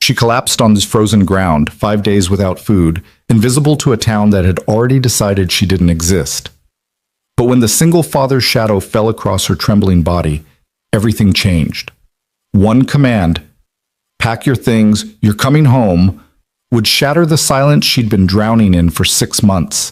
She collapsed on this frozen ground, 5 days without food, invisible to a town that had already decided she didn't exist. But when the single father's shadow fell across her trembling body, everything changed. One command, pack your things, you're coming home, would shatter the silence she'd been drowning in for 6 months.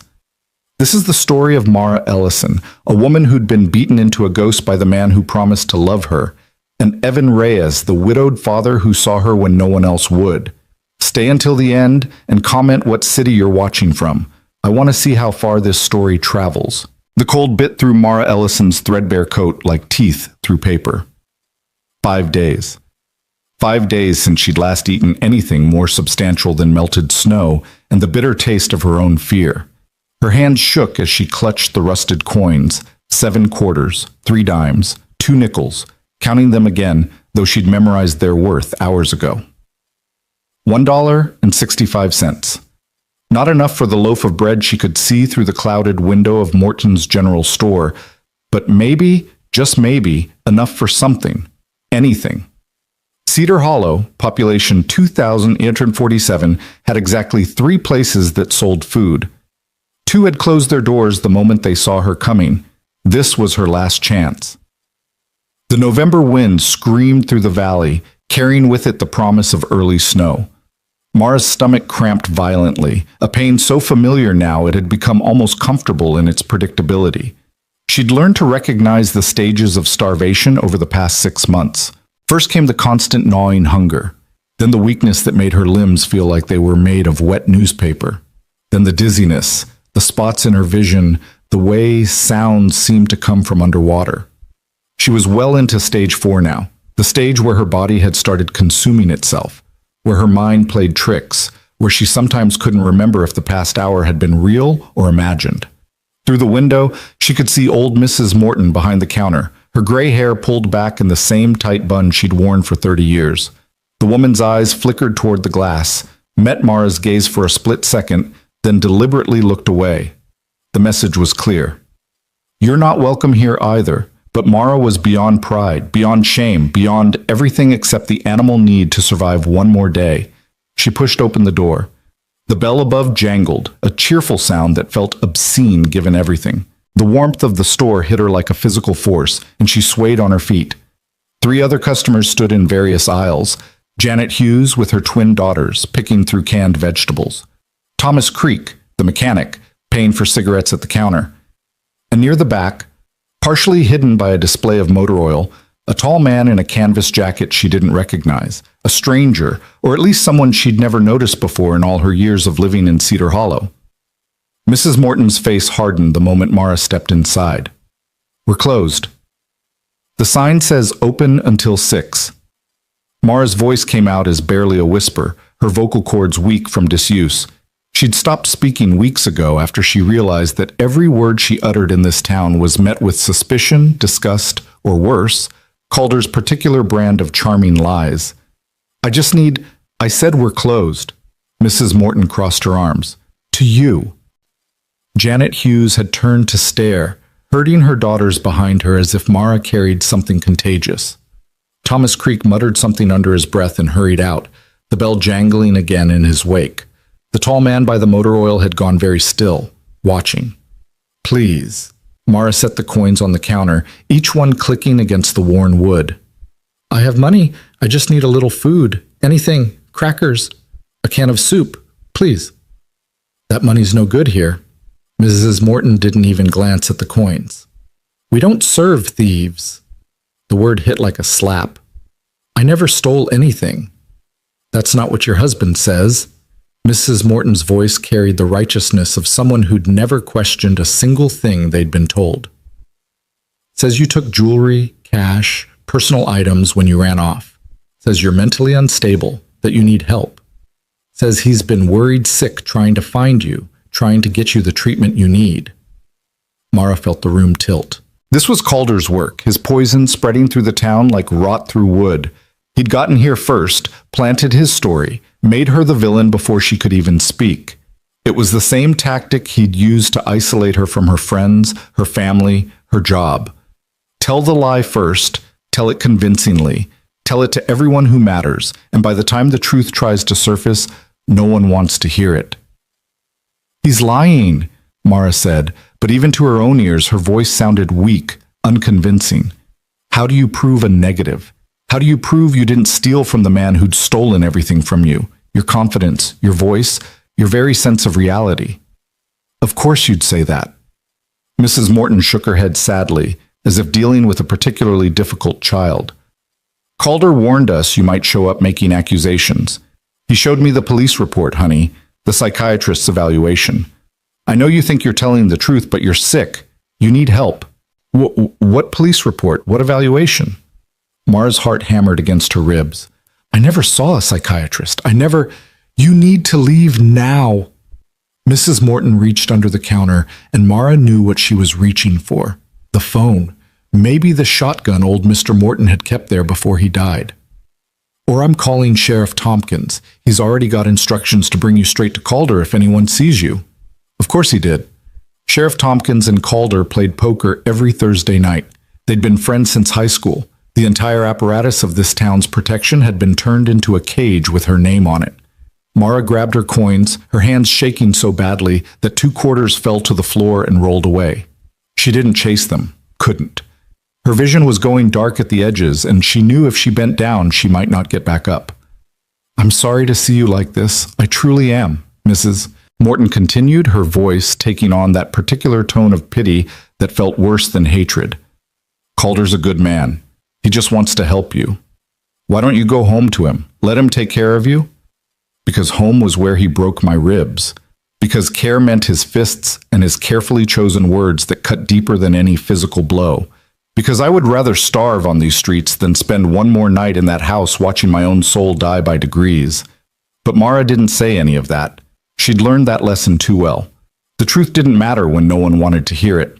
This is the story of Mara Ellison, a woman who'd been beaten into a ghost by the man who promised to love her, and Evan Reyes, the widowed father who saw her when no one else would. Stay until the end and comment what city you're watching from. I want to see how far this story travels. The cold bit through Mara Ellison's threadbare coat like teeth through paper. 5 days. 5 days since she'd last eaten anything more substantial than melted snow and the bitter taste of her own fear. Her hands shook as she clutched the rusted coins, 7 quarters, 3 dimes, 2 nickels, counting them again, though she'd memorized their worth hours ago. $1.65. Not enough for the loaf of bread she could see through the clouded window of Morton's General Store, but maybe, just maybe, enough for something, anything. Cedar Hollow, population 2,847, had exactly 3 places that sold food. 2 had closed their doors the moment they saw her coming. This was her last chance. The November wind screamed through the valley, carrying with it the promise of early snow. Mara's stomach cramped violently, a pain so familiar now it had become almost comfortable in its predictability. She'd learned to recognize the stages of starvation over the past 6 months. First came the constant gnawing hunger, then the weakness that made her limbs feel like they were made of wet newspaper, then the dizziness, the spots in her vision, the way sounds seemed to come from underwater. She was well into stage 4 now, the stage where her body had started consuming itself, where her mind played tricks, where she sometimes couldn't remember if the past hour had been real or imagined. Through the window, she could see old Mrs. Morton behind the counter, her gray hair pulled back in the same tight bun she'd worn for 30 years. The woman's eyes flickered toward the glass, met Mara's gaze for a split second, then deliberately looked away. The message was clear. You're not welcome here either. But Mara was beyond pride, beyond shame, beyond everything except the animal need to survive one more day. She pushed open the door. The bell above jangled, a cheerful sound that felt obscene given everything. The warmth of the store hit her like a physical force, and she swayed on her feet. 3 other customers stood in various aisles. Janet Hughes with her twin daughters, picking through canned vegetables. Thomas Creek, the mechanic, paying for cigarettes at the counter. And near the back, partially hidden by a display of motor oil, a tall man in a canvas jacket she didn't recognize, a stranger, or at least someone she'd never noticed before in all her years of living in Cedar Hollow. Mrs. Morton's face hardened the moment Mara stepped inside. We're closed. The sign says open until 6. Mara's voice came out as barely a whisper, her vocal cords weak from disuse. She'd stopped speaking weeks ago after she realized that every word she uttered in this town was met with suspicion, disgust, or worse, Calder's particular brand of charming lies. I said we're closed. Mrs. Morton crossed her arms. To you. Janet Hughes had turned to stare, herding her daughters behind her as if Mara carried something contagious. Thomas Creek muttered something under his breath and hurried out, the bell jangling again in his wake. The tall man by the motor oil had gone very still, watching. Please. Mara set the coins on the counter, each one clicking against the worn wood. I have money. I just need a little food. Anything. Crackers. A can of soup. Please. That money's no good here. Mrs. Morton didn't even glance at the coins. We don't serve thieves. The word hit like a slap. I never stole anything. That's not what your husband says. Mrs. Morton's voice carried the righteousness of someone who'd never questioned a single thing they'd been told. Says you took jewelry, cash, personal items when you ran off. Says you're mentally unstable, that you need help. Says he's been worried sick trying to find you, trying to get you the treatment you need. Mara felt the room tilt. This was Calder's work, his poison spreading through the town like rot through wood. He'd gotten here first, planted his story, made her the villain before she could even speak. It was the same tactic he'd used to isolate her from her friends, her family, her job. Tell the lie first, tell it convincingly, Tell it to everyone who matters, and by the time the truth tries to surface, no one wants to hear it." "He's lying," Mara said, but even to her own ears, her voice sounded weak, unconvincing. "How do you prove a negative? How do you prove you didn't steal from the man who'd stolen everything from you? Your confidence, your voice, your very sense of reality." "Of course you'd say that." Mrs. Morton shook her head sadly, as if dealing with a particularly difficult child. "Calder warned us you might show up making accusations. He showed me the police report, honey, the psychiatrist's evaluation. I know you think you're telling the truth, but you're sick. You need help." What police report? What evaluation?" Mara's heart hammered against her ribs. "I never saw a psychiatrist. You need to leave now." Mrs. Morton reached under the counter, and Mara knew what she was reaching for. The phone. Maybe the shotgun old Mr. Morton had kept there before he died. "Or I'm calling Sheriff Tompkins. He's already got instructions to bring you straight to Calder if anyone sees you." Of course he did. Sheriff Tompkins and Calder played poker every Thursday night. They'd been friends since high school. The entire apparatus of this town's protection had been turned into a cage with her name on it. Mara grabbed her coins, her hands shaking so badly that 2 quarters fell to the floor and rolled away. She didn't chase them. Couldn't. Her vision was going dark at the edges, and she knew if she bent down, she might not get back up. "I'm sorry to see you like this. I truly am, Mrs. Morton continued, her voice taking on that particular tone of pity that felt worse than hatred. "Calder's a good man. He just wants to help you. Why don't you go home to him? Let him take care of you?" Because home was where he broke my ribs. Because care meant his fists and his carefully chosen words that cut deeper than any physical blow. Because I would rather starve on these streets than spend one more night in that house watching my own soul die by degrees. But Mara didn't say any of that. She'd learned that lesson too well. The truth didn't matter when no one wanted to hear it.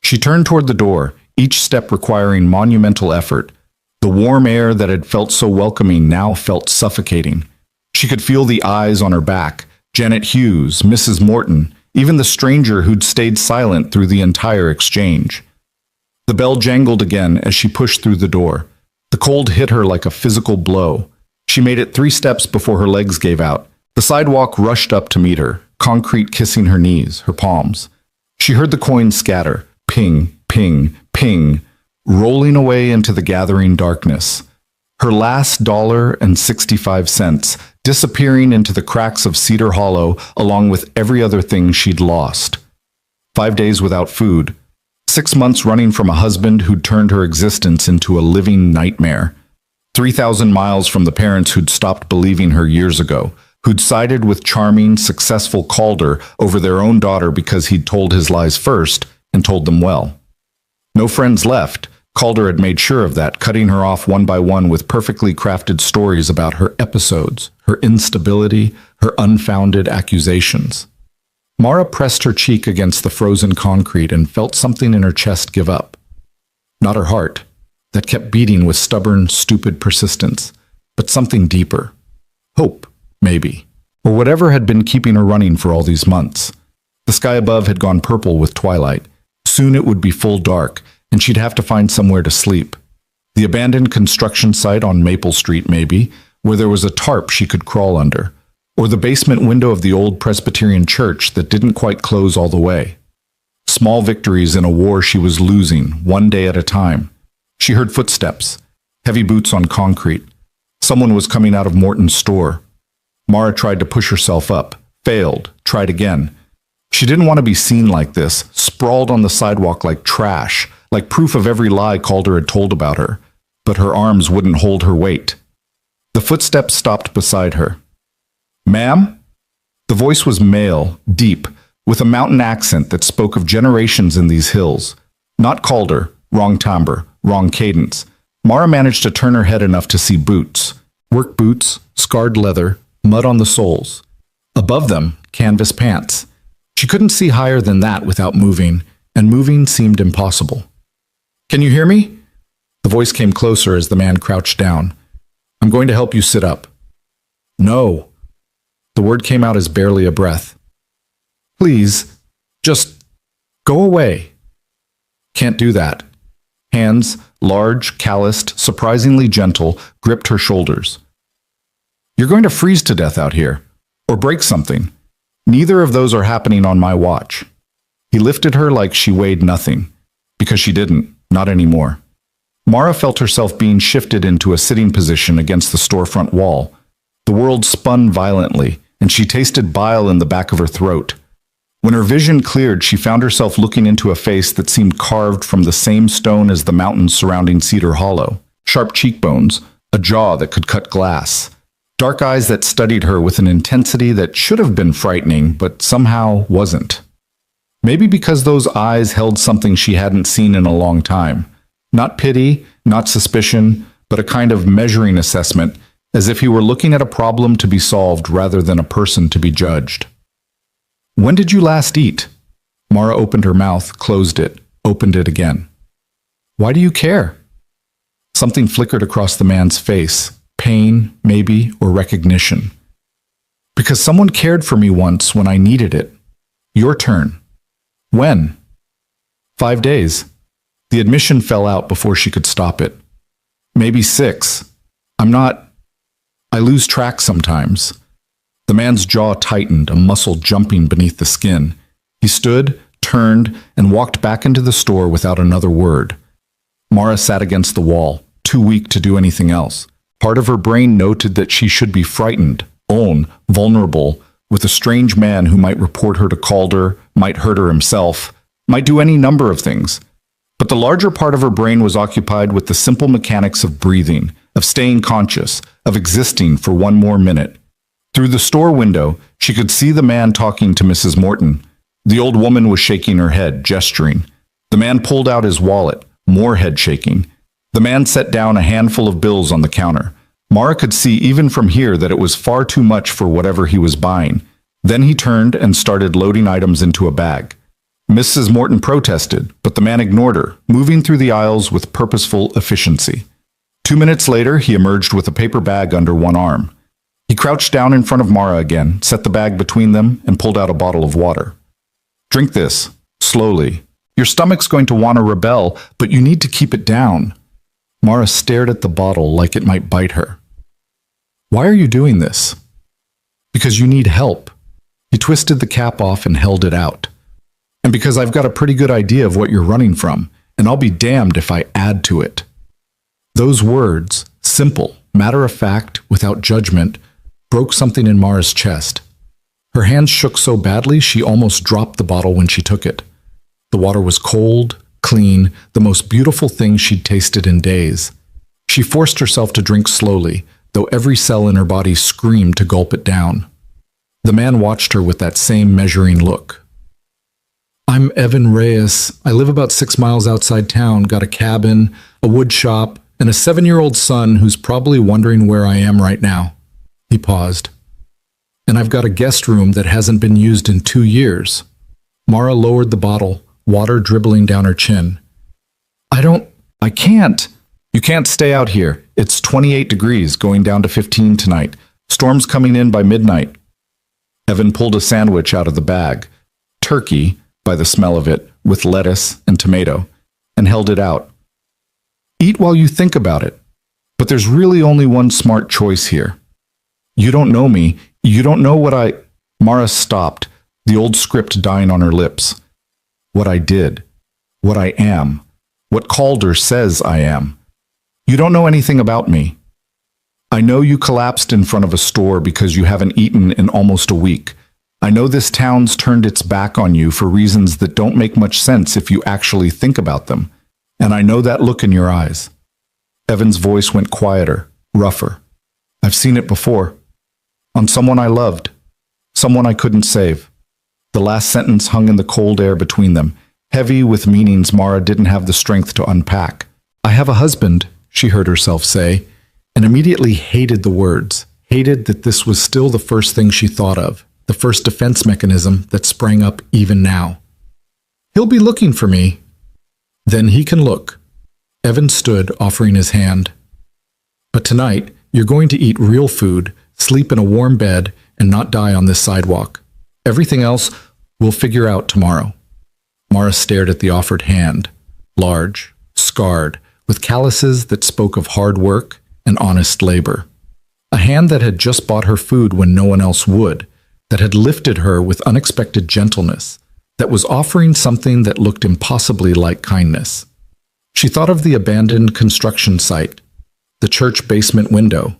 She turned toward the door, each step requiring monumental effort. The warm air that had felt so welcoming now felt suffocating. She could feel the eyes on her back, Janet Hughes, Mrs. Morton, even the stranger who'd stayed silent through the entire exchange. The bell jangled again as she pushed through the door. The cold hit her like a physical blow. She made it 3 steps before her legs gave out. The sidewalk rushed up to meet her, concrete kissing her knees, her palms. She heard the coins scatter, ping, ping, ping, rolling away into the gathering darkness. Her last $1.65 disappearing into the cracks of Cedar Hollow along with every other thing she'd lost. 5 days without food. 6 months running from a husband who'd turned her existence into a living nightmare. 3,000 miles from the parents who'd stopped believing her years ago, who'd sided with charming, successful Calder over their own daughter because he'd told his lies first and told them well. No friends left. Calder had made sure of that, cutting her off one by one with perfectly crafted stories about her episodes, her instability, her unfounded accusations. Mara pressed her cheek against the frozen concrete and felt something in her chest give up. Not her heart, that kept beating with stubborn, stupid persistence, but something deeper. Hope, maybe, or whatever had been keeping her running for all these months. The sky above had gone purple with twilight. Soon it would be full dark, and she'd have to find somewhere to sleep. The abandoned construction site on Maple Street, maybe, where there was a tarp she could crawl under, or the basement window of the old Presbyterian church that didn't quite close all the way. Small victories in a war she was losing, one day at a time. She heard footsteps, heavy boots on concrete. Someone was coming out of Morton's store. Mara tried to push herself up, failed, tried again. She didn't want to be seen like this, sprawled on the sidewalk like trash, like proof of every lie Calder had told about her, but her arms wouldn't hold her weight. The footsteps stopped beside her. "Ma'am?" The voice was male, deep, with a mountain accent that spoke of generations in these hills. Not Calder, wrong timbre, wrong cadence. Mara managed to turn her head enough to see boots. Work boots, scarred leather, mud on the soles. Above them, canvas pants. She couldn't see higher than that without moving, and moving seemed impossible. "Can you hear me?" The voice came closer as the man crouched down. "I'm going to help you sit up." "No." The word came out as barely a breath. "Please, just go away." "Can't do that." Hands, large, calloused, surprisingly gentle, gripped her shoulders. You're going to freeze to death out here, or break something. Neither of those are happening on my watch. He lifted her like she weighed nothing, because she didn't, not anymore. Mara felt herself being shifted into a sitting position against the storefront wall. The world spun violently, and she tasted bile in the back of her throat. When her vision cleared, she found herself looking into a face that seemed carved from the same stone as the mountains surrounding Cedar Hollow. Sharp cheekbones, a jaw that could cut glass. Dark eyes that studied her with an intensity that should have been frightening, but somehow wasn't. Maybe because those eyes held something she hadn't seen in a long time. Not pity, not suspicion, but a kind of measuring assessment, as if he were looking at a problem to be solved rather than a person to be judged. When did you last eat? Mara opened her mouth, closed it, opened it again. Why do you care? Something flickered across the man's face. Pain, maybe, or recognition. Because someone cared for me once when I needed it. Your turn. When? 5 days. The admission fell out before she could stop it. Maybe 6. I lose track sometimes. The man's jaw tightened, a muscle jumping beneath the skin. He stood, turned, and walked back into the store without another word. Mara sat against the wall, too weak to do anything else. Part of her brain noted that she should be frightened, vulnerable, with a strange man who might report her to Calder, might hurt her himself, might do any number of things. But the larger part of her brain was occupied with the simple mechanics of breathing, of staying conscious, of existing for one more minute. Through the store window, she could see the man talking to Mrs. Morton. The old woman was shaking her head, gesturing. The man pulled out his wallet, more head shaking. The man set down a handful of bills on the counter. Mara could see even from here that it was far too much for whatever he was buying. Then he turned and started loading items into a bag. Mrs. Morton protested, but the man ignored her, moving through the aisles with purposeful efficiency. 2 minutes later, he emerged with a paper bag under one arm. He crouched down in front of Mara again, set the bag between them, and pulled out a bottle of water. Drink this, slowly. Your stomach's going to want to rebel, but you need to keep it down. Mara stared at the bottle like it might bite her. Why are you doing this? Because you need help. He twisted the cap off and held it out. And because I've got a pretty good idea of what you're running from, and I'll be damned if I add to it. Those words, simple, matter of fact, without judgment, broke something in Mara's chest. Her hands shook so badly she almost dropped the bottle when she took it. The water was cold, clean, the most beautiful thing she'd tasted in days. She forced herself to drink slowly, though every cell in her body screamed to gulp it down. The man watched her with that same measuring look. I'm Evan Reyes. I live about 6 miles outside town, got a cabin, a wood shop, and a 7-year-old son who's probably wondering where I am right now. He paused. And I've got a guest room that hasn't been used in 2 years. Mara lowered the bottle, water dribbling down her chin. I can't. You can't stay out here. It's 28 degrees, going down to 15 tonight. Storm's coming in by midnight. Evan pulled a sandwich out of the bag. Turkey, by the smell of it, with lettuce and tomato, and held it out. Eat while you think about it. But there's really only one smart choice here. You don't know me. You don't know what I... Mara stopped, the old script dying on her lips. What I did. What I am. What Calder says I am. You don't know anything about me. I know you collapsed in front of a store because you haven't eaten in almost a week. I know this town's turned its back on you for reasons that don't make much sense if you actually think about them. And I know that look in your eyes. Evan's voice went quieter, rougher. I've seen it before. On someone I loved. Someone I couldn't save. The last sentence hung in the cold air between them, heavy with meanings Mara didn't have the strength to unpack. I have a husband, she heard herself say, and immediately hated the words, hated that this was still the first thing she thought of, the first defense mechanism that sprang up even now. He'll be looking for me. Then he can look. Evan stood, offering his hand. But tonight, you're going to eat real food, sleep in a warm bed, and not die on this sidewalk. Everything else we'll figure out tomorrow. Mara stared at the offered hand, large, scarred, with calluses that spoke of hard work and honest labor. A hand that had just bought her food when no one else would, that had lifted her with unexpected gentleness, that was offering something that looked impossibly like kindness. She thought of the abandoned construction site, the church basement window,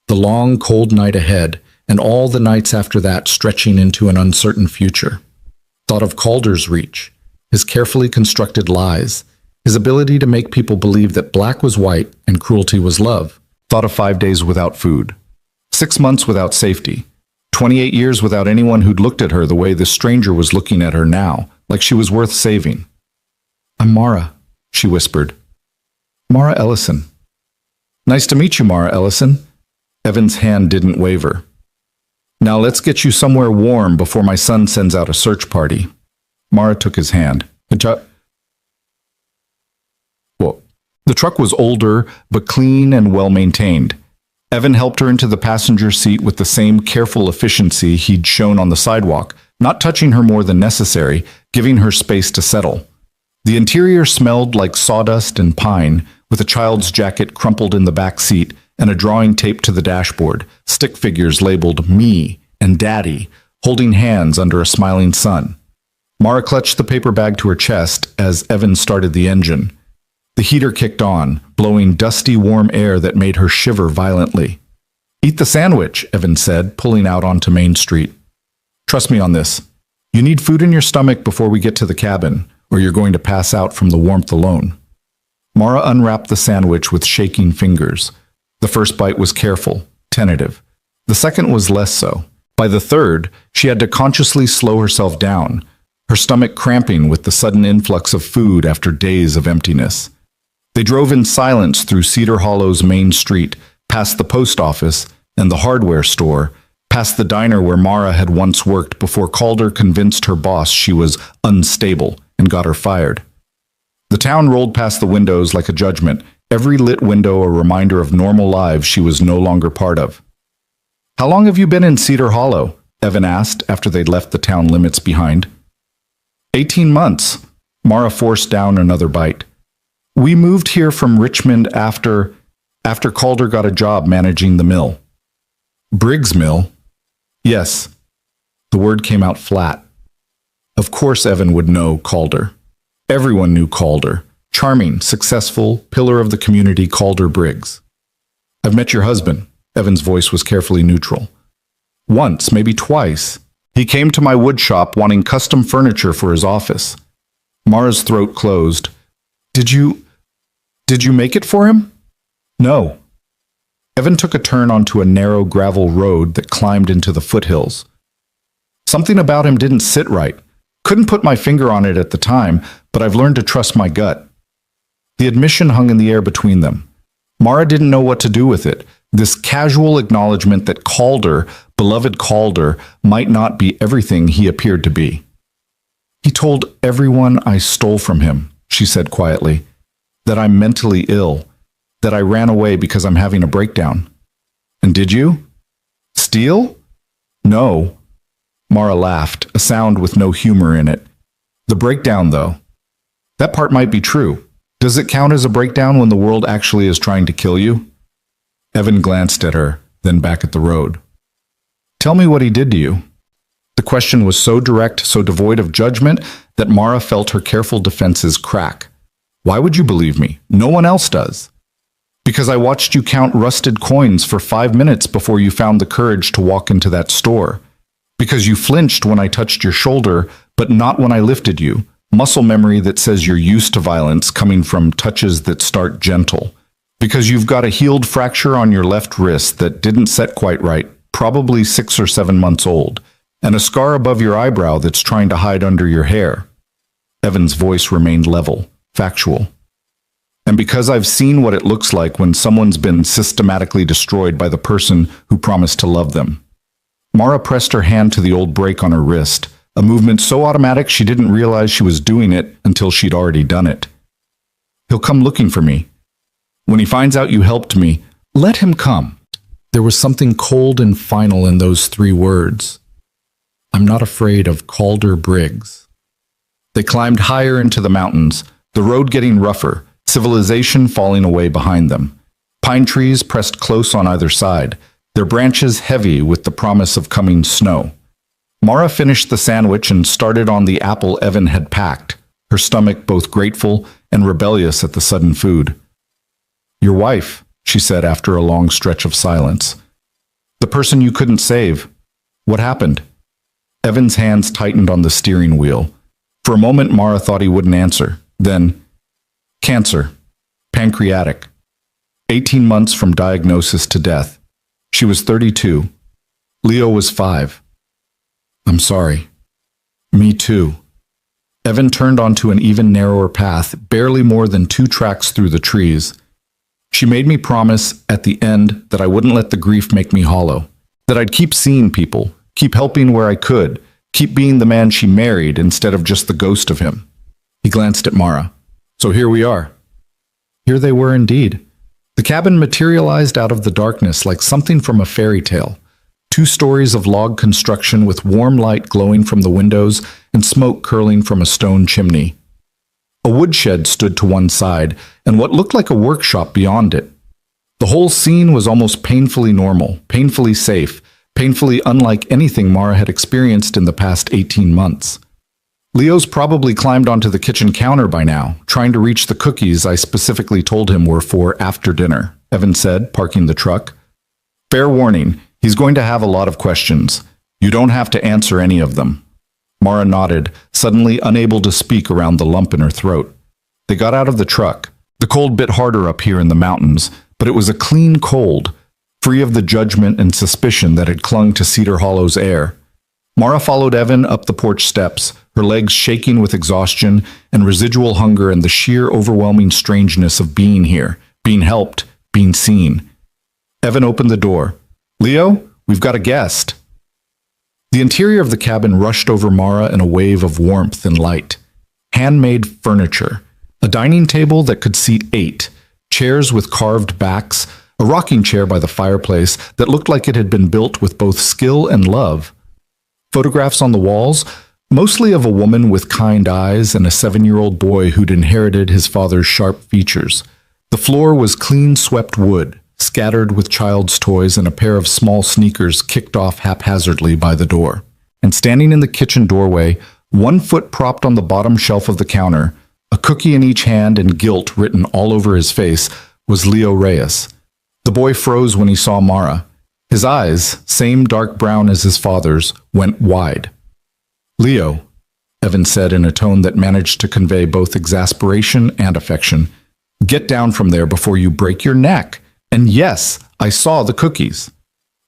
the long, cold night ahead, and all the nights after that stretching into an uncertain future. Thought of Calder's reach, his carefully constructed lies, his ability to make people believe that black was white and cruelty was love. Thought of 5 days without food, 6 months without safety, 28 years without anyone who'd looked at her the way this stranger was looking at her now, like she was worth saving. "I'm Mara," she whispered. "Mara Ellison." "Nice to meet you, Mara Ellison." Evan's hand didn't waver. "Now let's get you somewhere warm before my son sends out a search party." Mara took his hand. The truck was older, but clean and well-maintained. Evan helped her into the passenger seat with the same careful efficiency he'd shown on the sidewalk, not touching her more than necessary, giving her space to settle. The interior smelled like sawdust and pine, with a child's jacket crumpled in the back seat and a drawing taped to the dashboard, stick figures labeled "Me" and "Daddy," holding hands under a smiling sun. Mara clutched the paper bag to her chest as Evan started the engine. The heater kicked on, blowing dusty, warm air that made her shiver violently. "Eat the sandwich," Evan said, pulling out onto Main Street. "Trust me on this. You need food in your stomach before we get to the cabin, or you're going to pass out from the warmth alone." Mara unwrapped the sandwich with shaking fingers. The first bite was careful, tentative. The second was less so. By the third, she had to consciously slow herself down, her stomach cramping with the sudden influx of food after days of emptiness. They drove in silence through Cedar Hollow's main street, past the post office and the hardware store, past the diner where Mara had once worked before Calder convinced her boss she was unstable and got her fired. The town rolled past the windows like a judgment, every lit window a reminder of normal lives she was no longer part of. "How long have you been in Cedar Hollow?" Evan asked after they'd left the town limits behind. 18 months. Mara forced down another bite. "We moved here from Richmond after Calder got a job managing the mill." "Briggs Mill?" "Yes." The word came out flat. Of course Evan would know Calder. Everyone knew Calder. Charming, successful, pillar of the community Calder Briggs. "I've met your husband." Evan's voice was carefully neutral. "Once, maybe twice. He came to my wood shop wanting custom furniture for his office." Mara's throat closed. Did you make it for him?" "No." Evan took a turn onto a narrow gravel road that climbed into the foothills. "Something about him didn't sit right. Couldn't put my finger on it at the time, but I've learned to trust my gut." The admission hung in the air between them. Mara didn't know what to do with it, this casual acknowledgement that Calder, beloved Calder, might not be everything he appeared to be. "He told everyone I stole from him," she said quietly. "That I'm mentally ill, that I ran away because I'm having a breakdown." "And did you? Steal?" "No." Mara laughed, a sound with no humor in it. "The breakdown, though. That part might be true. Does it count as a breakdown when the world actually is trying to kill you?" Evan glanced at her, then back at the road. "Tell me what he did to you." The question was so direct, so devoid of judgment, that Mara felt her careful defenses crack. "Why would you believe me? No one else does." "Because I watched you count rusted coins for 5 minutes before you found the courage to walk into that store. Because you flinched when I touched your shoulder, but not when I lifted you. Muscle memory that says you're used to violence coming from touches that start gentle. Because you've got a healed fracture on your left wrist that didn't set quite right, probably 6 or 7 months old, and a scar above your eyebrow that's trying to hide under your hair." Evan's voice remained level, factual. "And because I've seen what it looks like when someone's been systematically destroyed by the person who promised to love them." Mara pressed her hand to the old break on her wrist, a movement so automatic she didn't realize she was doing it until she'd already done it. "He'll come looking for me. When he finds out you helped me, let him come." There was something cold and final in those 3 words. "I'm not afraid of Calder Briggs." They climbed higher into the mountains, the road getting rougher, civilization falling away behind them. Pine trees pressed close on either side, their branches heavy with the promise of coming snow. Mara finished the sandwich and started on the apple Evan had packed, her stomach both grateful and rebellious at the sudden food. "Your wife," she said after a long stretch of silence. "The person you couldn't save. What happened?" Evan's hands tightened on the steering wheel. For a moment, Mara thought he wouldn't answer. Then, "Cancer. Pancreatic. 18 months from diagnosis to death. She was 32. Leo was 5. I'm sorry." "Me too." Evan turned onto an even narrower path, barely more than 2 tracks through the trees. "She made me promise at the end that I wouldn't let the grief make me hollow, that I'd keep seeing people, keep helping where I could, keep being the man she married instead of just the ghost of him." He glanced at Mara. "So here we are." Here they were indeed. The cabin materialized out of the darkness like something from a fairy tale. 2 stories of log construction with warm light glowing from the windows and smoke curling from a stone chimney. A woodshed stood to one side, and what looked like a workshop beyond it. The whole scene was almost painfully normal, painfully safe, painfully unlike anything Mara had experienced in the past 18 months. "Leo's probably climbed onto the kitchen counter by now, trying to reach the cookies I specifically told him were for after dinner," Evan said, parking the truck. "Fair warning, he's going to have a lot of questions. You don't have to answer any of them." Mara nodded, suddenly unable to speak around the lump in her throat. They got out of the truck. The cold bit harder up here in the mountains, but it was a clean cold, free of the judgment and suspicion that had clung to Cedar Hollow's air. Mara followed Evan up the porch steps, her legs shaking with exhaustion and residual hunger and the sheer overwhelming strangeness of being here, being helped, being seen. Evan opened the door. "Leo, we've got a guest." The interior of the cabin rushed over Mara in a wave of warmth and light. Handmade furniture, a dining table that could seat 8, chairs with carved backs, a rocking chair by the fireplace that looked like it had been built with both skill and love. Photographs on the walls, mostly of a woman with kind eyes and a 7-year-old boy who'd inherited his father's sharp features. The floor was clean swept wood, scattered with child's toys and a pair of small sneakers kicked off haphazardly by the door. And standing in the kitchen doorway, 1 foot propped on the bottom shelf of the counter, a cookie in each hand and guilt written all over his face, was Leo Reyes. The boy froze when he saw Mara. His eyes, same dark brown as his father's, went wide. "Leo," Evan said in a tone that managed to convey both exasperation and affection, "get down from there before you break your neck. And yes, I saw the cookies."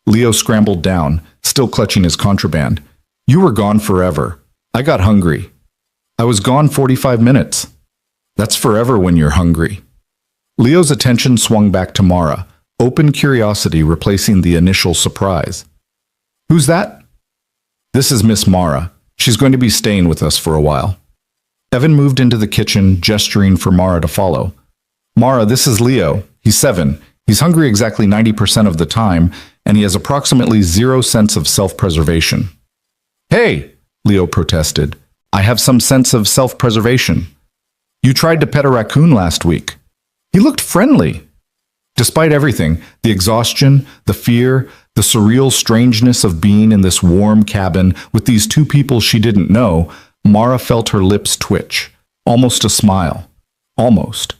Leo scrambled down, still clutching his contraband. "You were gone forever. I got hungry. I was gone 45 minutes. That's forever when you're hungry." Leo's attention swung back to Mara, open curiosity replacing the initial surprise. "Who's that?" "This is Miss Mara. She's going to be staying with us for a while." Evan moved into the kitchen, gesturing for Mara to follow. "Mara, this is Leo. He's 7. He's hungry exactly 90% of the time, and he has approximately 0 sense of self-preservation." "Hey," Leo protested, "I have some sense of self-preservation. You tried to pet a raccoon last week. He looked friendly." Despite everything, the exhaustion, the fear, the surreal strangeness of being in this warm cabin with these 2 people she didn't know, Mara felt her lips twitch. Almost a smile. Almost.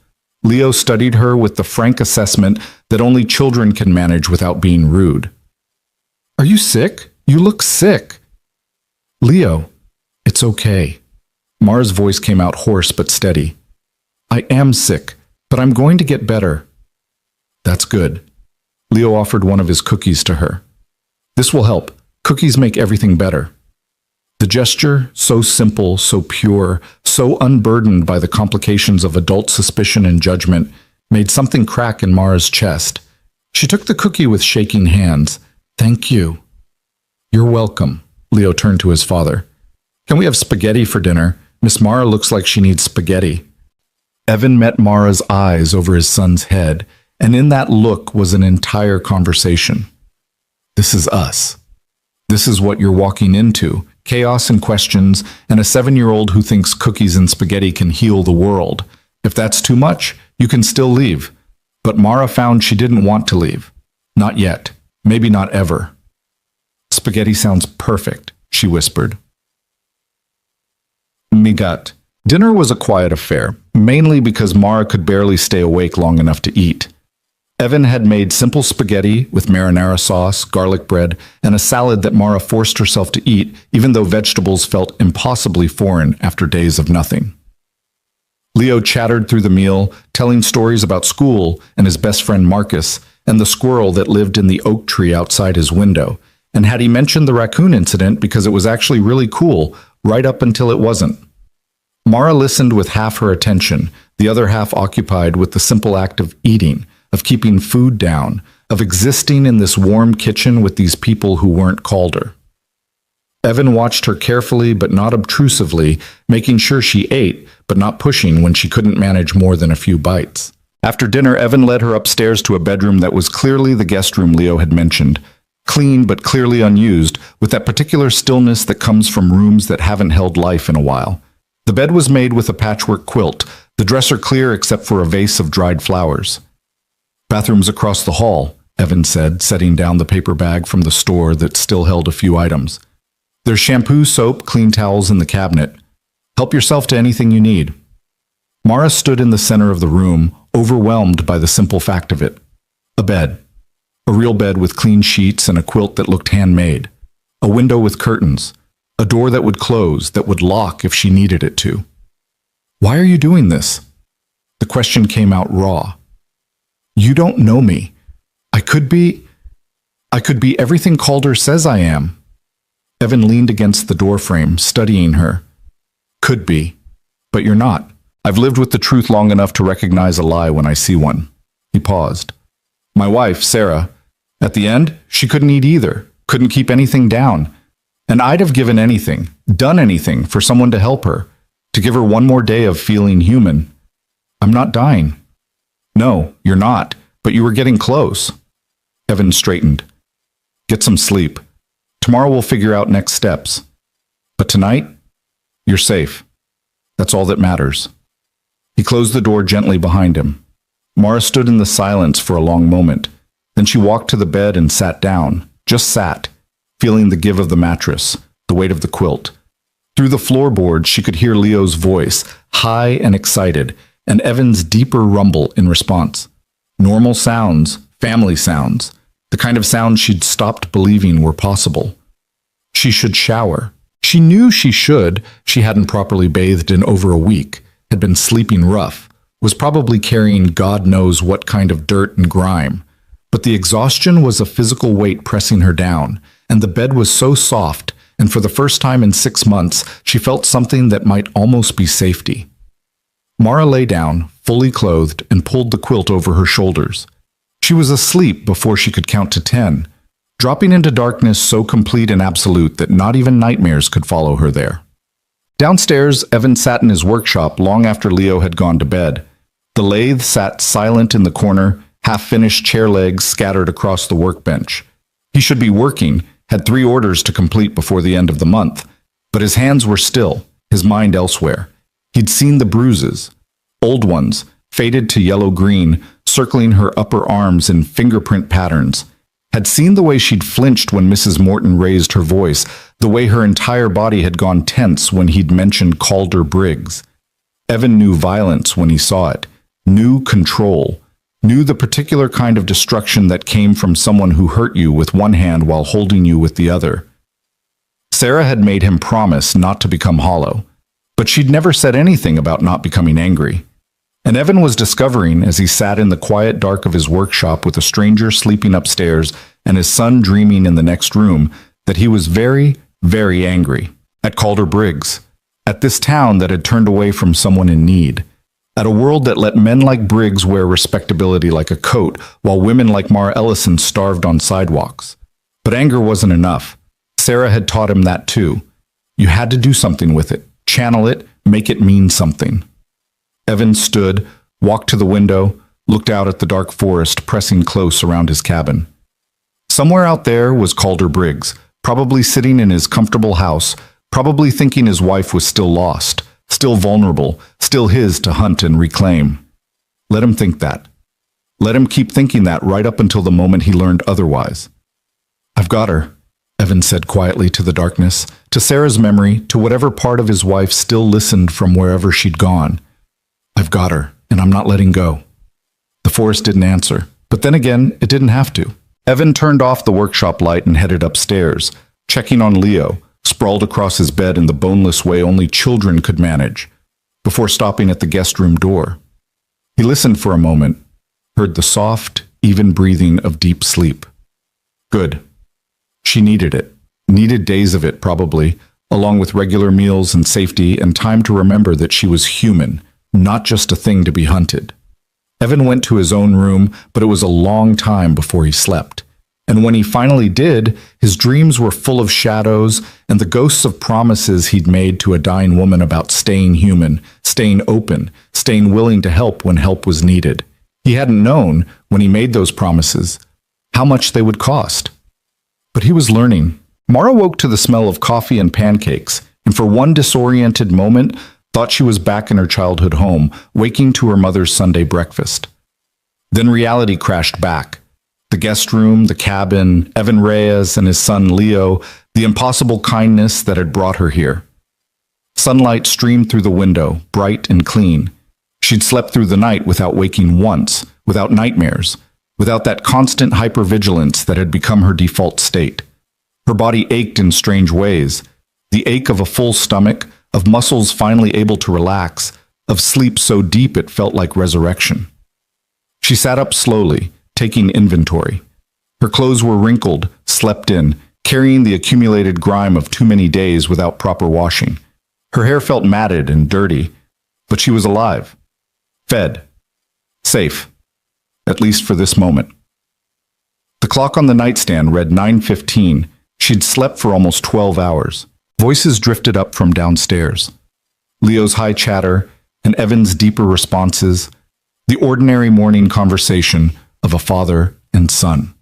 Leo studied her with the frank assessment that only children can manage without being rude. "Are you sick? You look sick." "Leo, it's okay." Mara's voice came out hoarse but steady. "I am sick, but I'm going to get better." "That's good." Leo offered one of his cookies to her. "This will help. Cookies make everything better." The gesture, so simple, so pure, so unburdened by the complications of adult suspicion and judgment, made something crack in Mara's chest. She took the cookie with shaking hands. "Thank you." "You're welcome." Leo turned to his father. "Can we have spaghetti for dinner? Miss Mara looks like she needs spaghetti." Evan met Mara's eyes over his son's head, and in that look was an entire conversation. "This is us. This is what you're walking into. Chaos and questions, and a 7-year-old who thinks cookies and spaghetti can heal the world. If that's too much, You can still leave. But Mara found she didn't want to leave. Not yet. Maybe not ever. Spaghetti sounds perfect, she whispered. Migat. Dinner was a quiet affair, mainly because Mara could barely stay awake long enough to eat. Evan had made simple spaghetti with marinara sauce, garlic bread, and a salad that Mara forced herself to eat, even though vegetables felt impossibly foreign after days of nothing. Leo chattered through the meal, telling stories about school and his best friend Marcus, and the squirrel that lived in the oak tree outside his window. And had he mentioned the raccoon incident because it was actually really cool, right up until it wasn't. Mara listened with half her attention, the other half occupied with the simple act of eating, of keeping food down, of existing in this warm kitchen with these people who weren't Calder. Evan watched her carefully but not obtrusively, making sure she ate, but not pushing when she couldn't manage more than a few bites. After dinner, Evan led her upstairs to a bedroom that was clearly the guest room Leo had mentioned. Clean but clearly unused, with that particular stillness that comes from rooms that haven't held life in a while. The bed was made with a patchwork quilt, the dresser clear except for a vase of dried flowers. Bathroom's across the hall, Evan said, setting down the paper bag from the store that still held a few items. There's shampoo, soap, clean towels in the cabinet. Help yourself to anything you need. Mara stood in the center of the room, overwhelmed by the simple fact of it. A bed. A real bed with clean sheets and a quilt that looked handmade. A window with curtains. A door that would close, that would lock if she needed it to. Why are you doing this? The question came out raw. You don't know me. I could be everything Calder says I am. Evan leaned against the doorframe, studying her. Could be, but you're not. I've lived with the truth long enough to recognize a lie when I see one. He paused. My wife, Sarah, at the end, she couldn't eat either, couldn't keep anything down. And I'd have given anything, done anything for someone to help her, to give her one more day of feeling human. I'm not dying. No, you're not, but you were getting close. Evan straightened. Get some sleep. Tomorrow we'll figure out next steps. But tonight, you're safe. That's all that matters. He closed the door gently behind him. Mara stood in the silence for a long moment. Then she walked to the bed and sat down, just sat, feeling the give of the mattress, the weight of the quilt. Through the floorboards, she could hear Leo's voice, high and excited, and Evan's deeper rumble in response. Normal sounds, family sounds, the kind of sounds she'd stopped believing were possible. She should shower. She knew she should. She hadn't properly bathed in over a week, had been sleeping rough, was probably carrying God knows what kind of dirt and grime. But the exhaustion was a physical weight pressing her down, and the bed was so soft, and for the first time in 6 months, she felt something that might almost be safety. Mara lay down, fully clothed, and pulled the quilt over her shoulders. She was asleep before she could count to 10, dropping into darkness so complete and absolute that not even nightmares could follow her there. Downstairs, Evan sat in his workshop long after Leo had gone to bed. The lathe sat silent in the corner, half-finished chair legs scattered across the workbench. He should be working, had 3 orders to complete before the end of the month, but his hands were still, his mind elsewhere. He'd seen the bruises, old ones, faded to yellow-green, circling her upper arms in fingerprint patterns, had seen the way she'd flinched when Mrs. Morton raised her voice, the way her entire body had gone tense when he'd mentioned Calder Briggs. Evan knew violence when he saw it, knew control, knew the particular kind of destruction that came from someone who hurt you with one hand while holding you with the other. Sarah had made him promise not to become hollow, but she'd never said anything about not becoming angry. And Evan was discovering, as he sat in the quiet dark of his workshop with a stranger sleeping upstairs and his son dreaming in the next room, that he was very, very angry at Calder Briggs, at this town that had turned away from someone in need, at a world that let men like Briggs wear respectability like a coat, while women like Mara Ellison starved on sidewalks. But anger wasn't enough. Sarah had taught him that too. You had to do something with it, channel it, make it mean something. Evan stood, walked to the window, looked out at the dark forest pressing close around his cabin. Somewhere out there was Calder Briggs, probably sitting in his comfortable house, probably thinking his wife was still lost, still vulnerable, still his to hunt and reclaim. Let him think that. Let him keep thinking that right up until the moment he learned otherwise. I've got her, Evan said quietly to the darkness, to Sarah's memory, to whatever part of his wife still listened from wherever she'd gone. I've got her, and I'm not letting go. The forest didn't answer, but then again, it didn't have to. Evan turned off the workshop light and headed upstairs, checking on Leo, sprawled across his bed in the boneless way only children could manage, before stopping at the guest room door. He listened for a moment, heard the soft, even breathing of deep sleep. Good. She needed it. Needed days of it, probably, along with regular meals and safety and time to remember that she was human, not just a thing to be hunted. Evan went to his own room, but it was a long time before he slept. And when he finally did, his dreams were full of shadows and the ghosts of promises he'd made to a dying woman about staying human, staying open, staying willing to help when help was needed. He hadn't known, when he made those promises, how much they would cost. But he was learning. Mara woke to the smell of coffee and pancakes, and for one disoriented moment, thought she was back in her childhood home, waking to her mother's Sunday breakfast. Then reality crashed back. The guest room, the cabin, Evan Reyes and his son Leo, the impossible kindness that had brought her here. Sunlight streamed through the window, bright and clean. She'd slept through the night without waking once, without nightmares, without that constant hypervigilance that had become her default state. Her body ached in strange ways, the ache of a full stomach, of muscles finally able to relax, of sleep so deep it felt like resurrection. She sat up slowly, taking inventory. Her clothes were wrinkled, slept in, carrying the accumulated grime of too many days without proper washing. Her hair felt matted and dirty, but she was alive. Fed. Safe. At least for this moment. The clock on the nightstand read 9:15. She'd slept for almost 12 hours. Voices drifted up from downstairs. Leo's high chatter and Evan's deeper responses. The ordinary morning conversation of a father and son.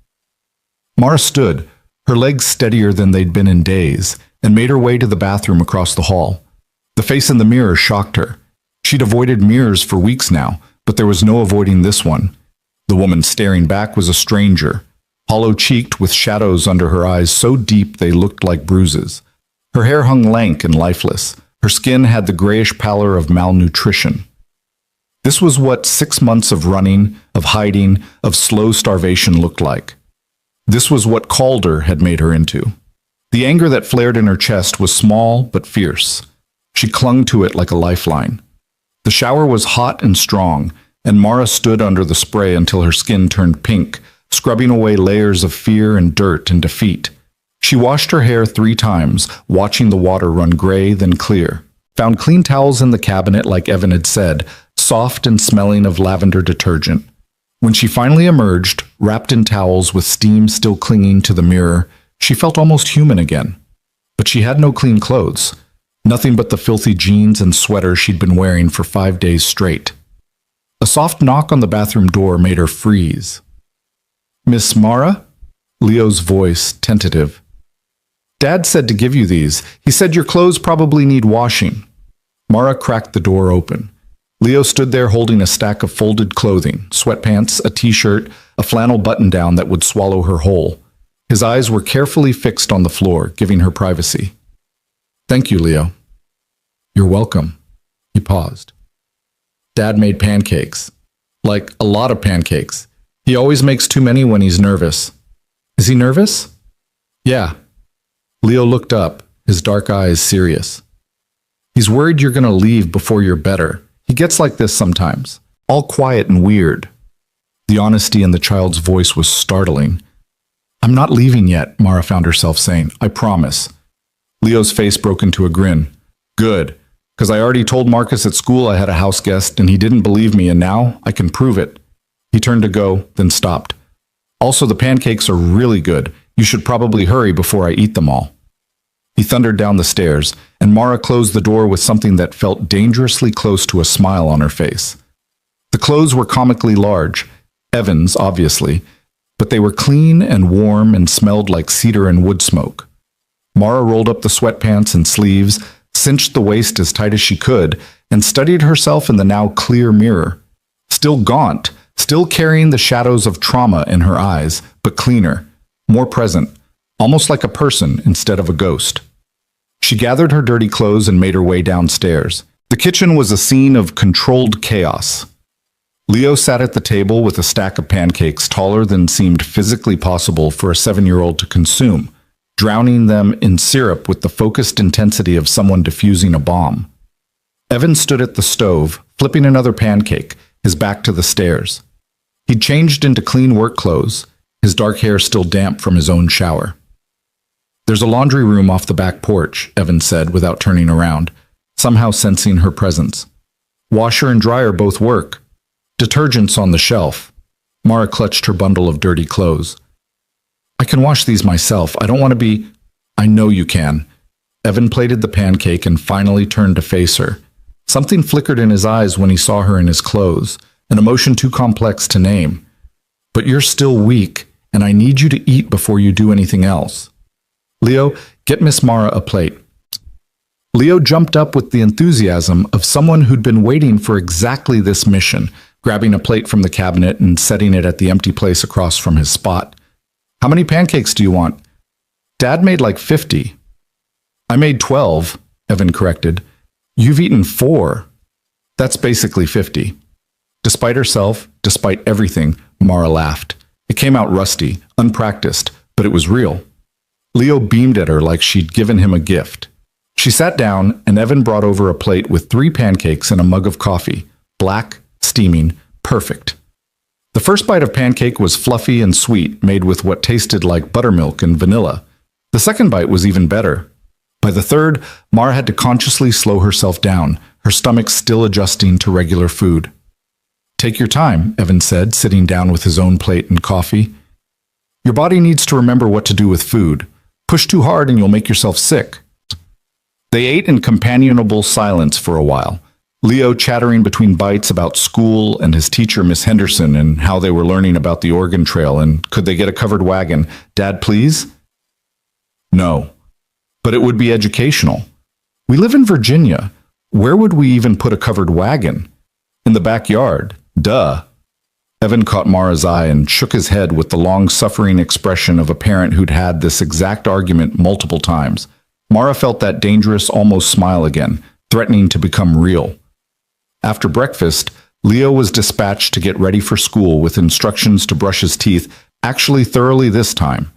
Mara stood, her legs steadier than they'd been in days, and made her way to the bathroom across the hall. The face in the mirror shocked her. She'd avoided mirrors for weeks now, but there was no avoiding this one. The woman staring back was a stranger, hollow-cheeked with shadows under her eyes so deep they looked like bruises. Her hair hung lank and lifeless. Her skin had the grayish pallor of malnutrition. This was what 6 months of running, of hiding, of slow starvation looked like. This was what Calder had made her into. The anger that flared in her chest was small but fierce. She clung to it like a lifeline. The shower was hot and strong, and Mara stood under the spray until her skin turned pink, scrubbing away layers of fear and dirt and defeat. She washed her hair 3 times, watching the water run gray, then clear. Found clean towels in the cabinet like Evan had said, soft and smelling of lavender detergent. When she finally emerged, wrapped in towels with steam still clinging to the mirror, she felt almost human again. But she had no clean clothes. Nothing but the filthy jeans and sweater she'd been wearing for 5 days straight. A soft knock on the bathroom door made her freeze. "Miss Mara?" Leo's voice, tentative. "Dad said to give you these. He said your clothes probably need washing." Mara cracked the door open. Leo stood there holding a stack of folded clothing, sweatpants, a t-shirt, a flannel button-down that would swallow her whole. His eyes were carefully fixed on the floor, giving her privacy. "Thank you, Leo." "You're welcome." He paused. "Dad made pancakes. Like, a lot of pancakes. He always makes too many when he's nervous." "Is he nervous?" "Yeah." Leo looked up, his dark eyes serious. "He's worried you're going to leave before you're better. He gets like this sometimes, all quiet and weird." The honesty in the child's voice was startling. "I'm not leaving yet," Mara found herself saying. "I promise." Leo's face broke into a grin. "Good, because I already told Marcus at school I had a house guest and he didn't believe me, and now I can prove it." He turned to go, then stopped. "Also, the pancakes are really good. You should probably hurry before I eat them all." He thundered down the stairs, and Mara closed the door with something that felt dangerously close to a smile on her face. The clothes were comically large, Evan's, obviously, but they were clean and warm and smelled like cedar and wood smoke. Mara rolled up the sweatpants and sleeves, cinched the waist as tight as she could, and studied herself in the now clear mirror. Still gaunt, still carrying the shadows of trauma in her eyes, but cleaner, more present, almost like a person instead of a ghost. She gathered her dirty clothes and made her way downstairs. The kitchen was a scene of controlled chaos. Leo sat at the table with a stack of pancakes taller than seemed physically possible for a 7-year-old to consume, drowning them in syrup with the focused intensity of someone diffusing a bomb. Evan stood at the stove, flipping another pancake, his back to the stairs. He'd changed into clean work clothes, his dark hair still damp from his own shower. "There's a laundry room off the back porch," Evan said without turning around, somehow sensing her presence. "Washer and dryer both work. Detergent's on the shelf." Mara clutched her bundle of dirty clothes. "I can wash these myself. I don't want to be—" "I know you can." Evan plated the pancake and finally turned to face her. Something flickered in his eyes when he saw her in his clothes, an emotion too complex to name. "But you're still weak, and I need you to eat before you do anything else. Leo, get Miss Mara a plate." Leo jumped up with the enthusiasm of someone who'd been waiting for exactly this mission, grabbing a plate from the cabinet and setting it at the empty place across from his spot. "How many pancakes do you want?" "Dad made like 50. "I made 12, Evan corrected. "You've eaten 4. "That's basically 50. Despite herself, despite everything, Mara laughed. It came out rusty, unpracticed, but it was real. Leo beamed at her like she'd given him a gift. She sat down, and Evan brought over a plate with 3 pancakes and a mug of coffee. Black, steaming, perfect. The first bite of pancake was fluffy and sweet, made with what tasted like buttermilk and vanilla. The second bite was even better. By the third, Mara had to consciously slow herself down, her stomach still adjusting to regular food. "Take your time," Evan said, sitting down with his own plate and coffee. "Your body needs to remember what to do with food. Push too hard and you'll make yourself sick." They ate in companionable silence for a while, Leo chattering between bites about school and his teacher, Miss Henderson, and how they were learning about the Oregon Trail and could they get a covered wagon. "Dad, please?" "No. But it would be educational. We live in Virginia. Where would we even put a covered wagon? In the backyard. Duh." Evan caught Mara's eye and shook his head with the long-suffering expression of a parent who'd had this exact argument multiple times. Mara felt that dangerous, almost smile again, threatening to become real. After breakfast, Leo was dispatched to get ready for school with instructions to brush his teeth, actually thoroughly this time,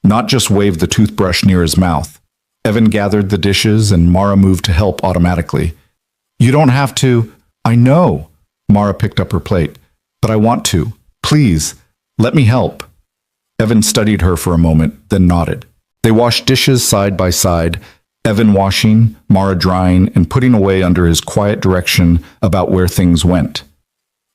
not just wave the toothbrush near his mouth. Evan gathered the dishes and Mara moved to help automatically. "You don't have to." "I know." Mara picked up her plate. "But I want to. Please, let me help." Evan studied her for a moment, then nodded. They washed dishes side by side, Evan washing, Mara drying, and putting away under his quiet direction about where things went.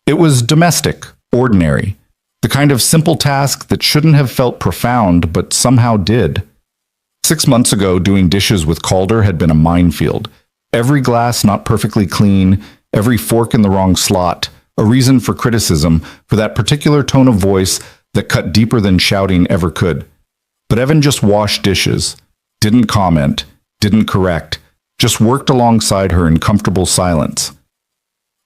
It was domestic, ordinary, the kind of simple task that shouldn't have felt profound, but somehow did. 6 months ago, doing dishes with Calder had been a minefield. Every glass not perfectly clean, every fork in the wrong slot, a reason for criticism, for that particular tone of voice that cut deeper than shouting ever could. But Evan just washed dishes, didn't comment, didn't correct, just worked alongside her in comfortable silence.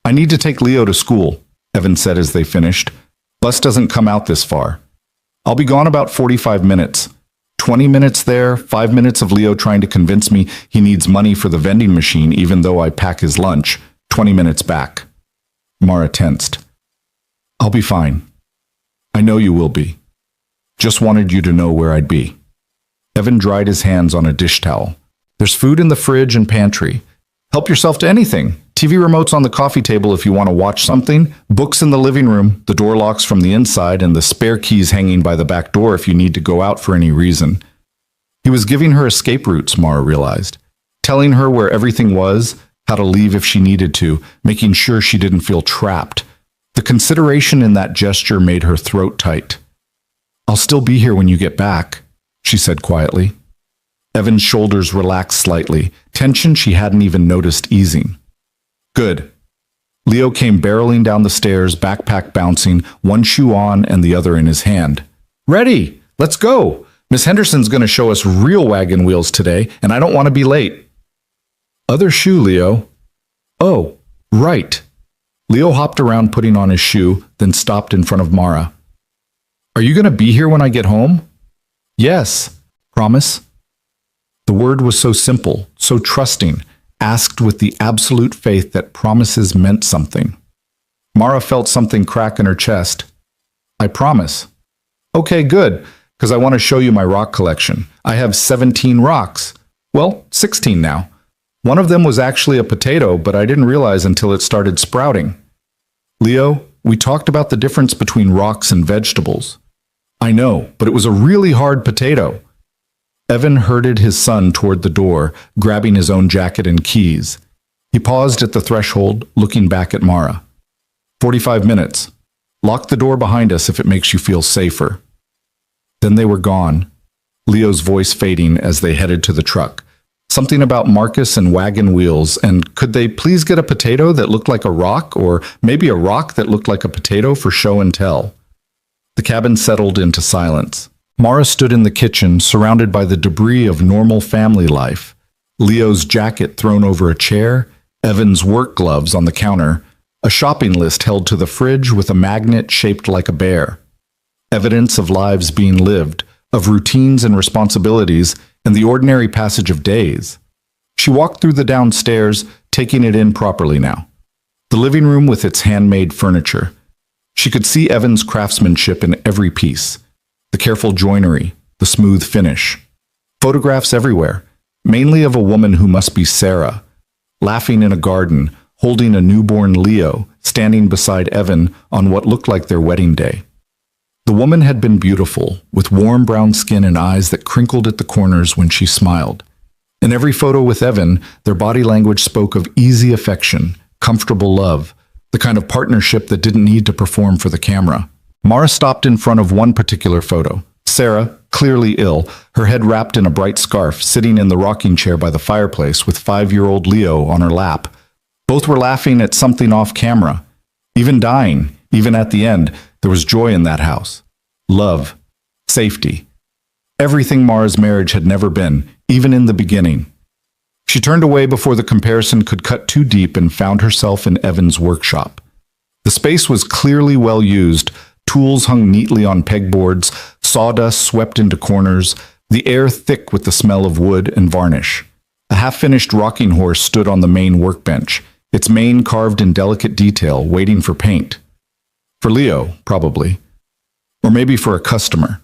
"I need to take Leo to school," Evan said as they finished. "Bus doesn't come out this far. I'll be gone about 45 minutes. 20 minutes there, 5 minutes of Leo trying to convince me he needs money for the vending machine even though I pack his lunch. 20 minutes back." Mara tensed. "I'll be fine. I know you will be. Just wanted you to know where I'd be." Evan dried his hands on a dish towel. "There's food in the fridge and pantry. Help yourself to anything. TV remote's on the coffee table if you want to watch something. Books in the living room, the door locks from the inside, and the spare keys hanging by the back door if you need to go out for any reason." He was giving her escape routes, Mara realized. Telling her where everything was, how to leave if she needed to, making sure she didn't feel trapped. The consideration in that gesture made her throat tight. "I'll still be here when you get back," she said quietly. Evan's shoulders relaxed slightly, tension she hadn't even noticed easing. "Good." Leo came barreling down the stairs, backpack bouncing, one shoe on and the other in his hand. "Ready! Let's go! Miss Henderson's going to show us real wagon wheels today, and I don't want to be late." "Other shoe, Leo." "Oh, right." Leo hopped around putting on his shoe, then stopped in front of Mara. Are you going to be here when I get home? Yes. Promise? The word was so simple, so trusting, asked with the absolute faith that promises meant something. Mara felt something crack in her chest. I promise. Okay, good, because I want to show you my rock collection. I have 17 rocks. Well, 16 now. One of them was actually a potato, but I didn't realize until it started sprouting. Leo, we talked about the difference between rocks and vegetables. I know, but it was a really hard potato. Evan herded his son toward the door, grabbing his own jacket and keys. He paused at the threshold, looking back at Mara. 45 minutes. Lock the door behind us if it makes you feel safer. Then they were gone, Leo's voice fading as they headed to the truck. Something about Marcus and wagon wheels, and could they please get a potato that looked like a rock, or maybe a rock that looked like a potato for show and tell? The cabin settled into silence. Mara stood in the kitchen, surrounded by the debris of normal family life. Leo's jacket thrown over a chair, Evan's work gloves on the counter, a shopping list held to the fridge with a magnet shaped like a bear. Evidence of lives being lived, of routines and responsibilities, and the ordinary passage of days. She walked through the downstairs, taking it in properly now. The living room with its handmade furniture. She could see Evan's craftsmanship in every piece. The careful joinery, the smooth finish. Photographs everywhere, mainly of a woman who must be Sarah, laughing in a garden, holding a newborn Leo, standing beside Evan on what looked like their wedding day. The woman had been beautiful, with warm brown skin and eyes that crinkled at the corners when she smiled. In every photo with Evan, their body language spoke of easy affection, comfortable love, the kind of partnership that didn't need to perform for the camera. Mara stopped in front of one particular photo. Sarah, clearly ill, her head wrapped in a bright scarf, sitting in the rocking chair by the fireplace with 5-year-old Leo on her lap. Both were laughing at something off camera. Even dying, even at the end, there was joy in that house. Love. Safety. Everything Mara's marriage had never been, even in the beginning. She turned away before the comparison could cut too deep and found herself in Evan's workshop. The space was clearly well used, tools hung neatly on pegboards, sawdust swept into corners, the air thick with the smell of wood and varnish. A half-finished rocking horse stood on the main workbench, its mane carved in delicate detail, waiting for paint. For Leo, probably. Or maybe for a customer.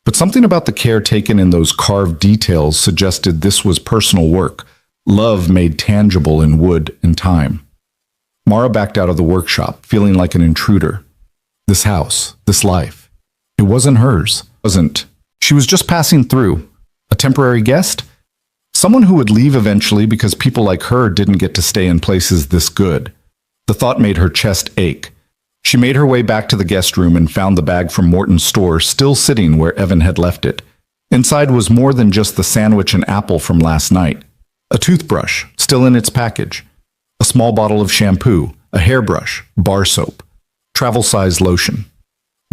But something about the care taken in those carved details suggested this was personal work, love made tangible in wood and time. Mara backed out of the workshop, feeling like an intruder. This house, this life. It wasn't hers. Wasn't. She was just passing through. A temporary guest? Someone who would leave eventually because people like her didn't get to stay in places this good. The thought made her chest ache. She made her way back to the guest room and found the bag from Morton's store still sitting where Evan had left it. Inside was more than just the sandwich and apple from last night. A toothbrush, still in its package. A small bottle of shampoo, a hairbrush, bar soap, travel-size lotion.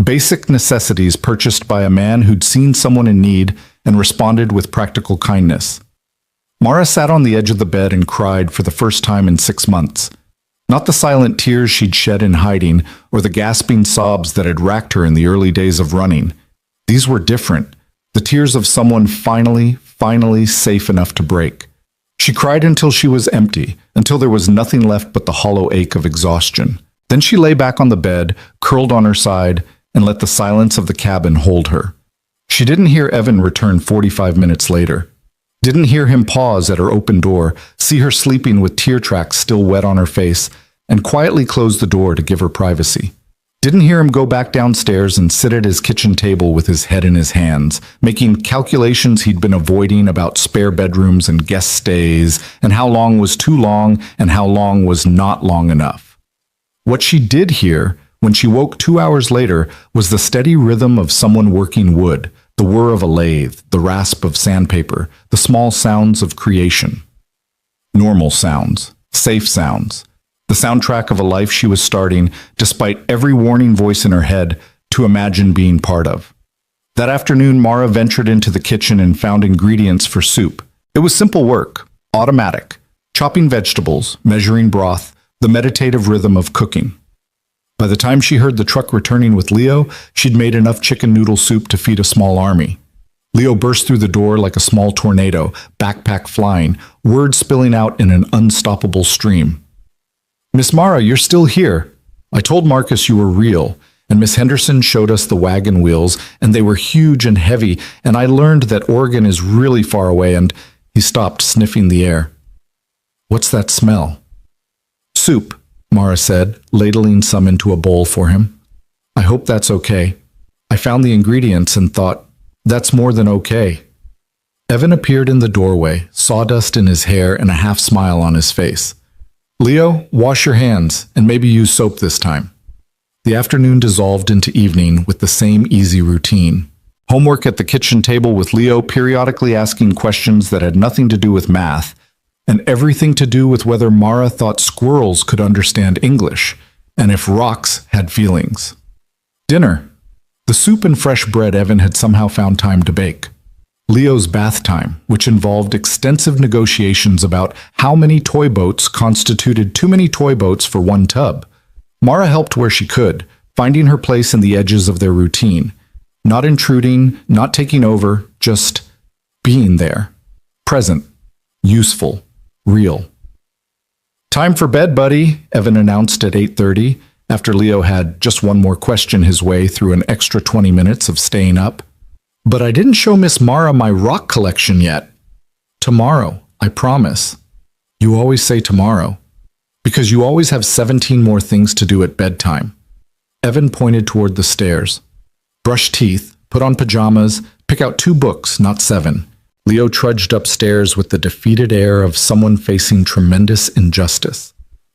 Basic necessities purchased by a man who'd seen someone in need and responded with practical kindness. Mara sat on the edge of the bed and cried for the first time in 6 months. Not the silent tears she'd shed in hiding or the gasping sobs that had racked her in the early days of running. These were different. The tears of someone finally safe enough to break. She cried until she was empty, until there was nothing left but the hollow ache of exhaustion. Then she lay back on the bed, curled on her side, and let the silence of the cabin hold her. She didn't hear Evan return 45 minutes later. Didn't hear him pause at her open door, see her sleeping with tear tracks still wet on her face, and quietly close the door to give her privacy. Didn't hear him go back downstairs and sit at his kitchen table with his head in his hands, making calculations he'd been avoiding about spare bedrooms and guest stays, and how long was too long and how long was not long enough. What she did hear, when she woke 2 hours later, was the steady rhythm of someone working wood, the whir of a lathe, the rasp of sandpaper, the small sounds of creation. Normal sounds, safe sounds, the soundtrack of a life she was starting, despite every warning voice in her head, to imagine being part of. That afternoon, Mara ventured into the kitchen and found ingredients for soup. It was simple work, automatic, chopping vegetables, measuring broth, the meditative rhythm of cooking. By the time she heard the truck returning with Leo, she'd made enough chicken noodle soup to feed a small army. Leo burst through the door like a small tornado, backpack flying, words spilling out in an unstoppable stream. "Miss Mara, you're still here. I told Marcus you were real, and Miss Henderson showed us the wagon wheels, and they were huge and heavy, and I learned that Oregon is really far away," and he stopped, sniffing the air. "What's that smell?" "Soup," Mara said, ladling some into a bowl for him. "I hope that's okay. I found the ingredients and thought, that's more than okay." Evan appeared in the doorway, sawdust in his hair and a half smile on his face. "Leo, wash your hands, and maybe use soap this time." The afternoon dissolved into evening with the same easy routine. Homework at the kitchen table with Leo periodically asking questions that had nothing to do with math, and everything to do with whether Mara thought squirrels could understand English, and if rocks had feelings. Dinner. The soup and fresh bread Evan had somehow found time to bake. Leo's bath time, which involved extensive negotiations about how many toy boats constituted too many toy boats for one tub. Mara helped where she could, finding her place in the edges of their routine. Not intruding, not taking over, just being there. Present. Useful. Real. "Time for bed, buddy," Evan announced at 8:30, after Leo had just one more question his way through an extra 20 minutes of staying up. "But I didn't show Miss Mara my rock collection yet." "Tomorrow, I promise." "You always say tomorrow." "Because you always have 17 more things to do at bedtime." Evan pointed toward the stairs. "Brush teeth, put on pajamas, pick out 2 books, not 7. Leo trudged upstairs with the defeated air of someone facing tremendous injustice.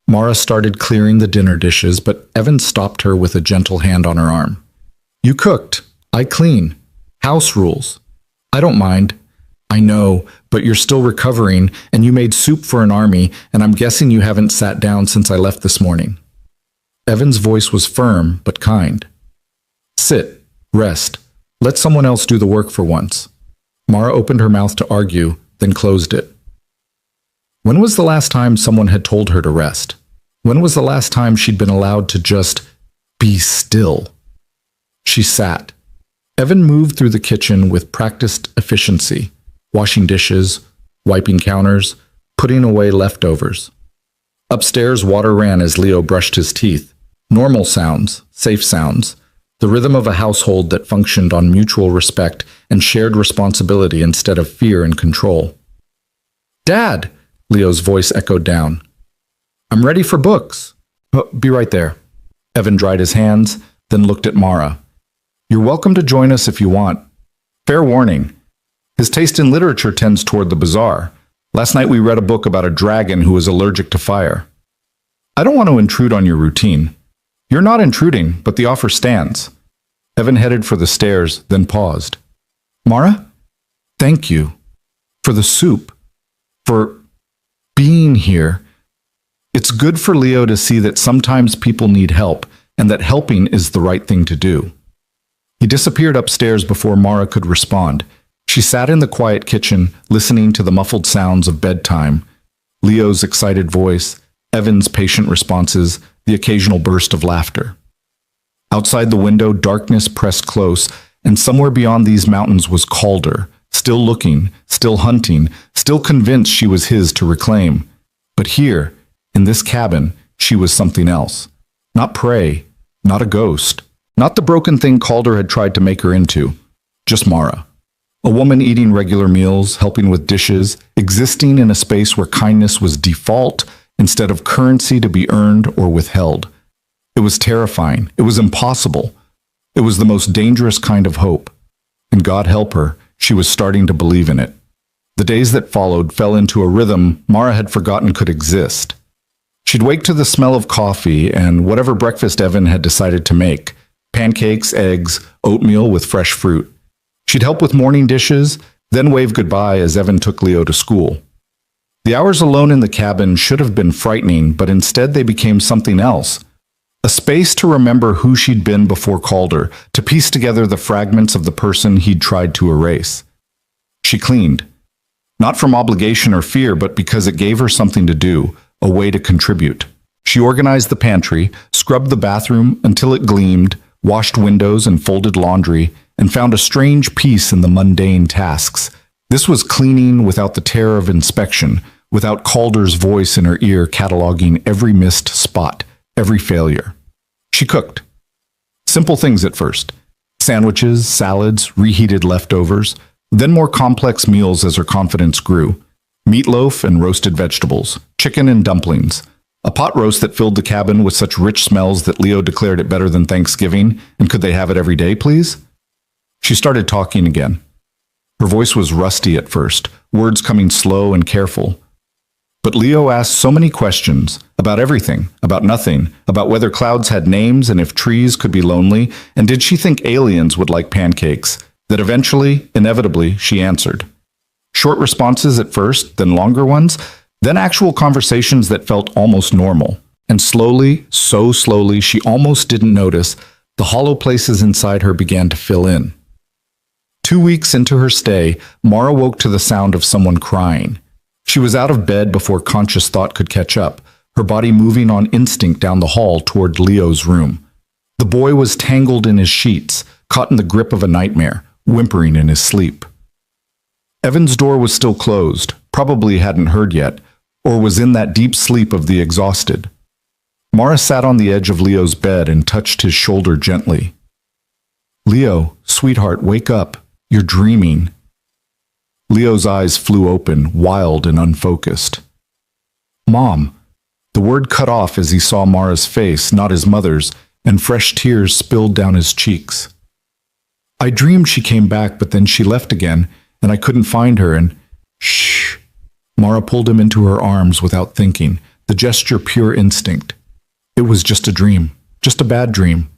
Mara started clearing the dinner dishes, but Evan stopped her with a gentle hand on her arm. "You cooked. I clean. House rules." "I don't mind." "I know, but you're still recovering, and you made soup for an army, and I'm guessing you haven't sat down since I left this morning." Evan's voice was firm, but kind. "Sit. Rest. Let someone else do the work for once." Mara opened her mouth to argue, then closed it. When was the last time someone had told her to rest? When was the last time she'd been allowed to just be still? She sat. Evan moved through the kitchen with practiced efficiency, washing dishes, wiping counters, putting away leftovers. Upstairs, water ran as Leo brushed his teeth. Normal sounds, safe sounds, the rhythm of a household that functioned on mutual respect and shared responsibility instead of fear and control. "Dad!" Leo's voice echoed down. "I'm ready for books." "Oh, be right there." Evan dried his hands, then looked at Mara. "You're welcome to join us if you want. Fair warning. His taste in literature tends toward the bizarre. Last night we read a book about a dragon who was allergic to fire." "I don't want to intrude on your routine." "You're not intruding, but the offer stands." Evan headed for the stairs, then paused. "Mara, thank you. For the soup. For being here. It's good for Leo to see that sometimes people need help, and that helping is the right thing to do." He disappeared upstairs before Mara could respond. She sat in the quiet kitchen, listening to the muffled sounds of bedtime. Leo's excited voice, Evan's patient responses, the occasional burst of laughter. Outside the window, darkness pressed close, and somewhere beyond these mountains was Calder, still looking, still hunting, still convinced she was his to reclaim. But here, in this cabin, she was something else. Not prey, not a ghost, not the broken thing Calder had tried to make her into. Just Mara. A woman eating regular meals, helping with dishes, existing in a space where kindness was default instead of currency to be earned or withheld. It was terrifying. It was impossible. It was the most dangerous kind of hope. And God help her, she was starting to believe in it. The days that followed fell into a rhythm Mara had forgotten could exist. She'd wake to the smell of coffee and whatever breakfast Evan had decided to make. Pancakes, eggs, oatmeal with fresh fruit. She'd help with morning dishes, then wave goodbye as Evan took Leo to school. The hours alone in the cabin should have been frightening, but instead they became something else. A space to remember who she'd been before Calder, to piece together the fragments of the person he'd tried to erase. She cleaned. Not from obligation or fear, but because it gave her something to do, a way to contribute. She organized the pantry, scrubbed the bathroom until it gleamed, washed windows and folded laundry, and found a strange peace in the mundane tasks. This was cleaning without the terror of inspection, without Calder's voice in her ear cataloging every missed spot, every failure. She cooked. Simple things at first. Sandwiches, salads, reheated leftovers, then more complex meals as her confidence grew. Meatloaf and roasted vegetables, chicken and dumplings. A pot roast that filled the cabin with such rich smells that Leo declared it better than Thanksgiving, and could they have it every day, please? She started talking again. Her voice was rusty at first, words coming slow and careful. But Leo asked so many questions, about everything, about nothing, about whether clouds had names and if trees could be lonely, and did she think aliens would like pancakes, that eventually, inevitably, she answered. Short responses at first, then longer ones, then actual conversations that felt almost normal. And slowly, so slowly, she almost didn't notice, the hollow places inside her began to fill in. 2 weeks into her stay, Mara woke to the sound of someone crying. She was out of bed before conscious thought could catch up, her body moving on instinct down the hall toward Leo's room. The boy was tangled in his sheets, caught in the grip of a nightmare, whimpering in his sleep. Evan's door was still closed, probably hadn't heard yet, or was in that deep sleep of the exhausted. Mara sat on the edge of Leo's bed and touched his shoulder gently. "Leo, sweetheart, wake up. You're dreaming." Leo's eyes flew open, wild and unfocused. "Mom." The word cut off as he saw Mara's face, not his mother's, and fresh tears spilled down his cheeks. "I dreamed she came back, but then she left again, and I couldn't find her, and—" "Shh." Mara pulled him into her arms without thinking, the gesture pure instinct. "It was just a dream, just a bad dream.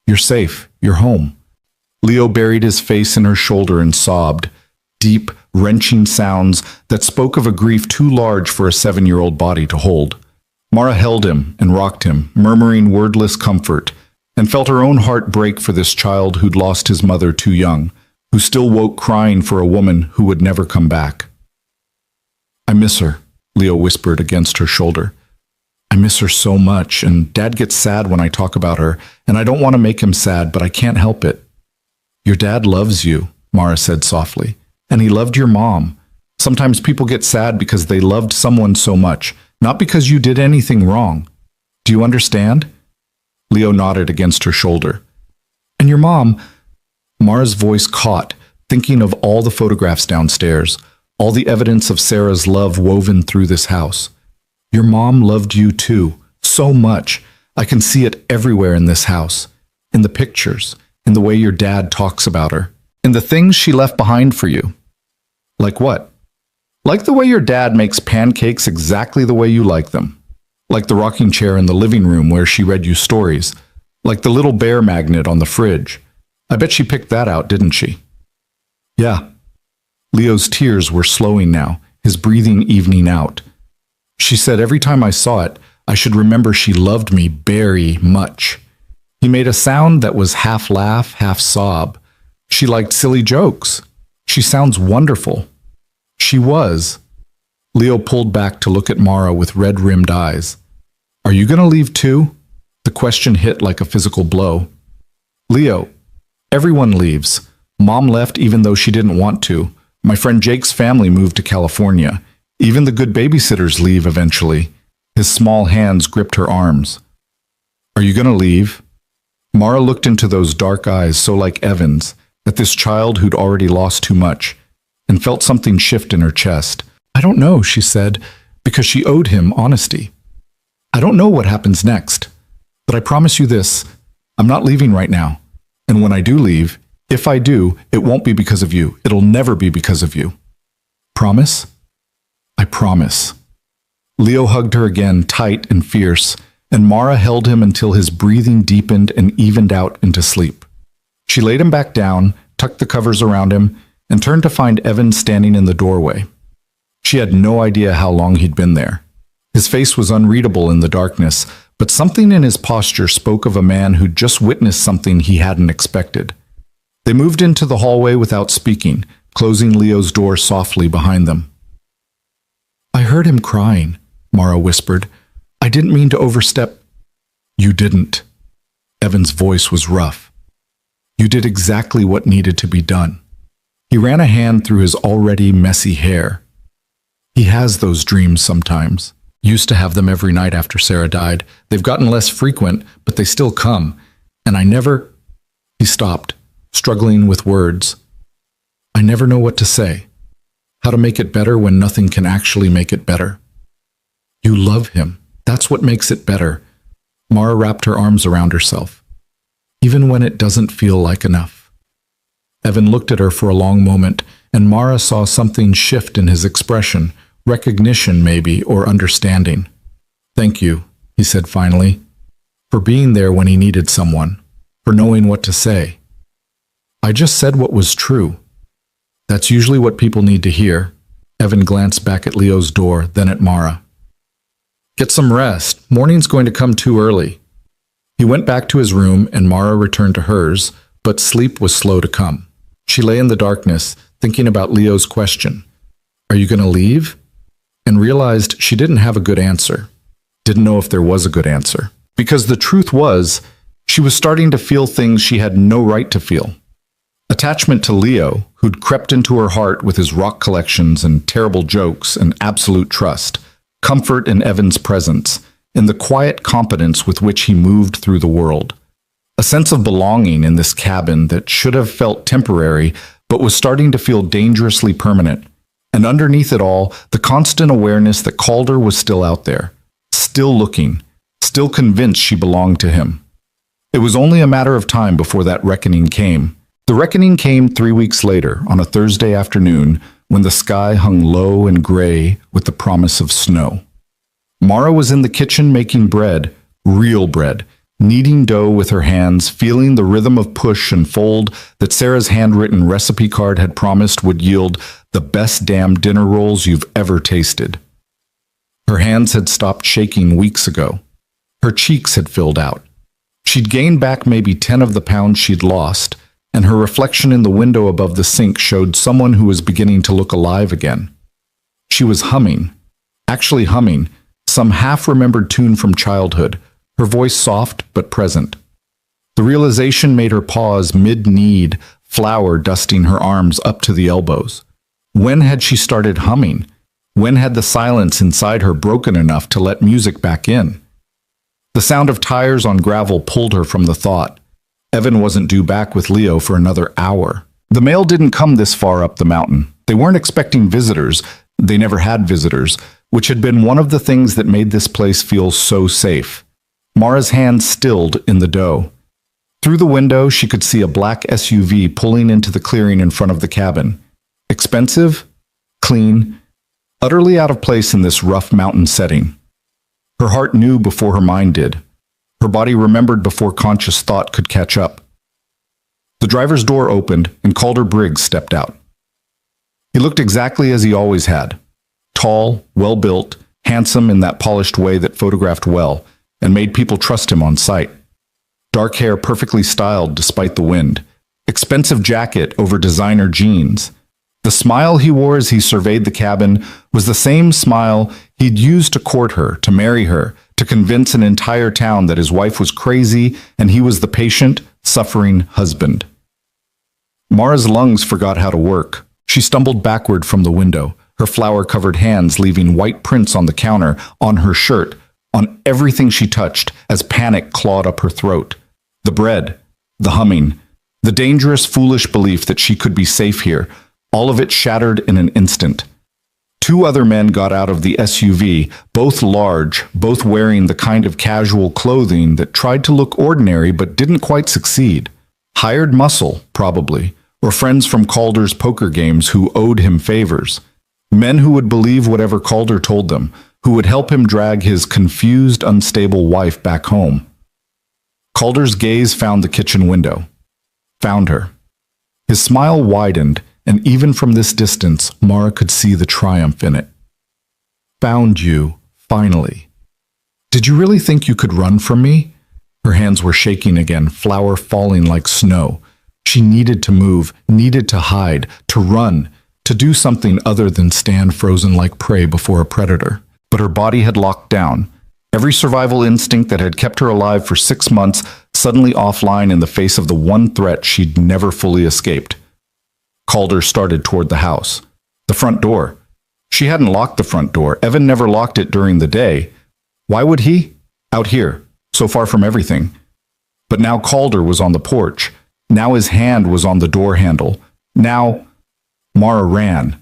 You're safe, you're home." Leo buried his face in her shoulder and sobbed, deep, wrenching sounds that spoke of a grief too large for a 7-year-old body to hold. Mara held him and rocked him, murmuring wordless comfort, and felt her own heart break for this child who'd lost his mother too young, who still woke crying for a woman who would never come back. "I miss her," Leo whispered against her shoulder. "I miss her so much, and Dad gets sad when I talk about her, and I don't want to make him sad, but I can't help it." "Your dad loves you," Mara said softly, "and he loved your mom. Sometimes people get sad because they loved someone so much, not because you did anything wrong. Do you understand?" Leo nodded against her shoulder. "And your mom—" Mara's voice caught, thinking of all the photographs downstairs, all the evidence of Sarah's love woven through this house. "Your mom loved you too, so much. I can see it everywhere in this house, in the pictures, in the way your dad talks about her, in the things she left behind for you." "Like what?" "Like the way your dad makes pancakes exactly the way you like them. Like the rocking chair in the living room where she read you stories. Like the little bear magnet on the fridge. I bet she picked that out, didn't she?" "Yeah." Leo's tears were slowing now, his breathing evening out. "She said every time I saw it, I should remember she loved me very much." He made a sound that was half laugh, half sob. "She liked silly jokes. She sounds wonderful." She was. Leo pulled back to look at Mara with red-rimmed eyes. "Are you going to leave too?" The question hit like a physical blow. "Leo, everyone leaves. Mom left even though she didn't want to. My friend Jake's family moved to California. Even the good babysitters leave eventually." His small hands gripped her arms. "Are you going to leave?" Mara looked into those dark eyes so like Evan's, at this child who'd already lost too much, and felt something shift in her chest. "I don't know," she said, because she owed him honesty. "I don't know what happens next, but I promise you this, I'm not leaving right now. And when I do leave, if I do, it won't be because of you. It'll never be because of you." "Promise?" "I promise." Leo hugged her again, tight and fierce, and Mara held him until his breathing deepened and evened out into sleep. She laid him back down, tucked the covers around him, and turned to find Evan standing in the doorway. She had no idea how long he'd been there. His face was unreadable in the darkness, but something in his posture spoke of a man who'd just witnessed something he hadn't expected. They moved into the hallway without speaking, closing Leo's door softly behind them. "I heard him crying," Mara whispered. I didn't mean to overstep. You didn't. Evan's voice was rough. You did exactly what needed to be done. He ran a hand through his already messy hair. He has those dreams sometimes. Used to have them every night after Sarah died. They've gotten less frequent, but they still come. And I never... He stopped, struggling with words. I never know what to say. How to make it better when nothing can actually make it better. You love him. That's what makes it better. Mara wrapped her arms around herself. Even when it doesn't feel like enough. Evan looked at her for a long moment, and Mara saw something shift in his expression, recognition maybe, or understanding. Thank you, he said finally, for being there when he needed someone, for knowing what to say. I just said what was true. That's usually what people need to hear. Evan glanced back at Leo's door, then at Mara. Get some rest. Morning's going to come too early. He went back to his room, and Mara returned to hers, but sleep was slow to come. She lay in the darkness, thinking about Leo's question. Are you going to leave? And realized she didn't have a good answer. Didn't know if there was a good answer. Because the truth was, she was starting to feel things she had no right to feel. Attachment to Leo, who'd crept into her heart with his rock collections and terrible jokes and absolute trust. Comfort in Evan's presence, in the quiet competence with which he moved through the world. A sense of belonging in this cabin that should have felt temporary, but was starting to feel dangerously permanent. And underneath it all, the constant awareness that Calder was still out there, still looking, still convinced she belonged to him. It was only a matter of time before that reckoning came. The reckoning came 3 weeks later, on a Thursday afternoon, when the sky hung low and gray with the promise of snow. Mara was in the kitchen making bread, real bread, kneading dough with her hands, feeling the rhythm of push and fold that Sarah's handwritten recipe card had promised would yield the best damn dinner rolls you've ever tasted. Her hands had stopped shaking weeks ago. Her cheeks had filled out. She'd gained back maybe 10 of the pounds she'd lost, and her reflection in the window above the sink showed someone who was beginning to look alive again. She was humming, actually humming, some half-remembered tune from childhood, her voice soft but present. The realization made her pause mid-kneed, flour dusting her arms up to the elbows. When had she started humming? When had the silence inside her broken enough to let music back in? The sound of tires on gravel pulled her from the thought. Evan wasn't due back with Leo for another hour. The mail didn't come this far up the mountain. They weren't expecting visitors. They never had visitors, which had been one of the things that made this place feel so safe. Mara's hand stilled in the dough. Through the window, she could see a black SUV pulling into the clearing in front of the cabin. Expensive, clean, utterly out of place in this rough mountain setting. Her heart knew before her mind did. Her body remembered before conscious thought could catch up. The driver's door opened, and Calder Briggs stepped out. He looked exactly as he always had. Tall, well-built, handsome in that polished way that photographed well, and made people trust him on sight. Dark hair perfectly styled despite the wind. Expensive jacket over designer jeans. The smile he wore as he surveyed the cabin was the same smile he'd used to court her, to marry her, to convince an entire town that his wife was crazy and he was the patient, suffering husband. Mara's lungs forgot how to work. She stumbled backward from the window, her flour-covered hands leaving white prints on the counter, on her shirt, on everything she touched as panic clawed up her throat. The bread, the humming, the dangerous, foolish belief that she could be safe here, all of it shattered in an instant. 2 other men got out of the SUV, both large, both wearing the kind of casual clothing that tried to look ordinary but didn't quite succeed. Hired muscle, probably, or friends from Calder's poker games who owed him favors. Men who would believe whatever Calder told them, who would help him drag his confused, unstable wife back home. Calder's gaze found the kitchen window. Found her. His smile widened, and even from this distance, Mara could see the triumph in it. Found you, finally. Did you really think you could run from me? Her hands were shaking again, flour falling like snow. She needed to move, needed to hide, to run, to do something other than stand frozen like prey before a predator. But her body had locked down. Every survival instinct that had kept her alive for 6 months suddenly offline in the face of the one threat she'd never fully escaped. Calder started toward the house. The front door. She hadn't locked the front door. Evan never locked it during the day. Why would he? Out here, so far from everything. But now Calder was on the porch. Now his hand was on the door handle. Now, Mara ran.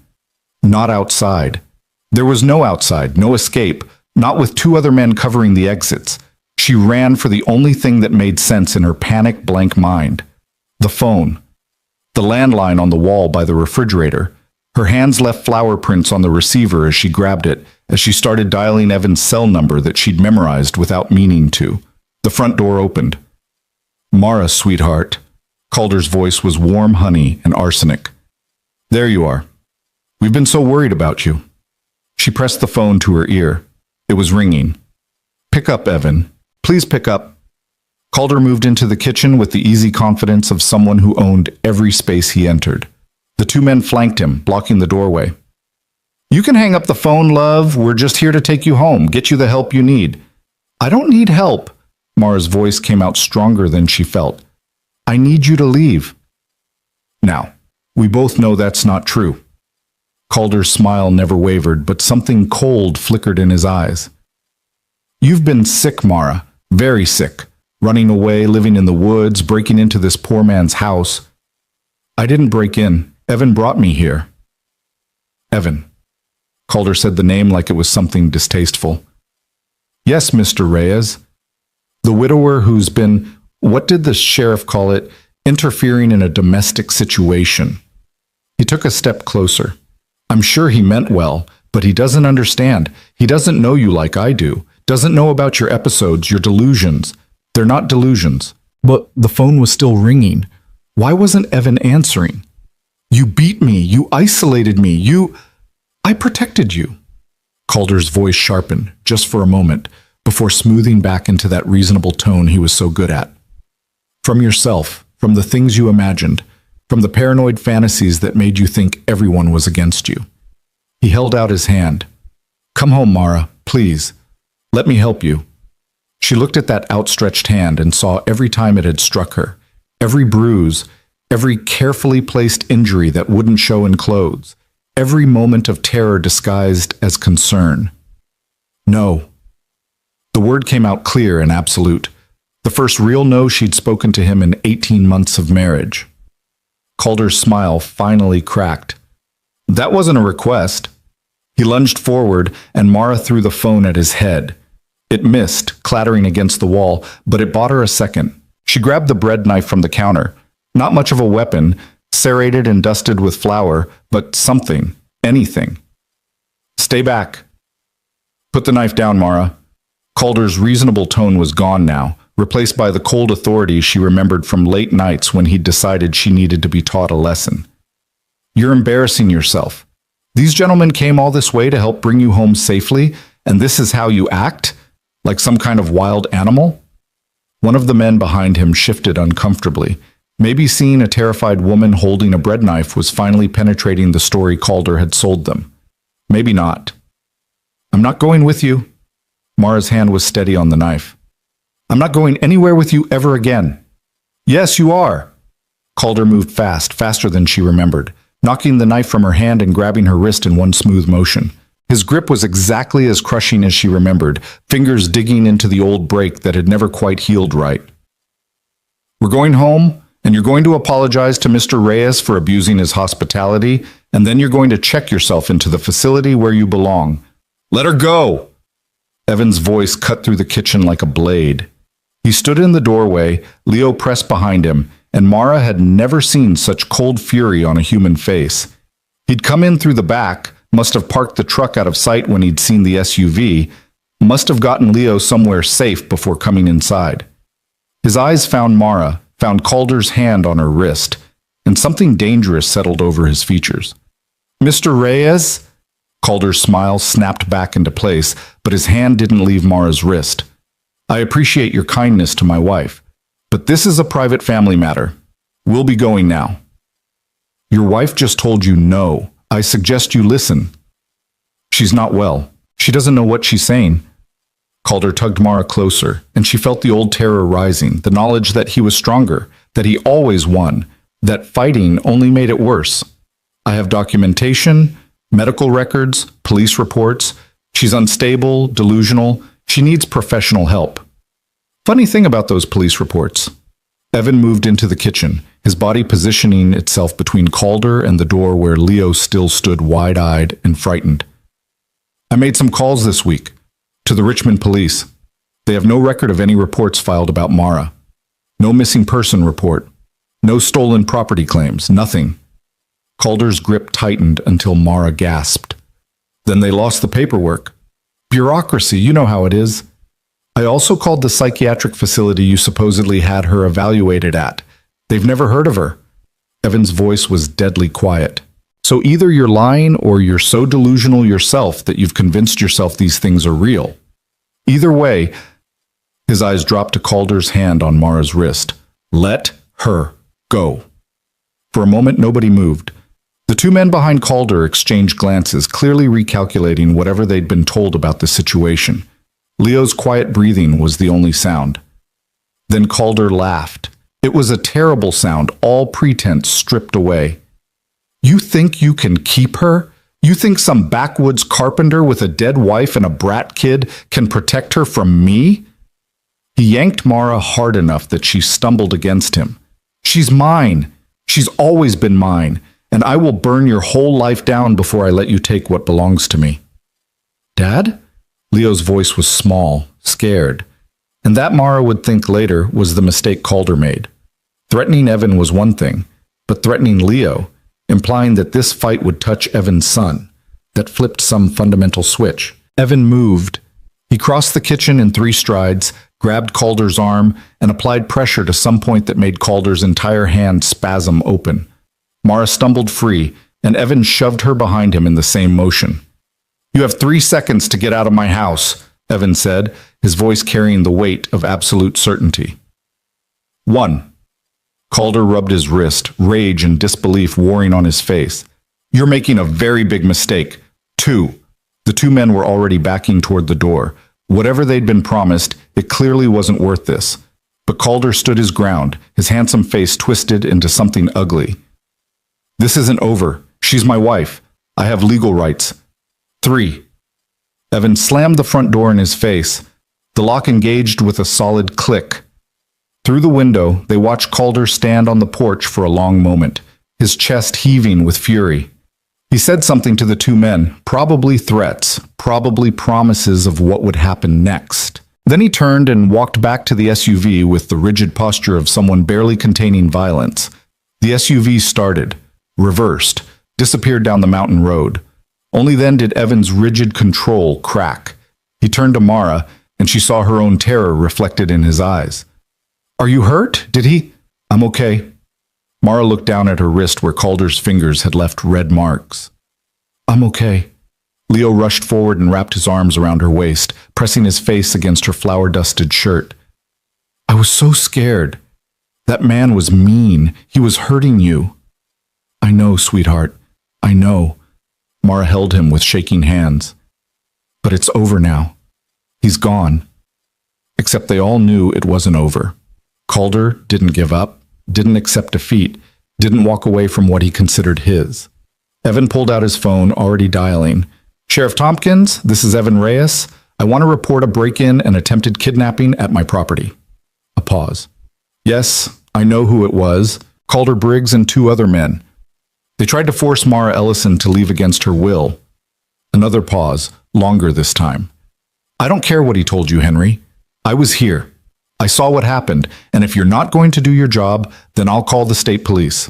Not outside. There was no outside, no escape, not with two other men covering the exits. She ran for the only thing that made sense in her panic blank mind. The phone. The landline on the wall by the refrigerator. Her hands left flower prints on the receiver as she grabbed it, as she started dialing Evan's cell number that she'd memorized without meaning to. The front door opened. "Mara, sweetheart." Calder's voice was warm honey and arsenic. "There you are. We've been so worried about you." She pressed the phone to her ear. It was ringing. "Pick up, Evan. Please pick up." Calder moved into the kitchen with the easy confidence of someone who owned every space he entered. The two men flanked him, blocking the doorway. "You can hang up the phone, love. We're just here to take you home, get you the help you need." "I don't need help." Mara's voice came out stronger than she felt. "I need you to leave." Now, we both know that's not true. Calder's smile never wavered, but something cold flickered in his eyes. "You've been sick, Mara. Very sick. Running away, living in the woods, breaking into this poor man's house." "I didn't break in. Evan brought me here." "Evan." Calder said the name like it was something distasteful. "Yes, Mr. Reyes. The widower who's been, what did the sheriff call it, interfering in a domestic situation." He took a step closer. "I'm sure he meant well, but he doesn't understand. He doesn't know you like I do. Doesn't know about your episodes, your delusions. They're not delusions." But the phone was still ringing. Why wasn't Evan answering? "You beat me. You isolated me. I protected you." Calder's voice sharpened, just for a moment, before smoothing back into that reasonable tone he was so good at. "From yourself, from the things you imagined, from the paranoid fantasies that made you think everyone was against you." He held out his hand. "Come home, Mara, please. Let me help you." She looked at that outstretched hand and saw every time it had struck her, every bruise, every carefully placed injury that wouldn't show in clothes, every moment of terror disguised as concern. "No." The word came out clear and absolute, the first real no she'd spoken to him in 18 months of marriage. Calder's smile finally cracked. "That wasn't a request." He lunged forward, and Mara threw the phone at his head. It missed, clattering against the wall, but it bought her a second. She grabbed the bread knife from the counter. Not much of a weapon, serrated and dusted with flour, but something, anything. "Stay back." "Put the knife down, Mara." Calder's reasonable tone was gone now, replaced by the cold authority she remembered from late nights when he'd decided she needed to be taught a lesson. "You're embarrassing yourself. These gentlemen came all this way to help bring you home safely, and this is how you act? Like some kind of wild animal?" One of the men behind him shifted uncomfortably. Maybe seeing a terrified woman holding a bread knife was finally penetrating the story Calder had sold them. Maybe not. "I'm not going with you." Mara's hand was steady on the knife. "I'm not going anywhere with you ever again." "Yes, you are." Calder moved fast, faster than she remembered, knocking the knife from her hand and grabbing her wrist in one smooth motion. His grip was exactly as crushing as she remembered, fingers digging into the old break that had never quite healed right. "We're going home, and you're going to apologize to Mr. Reyes for abusing his hospitality, and then you're going to check yourself into the facility where you belong. Let her go!" Evan's voice cut through the kitchen like a blade. He stood in the doorway, Leo pressed behind him, and Mara had never seen such cold fury on a human face. He'd come in through the back, must have parked the truck out of sight when he'd seen the SUV, must have gotten Leo somewhere safe before coming inside. His eyes found Mara, found Calder's hand on her wrist, and something dangerous settled over his features. "Mr. Reyes?" Calder's smile snapped back into place, but his hand didn't leave Mara's wrist. "I appreciate your kindness to my wife, but this is a private family matter. We'll be going now." "Your wife just told you no. I suggest you listen." "She's not well. She doesn't know what she's saying." Calder tugged Mara closer, and she felt the old terror rising, the knowledge that he was stronger, that he always won, that fighting only made it worse. I have documentation, medical records, police reports. She's unstable, delusional. She needs professional help. Funny thing about those police reports. Evan moved into the kitchen, his body positioning itself between Calder and the door where Leo still stood wide-eyed and frightened. I made some calls this week to the Richmond police. They have no record of any reports filed about Mara. No missing person report. No stolen property claims. Nothing. Calder's grip tightened until Mara gasped. Then they lost the paperwork. Bureaucracy, you know how it is. I also called the psychiatric facility you supposedly had her evaluated at. They've never heard of her. Evan's voice was deadly quiet. So either you're lying or you're so delusional yourself that you've convinced yourself these things are real. Either way, his eyes dropped to Calder's hand on Mara's wrist. Let her go. For a moment, nobody moved. The two men behind Calder exchanged glances, clearly recalculating whatever they'd been told about the situation. Leo's quiet breathing was the only sound. Then Calder laughed. It was a terrible sound, all pretense stripped away. You think you can keep her? You think some backwoods carpenter with a dead wife and a brat kid can protect her from me? He yanked Mara hard enough that she stumbled against him. She's mine. She's always been mine, and I will burn your whole life down before I let you take what belongs to me. Dad? Leo's voice was small, scared, and that Mara would think later was the mistake Calder made. Threatening Evan was one thing, but threatening Leo, implying that this fight would touch Evan's son, that flipped some fundamental switch. Evan moved. He crossed the kitchen in 3 strides, grabbed Calder's arm, and applied pressure to some point that made Calder's entire hand spasm open. Mara stumbled free, and Evan shoved her behind him in the same motion. You have 3 seconds to get out of my house, Evan said, his voice carrying the weight of absolute certainty. 1. Calder rubbed his wrist, rage and disbelief warring on his face. You're making a very big mistake. 2. The two men were already backing toward the door. Whatever they'd been promised, it clearly wasn't worth this. But Calder stood his ground, his handsome face twisted into something ugly. This isn't over. She's my wife. I have legal rights. 3. Evan slammed the front door in his face. The lock engaged with a solid click. Through the window, they watched Calder stand on the porch for a long moment, his chest heaving with fury. He said something to the two men, probably threats, probably promises of what would happen next. Then he turned and walked back to the SUV with the rigid posture of someone barely containing violence. The SUV started, reversed, disappeared down the mountain road. Only then did Evan's rigid control crack. He turned to Mara, and she saw her own terror reflected in his eyes. Are you hurt? Did he? I'm okay. Mara looked down at her wrist where Calder's fingers had left red marks. I'm okay. Leo rushed forward and wrapped his arms around her waist, pressing his face against her flour-dusted shirt. I was so scared. That man was mean. He was hurting you. I know, sweetheart. I know. Mara held him with shaking hands. But it's over now. He's gone. Except they all knew it wasn't over. Calder didn't give up, didn't accept defeat, didn't walk away from what he considered his. Evan pulled out his phone, already dialing. Sheriff Tompkins, this is Evan Reyes. I want to report a break-in and attempted kidnapping at my property. A pause. Yes, I know who it was. Calder Briggs and 2 other men. They tried to force Mara Ellison to leave against her will. Another pause, longer this time. I don't care what he told you, Henry. I was here. I saw what happened, and if you're not going to do your job, then I'll call the state police.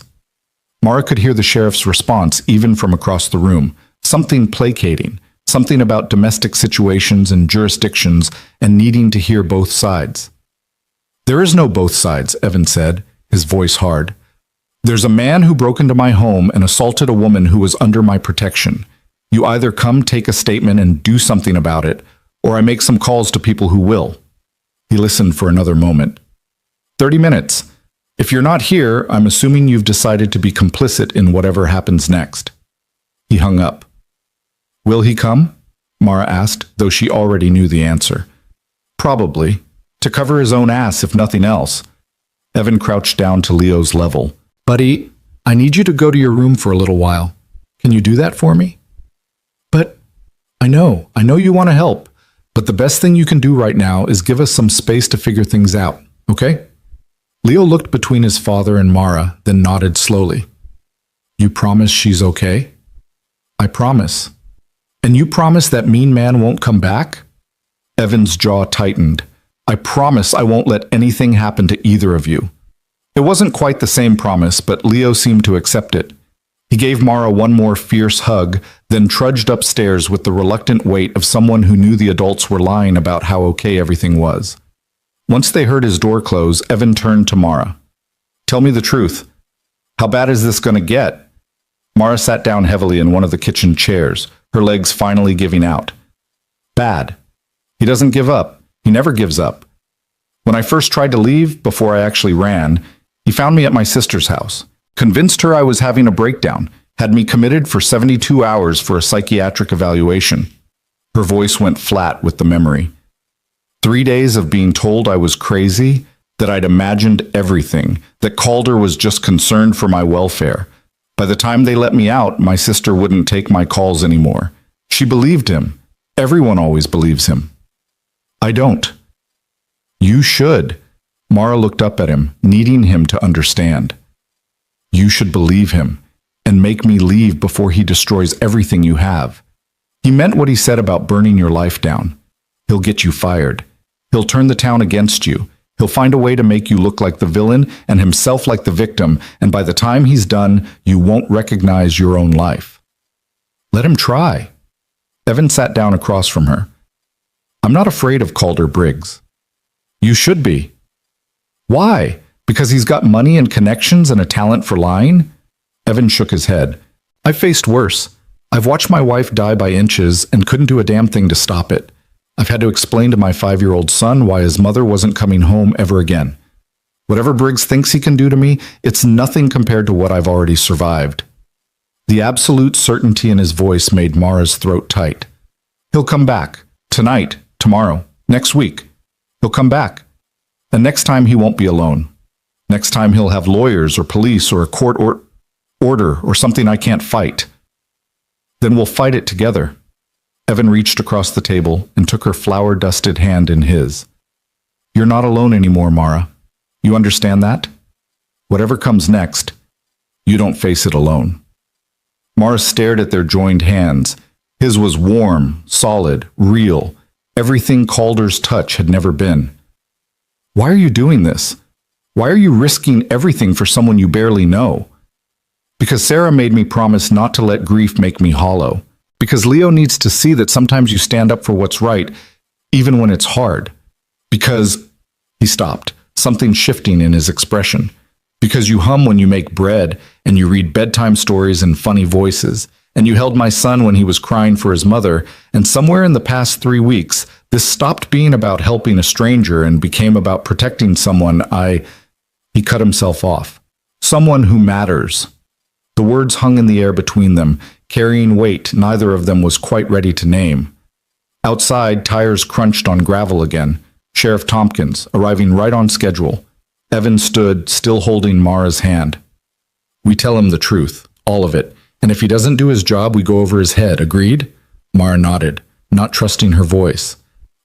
Mara could hear the sheriff's response even from across the room, something placating, something about domestic situations and jurisdictions and needing to hear both sides. There is no both sides, Evan said, his voice hard. There's a man who broke into my home and assaulted a woman who was under my protection. You either come take a statement and do something about it, or I make some calls to people who will. He listened for another moment. 30 minutes. If you're not here, I'm assuming you've decided to be complicit in whatever happens next. He hung up. Will he come? Mara asked, though she already knew the answer. Probably. To cover his own ass, if nothing else. Evan crouched down to Leo's level. Buddy, I need you to go to your room for a little while. Can you do that for me? But I know you want to help, but the best thing you can do right now is give us some space to figure things out, okay? Leo looked between his father and Mara, then nodded slowly. You promise she's okay? I promise. And you promise that mean man won't come back? Evan's jaw tightened. I promise I won't let anything happen to either of you. It wasn't quite the same promise, but Leo seemed to accept it. He gave Mara one more fierce hug, then trudged upstairs with the reluctant weight of someone who knew the adults were lying about how okay everything was. Once they heard his door close, Evan turned to Mara. Tell me the truth. How bad is this going to get? Mara sat down heavily in one of the kitchen chairs, her legs finally giving out. Bad. He doesn't give up. He never gives up. When I first tried to leave, before I actually ran, he found me at my sister's house, convinced her I was having a breakdown, had me committed for 72 hours for a psychiatric evaluation. Her voice went flat with the memory. 3 days of being told I was crazy, that I'd imagined everything, that Calder was just concerned for my welfare. By the time they let me out, my sister wouldn't take my calls anymore. She believed him. Everyone always believes him. I don't. You should. Mara looked up at him, needing him to understand. You should believe him, and make me leave before he destroys everything you have. He meant what he said about burning your life down. He'll get you fired. He'll turn the town against you. He'll find a way to make you look like the villain and himself like the victim, and by the time he's done, you won't recognize your own life. Let him try. Evan sat down across from her. I'm not afraid of Calder Briggs. You should be. Why? Because he's got money and connections and a talent for lying? Evan shook his head. I've faced worse. I've watched my wife die by inches and couldn't do a damn thing to stop it. I've had to explain to my 5-year-old son why his mother wasn't coming home ever again. Whatever Briggs thinks he can do to me, it's nothing compared to what I've already survived. The absolute certainty in his voice made Mara's throat tight. He'll come back. Tonight, tomorrow, next week. He'll come back. And next time he won't be alone. Next time he'll have lawyers or police or a court order or something I can't fight. Then we'll fight it together. Evan reached across the table and took her flour-dusted hand in his. You're not alone anymore, Mara. You understand that? Whatever comes next, you don't face it alone. Mara stared at their joined hands. His was warm, solid, real. Everything Calder's touch had never been. Why are you doing this? Why are you risking everything for someone you barely know? Because Sarah made me promise not to let grief make me hollow. Because Leo needs to see that sometimes you stand up for what's right, even when it's hard. Because... He stopped, something shifting in his expression. Because you hum when you make bread, and you read bedtime stories in funny voices, and you held my son when he was crying for his mother, and somewhere in the past 3 weeks, this stopped being about helping a stranger and became about protecting someone He cut himself off. Someone who matters. The words hung in the air between them, carrying weight neither of them was quite ready to name. Outside, tires crunched on gravel again. Sheriff Tompkins, arriving right on schedule. Evan stood, still holding Mara's hand. We tell him the truth, all of it, and if he doesn't do his job, we go over his head, agreed? Mara nodded, not trusting her voice.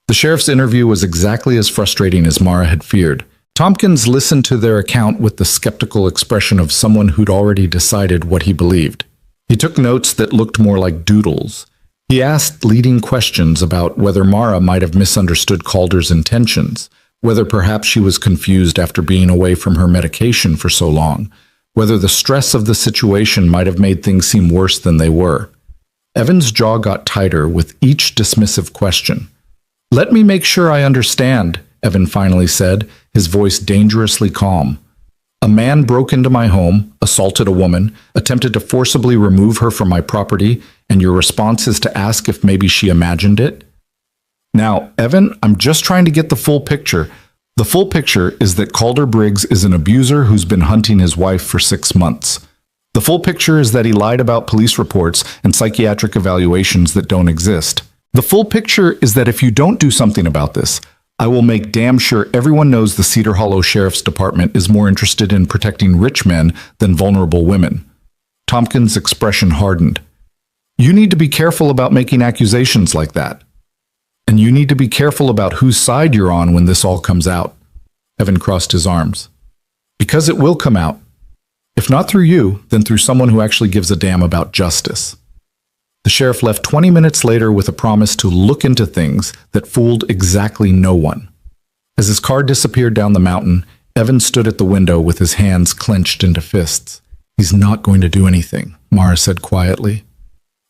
The sheriff's interview was exactly as frustrating as Mara had feared. Tompkins listened to their account with the skeptical expression of someone who'd already decided what he believed. He took notes that looked more like doodles. He asked leading questions about whether Mara might have misunderstood Calder's intentions, whether perhaps she was confused after being away from her medication for so long, whether the stress of the situation might have made things seem worse than they were. Evan's jaw got tighter with each dismissive question. Let me make sure I understand, Evan finally said, his voice dangerously calm. A man broke into my home, assaulted a woman, attempted to forcibly remove her from my property, and your response is to ask if maybe she imagined it? Now, Evan, I'm just trying to get the full picture. The full picture is that Calder Briggs is an abuser who's been hunting his wife for 6 months. The full picture is that he lied about police reports and psychiatric evaluations that don't exist. The full picture is that if you don't do something about this, I will make damn sure everyone knows the Cedar Hollow Sheriff's Department is more interested in protecting rich men than vulnerable women." Tompkins' expression hardened. "You need to be careful about making accusations like that. And you need to be careful about whose side you're on when this all comes out." Evan crossed his arms. "Because it will come out. If not through you, then through someone who actually gives a damn about justice." The sheriff left 20 minutes later with a promise to look into things that fooled exactly no one. As his car disappeared down the mountain, Evan stood at the window with his hands clenched into fists. "He's not going to do anything," Mara said quietly.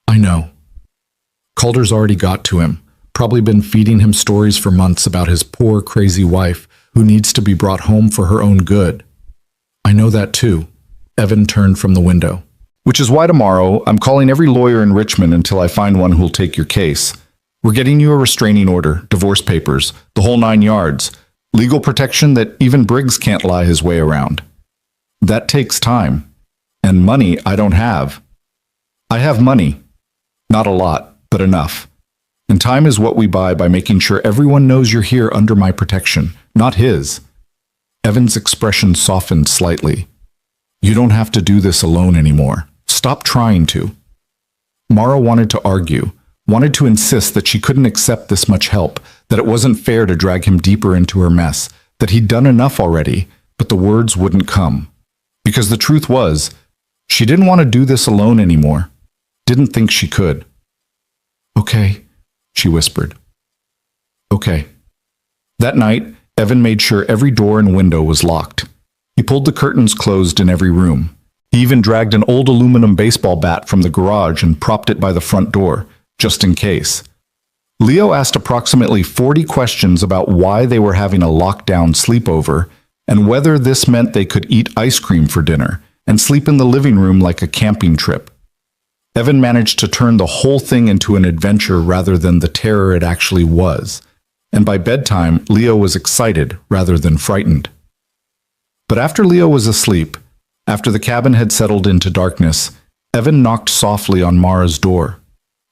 "I know. Calder's already got to him, probably been feeding him stories for months about his poor, crazy wife who needs to be brought home for her own good. I know that too." Evan turned from the window. "Which is why tomorrow I'm calling every lawyer in Richmond until I find one who'll take your case. We're getting you a restraining order, divorce papers, the whole 9 yards, legal protection that even Briggs can't lie his way around. That takes time. And money I don't have. I have money. Not a lot, but enough. And time is what we buy by making sure everyone knows you're here under my protection, not his." Evan's expression softened slightly. "You don't have to do this alone anymore. Stop trying to." Mara wanted to argue, wanted to insist that she couldn't accept this much help, that it wasn't fair to drag him deeper into her mess, that he'd done enough already, but the words wouldn't come. Because the truth was, she didn't want to do this alone anymore. Didn't think she could. "Okay," she whispered. "Okay." That night, Evan made sure every door and window was locked. He pulled the curtains closed in every room. He even dragged an old aluminum baseball bat from the garage and propped it by the front door, just in case. Leo asked approximately 40 questions about why they were having a lockdown sleepover and whether this meant they could eat ice cream for dinner and sleep in the living room like a camping trip. Evan managed to turn the whole thing into an adventure rather than the terror it actually was. And by bedtime, Leo was excited rather than frightened. But after Leo was asleep, after the cabin had settled into darkness, Evan knocked softly on Mara's door.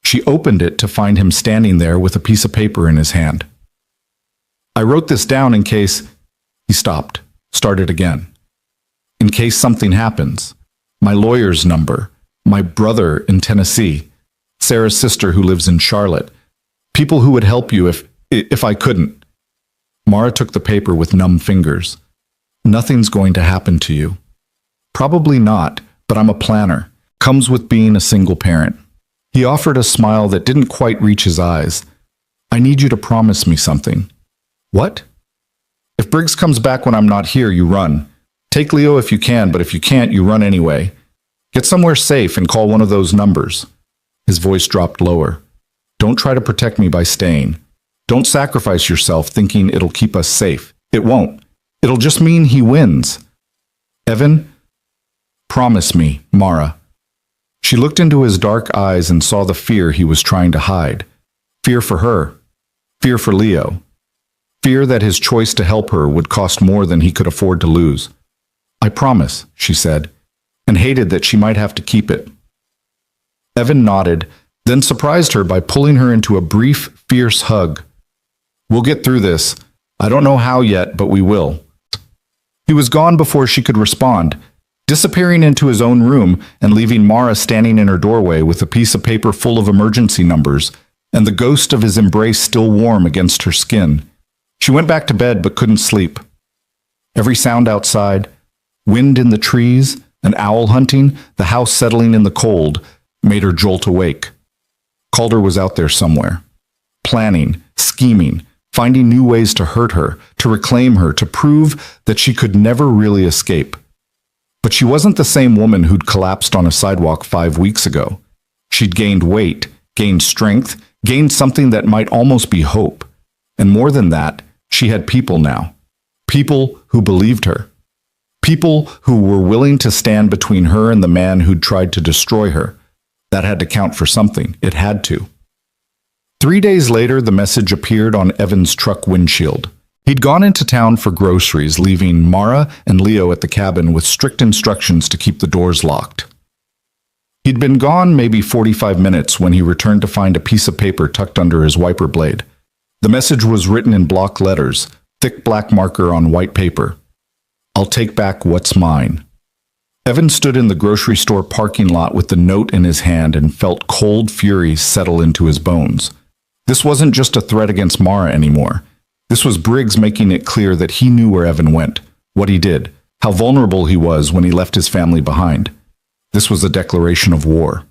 She opened it to find him standing there with a piece of paper in his hand. "I wrote this down in case—" He stopped, started again. "In case something happens. My lawyer's number. My brother in Tennessee. Sarah's sister who lives in Charlotte. People who would help you if I couldn't." Mara took the paper with numb fingers. "Nothing's going to happen to you." "Probably not, but I'm a planner. Comes with being a single parent." He offered a smile that didn't quite reach his eyes. "I need you to promise me something." "What?" "If Briggs comes back when I'm not here, you run. Take Leo if you can, but if you can't, you run anyway. Get somewhere safe and call one of those numbers." His voice dropped lower. "Don't try to protect me by staying. Don't sacrifice yourself thinking it'll keep us safe. It won't. It'll just mean he wins." "Evan, promise me, Mara." She looked into his dark eyes and saw the fear he was trying to hide. Fear for her. Fear for Leo. Fear that his choice to help her would cost more than he could afford to lose. "I promise," she said, and hated that she might have to keep it. Evan nodded, then surprised her by pulling her into a brief, fierce hug. "We'll get through this. I don't know how yet, but we will." He was gone before she could respond, disappearing into his own room and leaving Mara standing in her doorway with a piece of paper full of emergency numbers and the ghost of his embrace still warm against her skin. She went back to bed but couldn't sleep. Every sound outside, wind in the trees, an owl hunting, the house settling in the cold, made her jolt awake. Calder was out there somewhere, planning, scheming, finding new ways to hurt her, to reclaim her, to prove that she could never really escape. But she wasn't the same woman who'd collapsed on a sidewalk 5 weeks ago. She'd gained weight, gained strength, gained something that might almost be hope. And more than that, she had people now. People who believed her. People who were willing to stand between her and the man who'd tried to destroy her. That had to count for something. It had to. 3 days later, the message appeared on Evan's truck windshield. He'd gone into town for groceries, leaving Mara and Leo at the cabin with strict instructions to keep the doors locked. He'd been gone maybe 45 minutes when he returned to find a piece of paper tucked under his wiper blade. The message was written in block letters, thick black marker on white paper. I'll take back what's mine. Evan stood in the grocery store parking lot with the note in his hand and felt cold fury settle into his bones. This wasn't just a threat against Mara anymore. This was Briggs making it clear that he knew where Evan went, what he did, how vulnerable he was when he left his family behind. This was a declaration of war.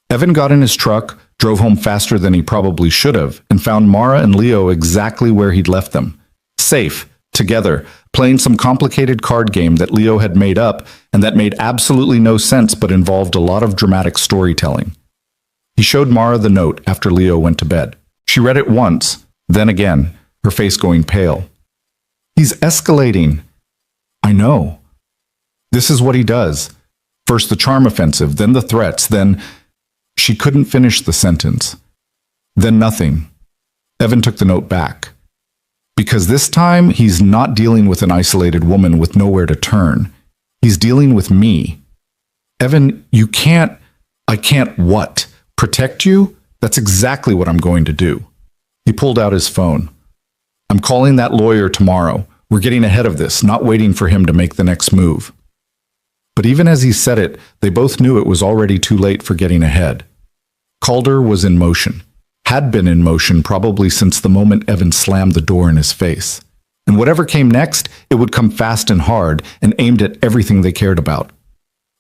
Evan got in his truck, drove home faster than he probably should have, and found Mara and Leo exactly where he'd left them. Safe, together, playing some complicated card game that Leo had made up and that made absolutely no sense but involved a lot of dramatic storytelling. He showed Mara the note after Leo went to bed. She read it once, then again, her face going pale. He's escalating. I know. This is what he does. First the charm offensive, then the threats, then... She couldn't finish the sentence. Then nothing. Evan took the note back. Because this time, he's not dealing with an isolated woman with nowhere to turn. He's dealing with me. Evan, you can't... I can't what? Protect you? That's exactly what I'm going to do. He pulled out his phone. I'm calling that lawyer tomorrow. We're getting ahead of this, not waiting for him to make the next move. But even as he said it, they both knew it was already too late for getting ahead. Calder was in motion. Had been in motion probably since the moment Evan slammed the door in his face. And whatever came next, it would come fast and hard and aimed at everything they cared about.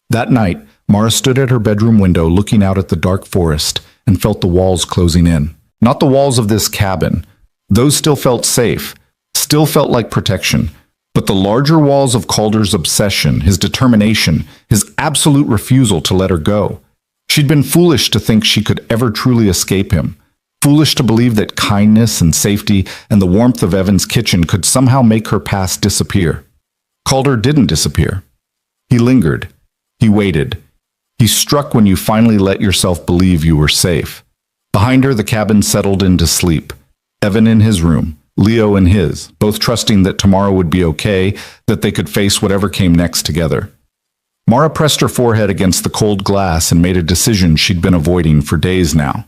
That night, Mara stood at her bedroom window looking out at the dark forest and felt the walls closing in. Not the walls of this cabin. Those still felt safe, still felt like protection. But the larger walls of Calder's obsession, his determination, his absolute refusal to let her go. She'd been foolish to think she could ever truly escape him. Foolish to believe that kindness and safety and the warmth of Evan's kitchen could somehow make her past disappear. Calder didn't disappear. He lingered. He waited. He struck when you finally let yourself believe you were safe. Behind her, the cabin settled into sleep. Evan in his room. Leo in his, both trusting that tomorrow would be okay, that they could face whatever came next together. Mara pressed her forehead against the cold glass and made a decision she'd been avoiding for days now.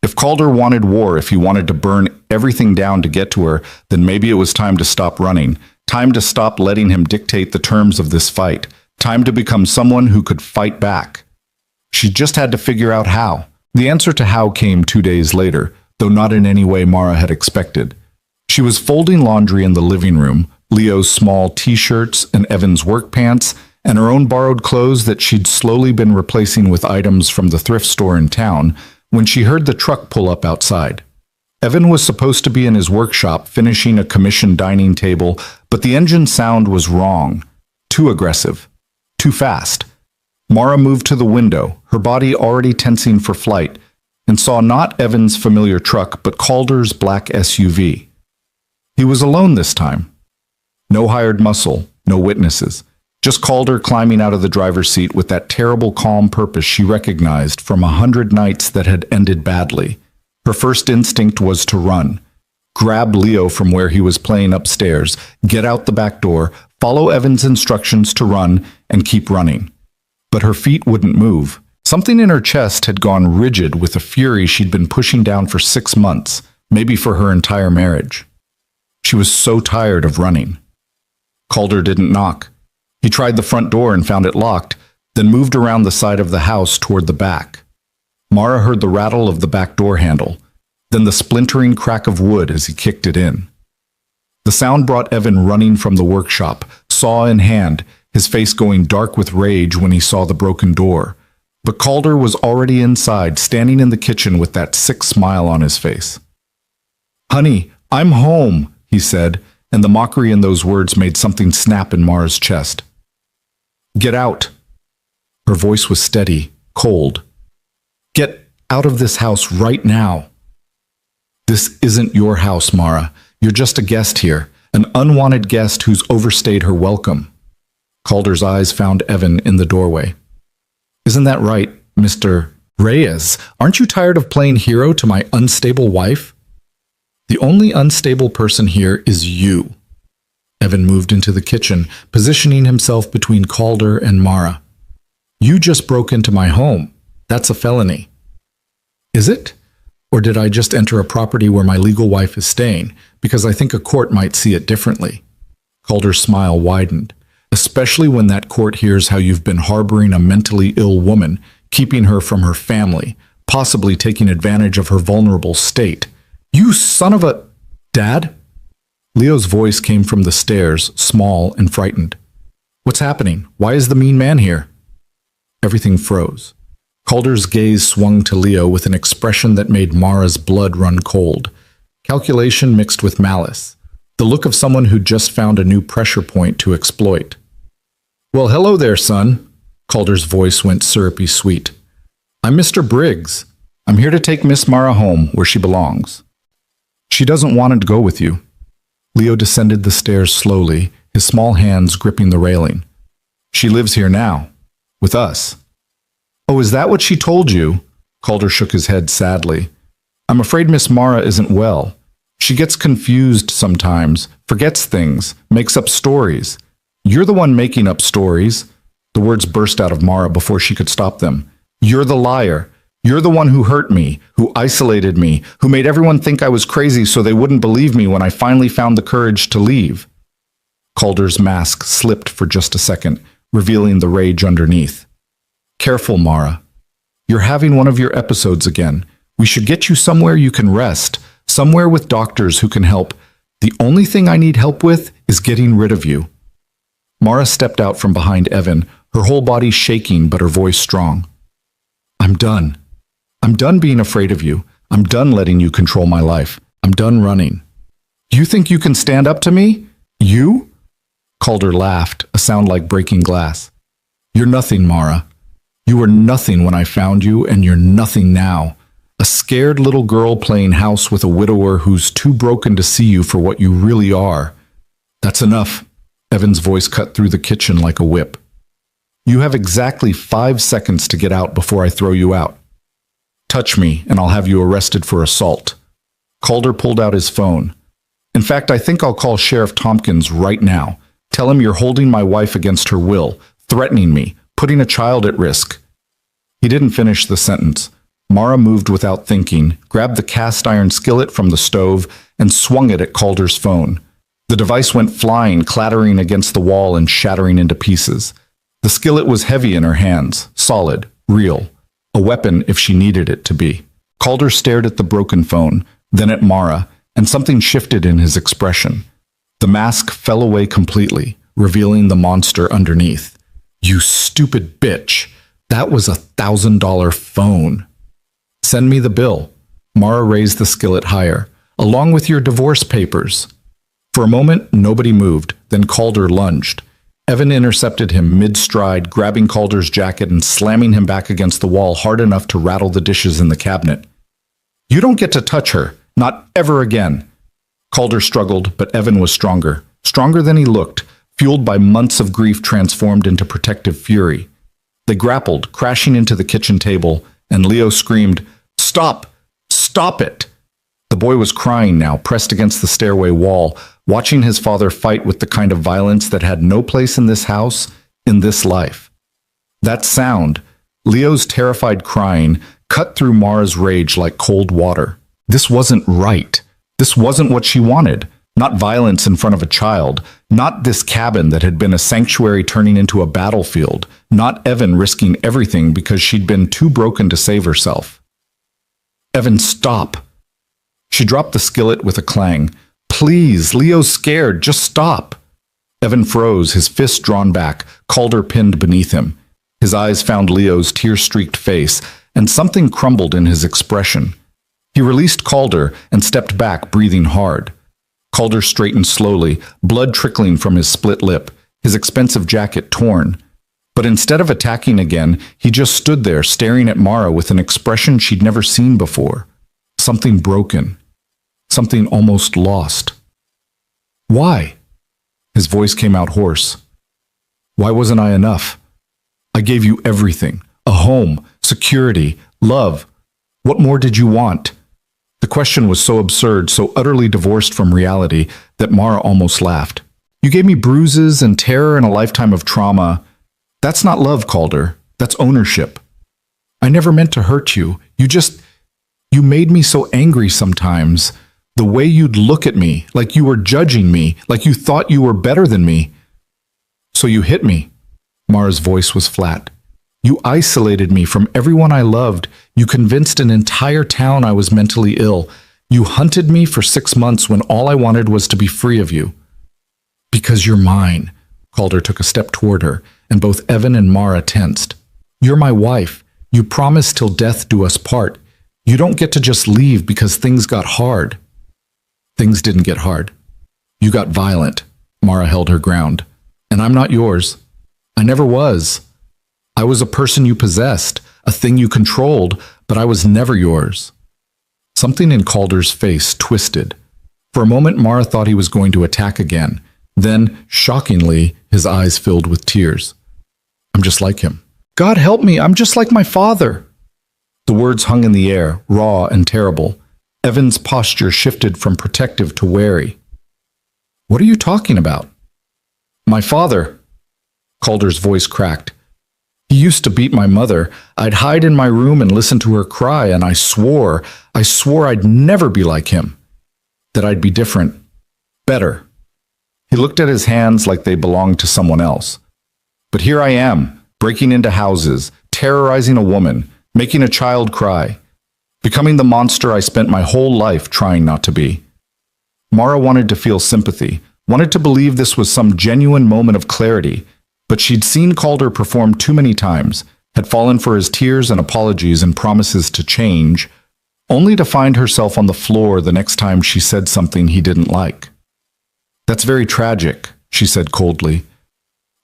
If Calder wanted war, if he wanted to burn everything down to get to her, then maybe it was time to stop running, time to stop letting him dictate the terms of this fight, time to become someone who could fight back. She just had to figure out how. The answer to how came 2 days later, though not in any way Mara had expected. She was folding laundry in the living room, Leo's small t-shirts and Evan's work pants, and her own borrowed clothes that she'd slowly been replacing with items from the thrift store in town, when she heard the truck pull up outside. Evan was supposed to be in his workshop finishing a commissioned dining table, but the engine sound was wrong. Too aggressive. Too fast. Mara moved to the window, her body already tensing for flight, and saw not Evan's familiar truck, but Calder's black SUV. He was alone this time. No hired muscle, no witnesses. Just Calder climbing out of the driver's seat with that terrible calm purpose she recognized from 100 nights that had ended badly. Her first instinct was to run. Grab Leo from where he was playing upstairs, get out the back door, follow Evan's instructions to run, and keep running. But her feet wouldn't move. Something in her chest had gone rigid with a fury she'd been pushing down for 6 months, maybe for her entire marriage. She was so tired of running. Calder didn't knock. He tried the front door and found it locked, then moved around the side of the house toward the back. Mara heard the rattle of the back door handle, then the splintering crack of wood as he kicked it in. The sound brought Evan running from the workshop, saw in hand, his face going dark with rage when he saw the broken door. But Calder was already inside, standing in the kitchen with that sick smile on his face. "Honey, I'm home," he said, and the mockery in those words made something snap in Mara's chest. "Get out." Her voice was steady, cold. "Get out of this house right now." "This isn't your house, Mara. You're just a guest here, an unwanted guest who's overstayed her welcome." Calder's eyes found Evan in the doorway. "Isn't that right, Mr. Reyes? Aren't you tired of playing hero to my unstable wife?" "The only unstable person here is you." Evan moved into the kitchen, positioning himself between Calder and Mara. "You just broke into my home. That's a felony." "Is it? Or did I just enter a property where my legal wife is staying? Because I think a court might see it differently. Calder's smile widened, especially when that court hears how you've been harboring a mentally ill woman, keeping her from her family, possibly taking advantage of her vulnerable state. You son of a... Dad? Leo's voice came from the stairs, small and frightened. What's happening? Why is the mean man here? Everything froze. Calder's gaze swung to Leo with an expression that made Mara's blood run cold. Calculation mixed with malice. The look of someone who just found a new pressure point to exploit. Well, hello there, son. Calder's voice went syrupy sweet. I'm Mr. Briggs. I'm here to take Miss Mara home where she belongs. She doesn't want to go with you. Leo descended the stairs slowly, his small hands gripping the railing. She lives here now, with us. Oh, is that what she told you? Calder shook his head sadly. I'm afraid Miss Mara isn't well. She gets confused sometimes, forgets things, makes up stories. You're the one making up stories. The words burst out of Mara before she could stop them. You're the liar. You're the one who hurt me, who isolated me, who made everyone think I was crazy so they wouldn't believe me when I finally found the courage to leave. Calder's mask slipped for just a second, revealing the rage underneath. Careful, Mara. You're having one of your episodes again. We should get you somewhere you can rest, somewhere with doctors who can help. The only thing I need help with is getting rid of you. Mara stepped out from behind Evan, her whole body shaking but her voice strong. I'm done. I'm done being afraid of you. I'm done letting you control my life. I'm done running. You think you can stand up to me? You? Calder laughed, a sound like breaking glass. You're nothing, Mara. You were nothing when I found you, and you're nothing now. A scared little girl playing house with a widower who's too broken to see you for what you really are. That's enough. Evan's voice cut through the kitchen like a whip. You have exactly 5 seconds to get out before I throw you out. Touch me, and I'll have you arrested for assault. Calder pulled out his phone. In fact, I think I'll call Sheriff Tompkins right now. Tell him you're holding my wife against her will, threatening me, putting a child at risk. He didn't finish the sentence. Mara moved without thinking, grabbed the cast iron skillet from the stove, and swung it at Calder's phone. The device went flying, clattering against the wall and shattering into pieces. The skillet was heavy in her hands, solid, real. A weapon if she needed it to be. Calder stared at the broken phone, then at Mara, and something shifted in his expression. The mask fell away completely, revealing the monster underneath. You stupid bitch. That was $1,000 phone. Send me the bill. Mara raised the skillet higher, along with your divorce papers. For a moment, nobody moved, then Calder lunged. Evan intercepted him mid-stride, grabbing Calder's jacket and slamming him back against the wall hard enough to rattle the dishes in the cabinet. You don't get to touch her. Not ever again. Calder struggled, but Evan was stronger. Stronger than he looked, fueled by months of grief transformed into protective fury. They grappled, crashing into the kitchen table, and Leo screamed, Stop! Stop it! The boy was crying now, pressed against the stairway wall, watching his father fight with the kind of violence that had no place in this house, in this life. That sound, Leo's terrified crying, cut through Mara's rage like cold water. This wasn't right. This wasn't what she wanted. Not violence in front of a child. Not this cabin that had been a sanctuary turning into a battlefield. Not Evan risking everything because she'd been too broken to save herself. Evan, stop. She dropped the skillet with a clang. Please, Leo's scared. Just stop. Evan froze, his fist drawn back, Calder pinned beneath him. His eyes found Leo's tear-streaked face, and something crumbled in his expression. He released Calder and stepped back, breathing hard. Calder straightened slowly, blood trickling from his split lip, his expensive jacket torn. But instead of attacking again, he just stood there staring at Mara with an expression she'd never seen before. Something broken. Something almost lost. Why? His voice came out hoarse. Why wasn't I enough? I gave you everything. A home, security, love. What more did you want? The question was so absurd, so utterly divorced from reality, that Mara almost laughed. You gave me bruises and terror and a lifetime of trauma. That's not love, Calder. That's ownership. I never meant to hurt you. You You made me so angry sometimes. The way you'd look at me, like you were judging me, like you thought you were better than me. So you hit me. Mara's voice was flat. You isolated me from everyone I loved. You convinced an entire town I was mentally ill. You hunted me for 6 months when all I wanted was to be free of you. Because you're mine. Calder took a step toward her, and both Evan and Mara tensed. You're my wife. You promised till death do us part. You don't get to just leave because things got hard. Things didn't get hard. You got violent. Mara held her ground. And I'm not yours. I never was. I was a person you possessed, a thing you controlled, but I was never yours. Something in Calder's face twisted. For a moment, Mara thought he was going to attack again. Then, shockingly, his eyes filled with tears. I'm just like him. God help me, I'm just like my father. The words hung in the air, raw and terrible. Evan's posture shifted from protective to wary. What are you talking about? My father. Calder's voice cracked. He used to beat my mother. I'd hide in my room and listen to her cry, and I swore I'd never be like him. That I'd be different. Better. He looked at his hands like they belonged to someone else. But here I am, breaking into houses, terrorizing a woman, making a child cry, becoming the monster I spent my whole life trying not to be. Mara wanted to feel sympathy, wanted to believe this was some genuine moment of clarity, but she'd seen Calder perform too many times, had fallen for his tears and apologies and promises to change, only to find herself on the floor the next time she said something he didn't like. That's very tragic, she said coldly,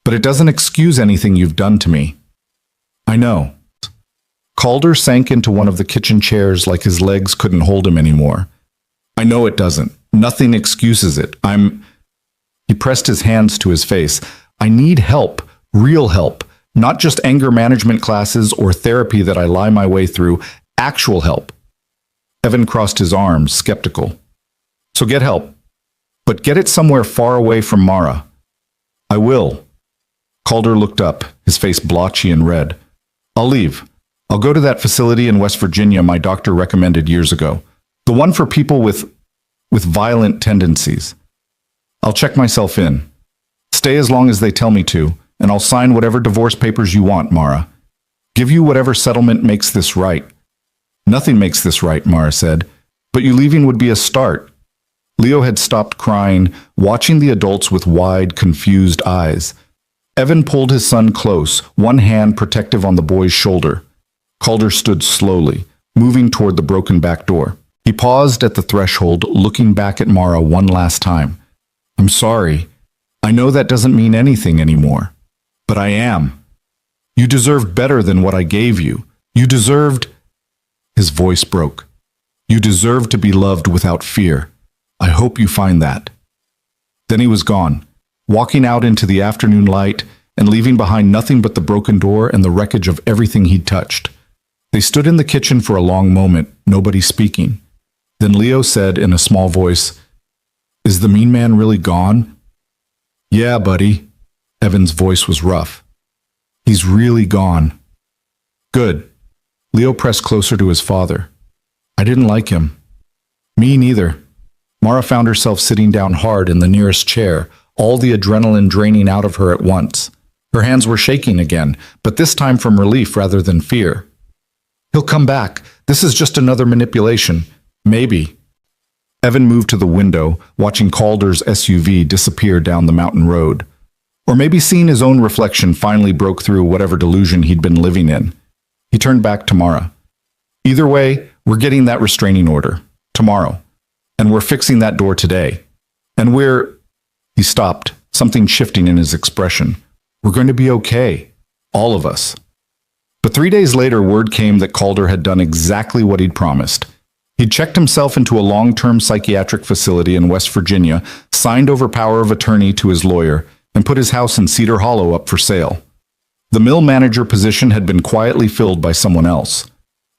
but it doesn't excuse anything you've done to me. I know. Calder sank into one of the kitchen chairs like his legs couldn't hold him anymore. I know it doesn't. Nothing excuses it. He pressed his hands to his face. I need help, real help, not just anger management classes or therapy that I lie my way through, actual help. Evan crossed his arms, skeptical. So get help, but get it somewhere far away from Mara. I will. Calder looked up, his face blotchy and red. I'll leave. I'll go to that facility in West Virginia my doctor recommended years ago. The one for people with violent tendencies. I'll check myself in. Stay as long as they tell me to, and I'll sign whatever divorce papers you want, Mara. Give you whatever settlement makes this right. Nothing makes this right, Mara said, but you leaving would be a start. Leo had stopped crying, watching the adults with wide, confused eyes. Evan pulled his son close, one hand protective on the boy's shoulder. Calder stood slowly, moving toward the broken back door. He paused at the threshold, looking back at Mara one last time. I'm sorry. I know that doesn't mean anything anymore. But I am. You deserved better than what I gave you. You deserved... His voice broke. You deserved to be loved without fear. I hope you find that. Then he was gone, walking out into the afternoon light and leaving behind nothing but the broken door and the wreckage of everything he'd touched. They stood in the kitchen for a long moment, nobody speaking. Then Leo said in a small voice, Is the mean man really gone? Yeah, buddy. Evan's voice was rough. He's really gone. Good. Leo pressed closer to his father. I didn't like him. Me neither. Mara found herself sitting down hard in the nearest chair, all the adrenaline draining out of her at once. Her hands were shaking again, but this time from relief rather than fear. He'll come back. This is just another manipulation. Maybe. Evan moved to the window, watching Calder's SUV disappear down the mountain road. Or maybe seeing his own reflection finally broke through whatever delusion he'd been living in. He turned back to Mara. Either way, we're getting that restraining order. Tomorrow. And we're fixing that door today. And we're... He stopped, something shifting in his expression. We're going to be okay. All of us. But 3 days later, word came that Calder had done exactly what he'd promised. He'd checked himself into a long-term psychiatric facility in West Virginia, signed over power of attorney to his lawyer, and put his house in Cedar Hollow up for sale. The mill manager position had been quietly filled by someone else.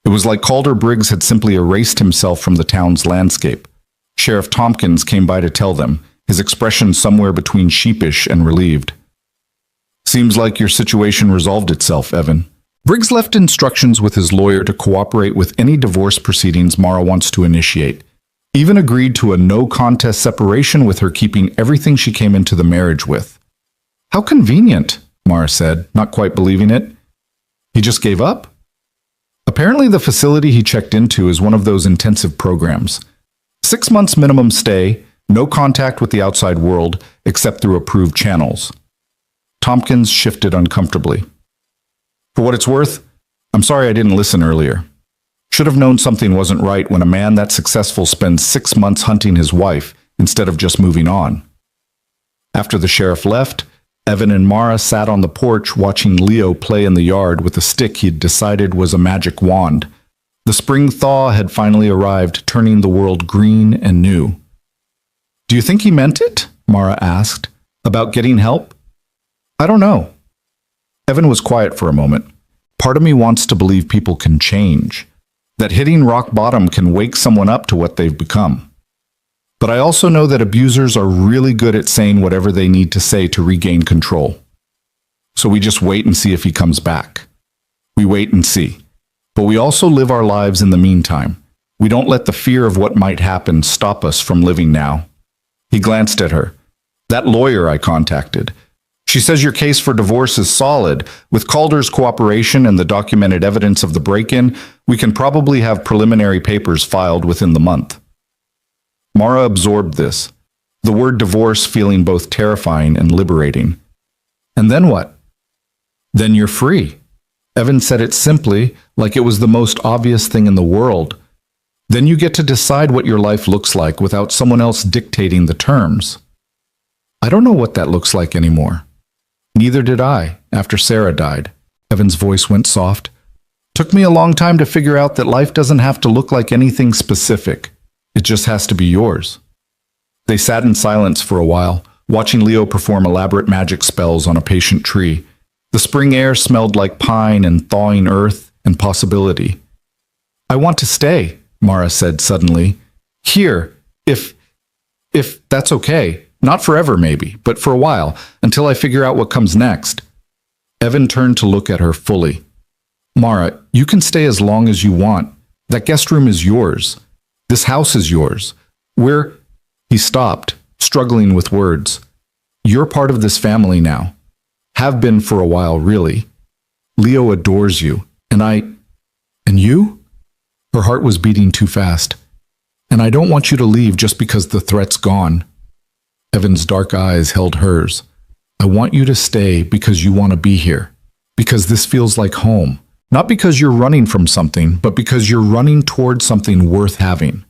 It was like Calder Briggs had simply erased himself from the town's landscape. Sheriff Tompkins came by to tell them, his expression somewhere between sheepish and relieved. Seems like your situation resolved itself, Evan. Briggs left instructions with his lawyer to cooperate with any divorce proceedings Mara wants to initiate. Even agreed to a no-contest separation with her keeping everything she came into the marriage with. How convenient, Mara said, not quite believing it. He just gave up? Apparently the facility he checked into is one of those intensive programs. 6 months minimum stay, no contact with the outside world except through approved channels. Tompkins shifted uncomfortably. For what it's worth, I'm sorry I didn't listen earlier. Should have known something wasn't right when a man that successful spends 6 months hunting his wife instead of just moving on. After the sheriff left, Evan and Mara sat on the porch watching Leo play in the yard with a stick he'd decided was a magic wand. The spring thaw had finally arrived, turning the world green and new. Do you think he meant it? Mara asked. About getting help? I don't know. Evan was quiet for a moment. Part of me wants to believe people can change, that hitting rock bottom can wake someone up to what they've become. But I also know that abusers are really good at saying whatever they need to say to regain control. So we just wait and see if he comes back. We wait and see. But we also live our lives in the meantime. We don't let the fear of what might happen stop us from living now. He glanced at her. That lawyer I contacted. She says your case for divorce is solid. With Calder's cooperation and the documented evidence of the break-in, we can probably have preliminary papers filed within the month. Mara absorbed this, the word divorce feeling both terrifying and liberating. And then what? Then you're free. Evan said it simply, like it was the most obvious thing in the world. Then you get to decide what your life looks like without someone else dictating the terms. I don't know what that looks like anymore. Neither did I, after Sarah died. Evan's voice went soft. Took me a long time to figure out that life doesn't have to look like anything specific. It just has to be yours. They sat in silence for a while, watching Leo perform elaborate magic spells on a patient tree. The spring air smelled like pine and thawing earth and possibility. I want to stay, Mara said suddenly. Here, if that's okay. Not forever, maybe, but for a while, until I figure out what comes next. Evan turned to look at her fully. Mara, you can stay as long as you want. That guest room is yours. This house is yours. He stopped, struggling with words. You're part of this family now. Have been for a while, really. Leo adores you, and you? Her heart was beating too fast. And I don't want you to leave just because the threat's gone. Evan's dark eyes held hers. I want you to stay because you want to be here. Because this feels like home. Not because you're running from something, but because you're running toward something worth having.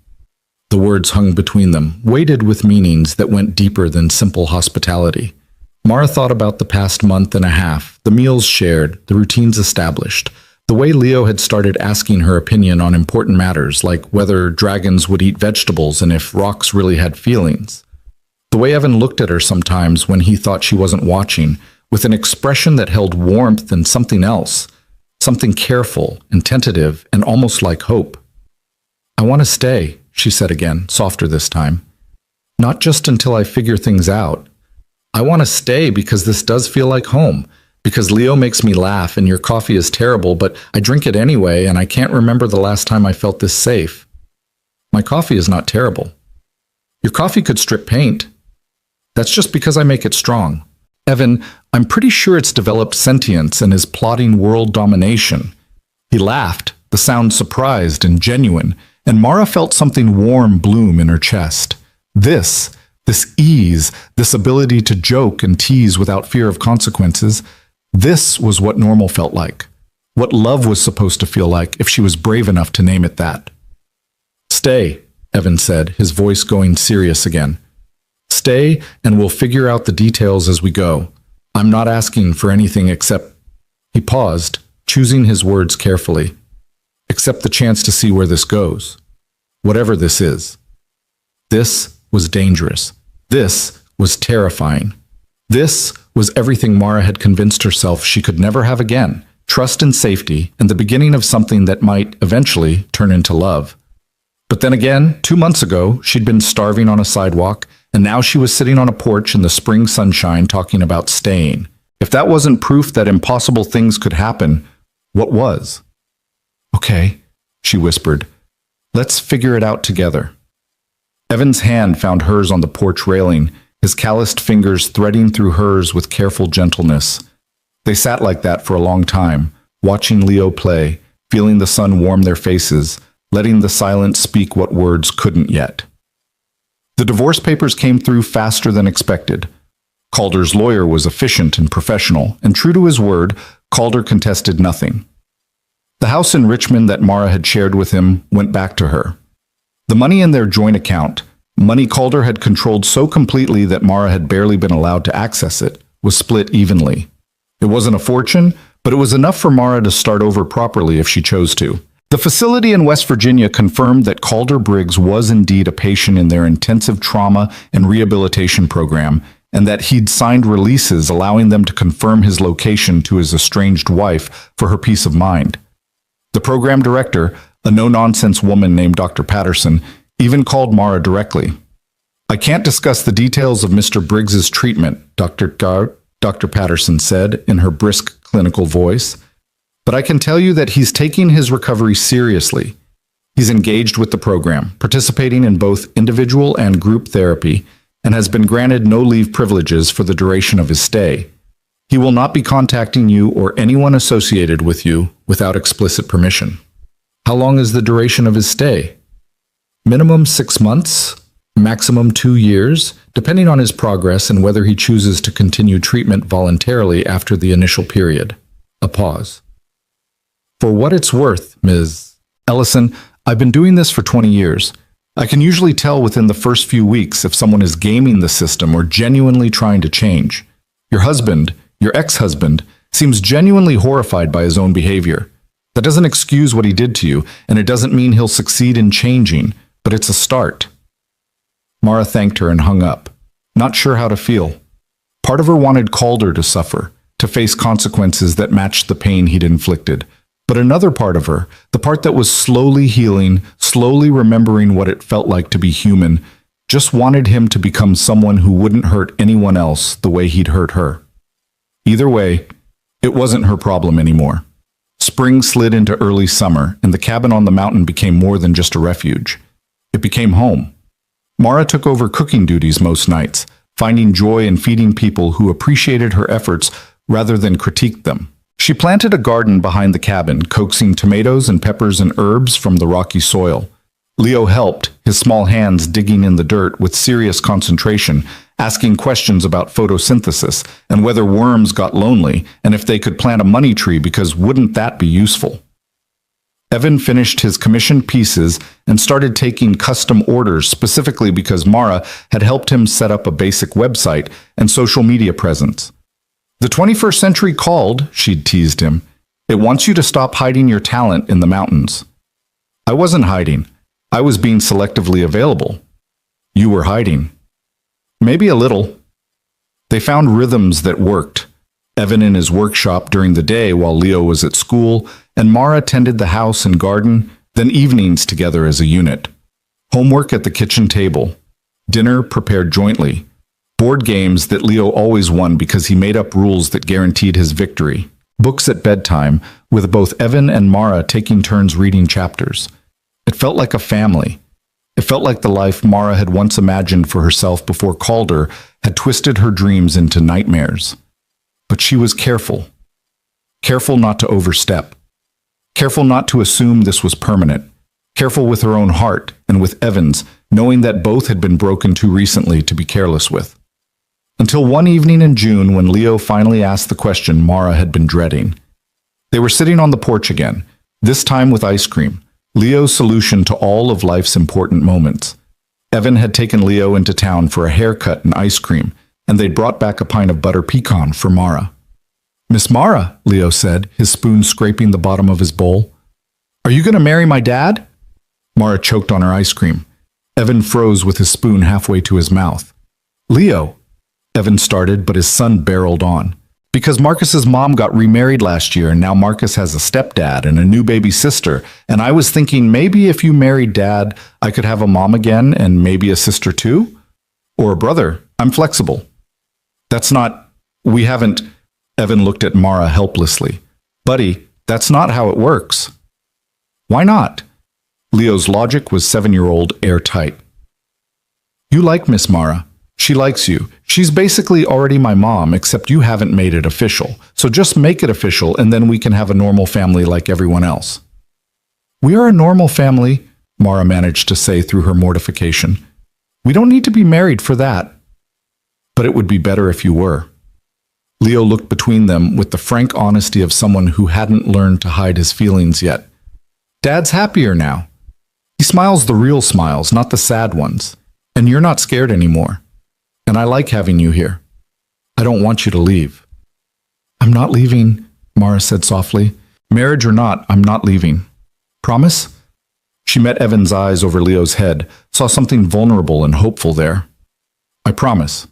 The words hung between them, weighted with meanings that went deeper than simple hospitality. Mara thought about the past month and a half, the meals shared, the routines established, the way Leo had started asking her opinion on important matters, like whether dragons would eat vegetables and if rocks really had feelings. The way Evan looked at her sometimes when he thought she wasn't watching, with an expression that held warmth and something else, something careful and tentative and almost like hope. I want to stay, she said again, softer this time. Not just until I figure things out. I want to stay because this does feel like home, because Leo makes me laugh and your coffee is terrible, but I drink it anyway and I can't remember the last time I felt this safe. My coffee is not terrible. Your coffee could strip paint. That's just because I make it strong. Evan, I'm pretty sure it's developed sentience and is plotting world domination. He laughed, the sound surprised and genuine, and Mara felt something warm bloom in her chest. This ease, this ability to joke and tease without fear of consequences, this was what normal felt like. What love was supposed to feel like if she was brave enough to name it that. Stay, Evan said, his voice going serious again. Stay, and we'll figure out the details as we go. I'm not asking for anything except... He paused, choosing his words carefully. Except the chance to see where this goes. Whatever this is. This was dangerous. This was terrifying. This was everything Mara had convinced herself she could never have again. Trust and safety, and the beginning of something that might eventually turn into love. But then again, 2 months ago, she'd been starving on a sidewalk, and now she was sitting on a porch in the spring sunshine talking about staying. If that wasn't proof that impossible things could happen, What was? Okay, she whispered. Let's figure it out together. Evan's hand found hers on the porch railing, his calloused fingers threading through hers with careful gentleness. They sat like that for a long time, watching Leo play, feeling the sun warm their faces, letting the silence speak what words couldn't yet. The divorce papers came through faster than expected. Calder's lawyer was efficient and professional, and true to his word, Calder contested nothing. The house in Richmond that Mara had shared with him went back to her. The money in their joint account, money Calder had controlled so completely that Mara had barely been allowed to access it, was split evenly. It wasn't a fortune, but it was enough for Mara to start over properly if she chose to. The facility in West Virginia confirmed that Calder Briggs was indeed a patient in their intensive trauma and rehabilitation program, and that he'd signed releases allowing them to confirm his location to his estranged wife for her peace of mind. The program director, a no-nonsense woman named Dr. Patterson, even called Mara directly. I can't discuss the details of Mr. Briggs's treatment, Dr. Patterson said in her brisk clinical voice, but I can tell you that he's taking his recovery seriously. He's engaged with the program, participating in both individual and group therapy, and has been granted no leave privileges for the duration of his stay. He will not be contacting you or anyone associated with you without explicit permission. How long is the duration of his stay? Minimum 6 months, maximum 2 years, depending on his progress and whether he chooses to continue treatment voluntarily after the initial period. A pause. For what it's worth, Ms. Ellison, I've been doing this for 20 years. I can usually tell within the first few weeks if someone is gaming the system or genuinely trying to change. Your husband, your ex-husband, seems genuinely horrified by his own behavior. That doesn't excuse what he did to you, and it doesn't mean he'll succeed in changing, but it's a start. Mara thanked her and hung up, not sure how to feel. Part of her wanted Calder to suffer, to face consequences that matched the pain he'd inflicted. But another part of her, the part that was slowly healing, slowly remembering what it felt like to be human, just wanted him to become someone who wouldn't hurt anyone else the way he'd hurt her. Either way, it wasn't her problem anymore. Spring slid into early summer, and the cabin on the mountain became more than just a refuge. It became home. Mara took over cooking duties most nights, finding joy in feeding people who appreciated her efforts rather than critiqued them. She planted a garden behind the cabin, coaxing tomatoes and peppers and herbs from the rocky soil. Leo helped, his small hands digging in the dirt with serious concentration, asking questions about photosynthesis and whether worms got lonely and if they could plant a money tree because wouldn't that be useful? Evan finished his commissioned pieces and started taking custom orders specifically because Mara had helped him set up a basic website and social media presence. The 21st century called, she'd teased him. It wants you to stop hiding your talent in the mountains. I wasn't hiding. I was being selectively available. You were hiding. Maybe a little. They found rhythms that worked. Evan in his workshop during the day while Leo was at school, and Mara tended the house and garden, then evenings together as a unit. Homework at the kitchen table. Dinner prepared jointly. Board games that Leo always won because he made up rules that guaranteed his victory. Books at bedtime, with both Evan and Mara taking turns reading chapters. It felt like a family. It felt like the life Mara had once imagined for herself before Calder had twisted her dreams into nightmares. But she was careful. Careful not to overstep. Careful not to assume this was permanent. Careful with her own heart and with Evan's, knowing that both had been broken too recently to be careless with. Until one evening in June when Leo finally asked the question Mara had been dreading. They were sitting on the porch again, this time with ice cream, Leo's solution to all of life's important moments. Evan had taken Leo into town for a haircut and ice cream, and they'd brought back a pint of butter pecan for Mara. "Miss Mara," Leo said, his spoon scraping the bottom of his bowl. "Are you going to marry my dad?" Mara choked on her ice cream. Evan froze with his spoon halfway to his mouth. "Leo," Evan started, but his son barreled on. "Because Marcus's mom got remarried last year, and now Marcus has a stepdad and a new baby sister, and I was thinking maybe if you married Dad, I could have a mom again and maybe a sister too? Or a brother. I'm flexible." "That's not... we haven't..." Evan looked at Mara helplessly. "Buddy, That's not how it works. Why not? Leo's logic was 7-year-old airtight. You like Miss Mara. She likes you. She's basically already my mom, except you haven't made it official. So just make it official, and then we can have a normal family like everyone else. We are a normal family, Mara managed to say through her mortification. We don't need to be married for that. But it would be better if you were. Leo looked between them with the frank honesty of someone who hadn't learned to hide his feelings yet. Dad's happier now. He smiles the real smiles, not the sad ones. And you're not scared anymore. And I like having you here. I don't want you to leave. I'm not leaving, Mara said softly. Marriage or not, I'm not leaving. Promise? She met Evan's eyes over Leo's head, saw something vulnerable and hopeful there. I promise.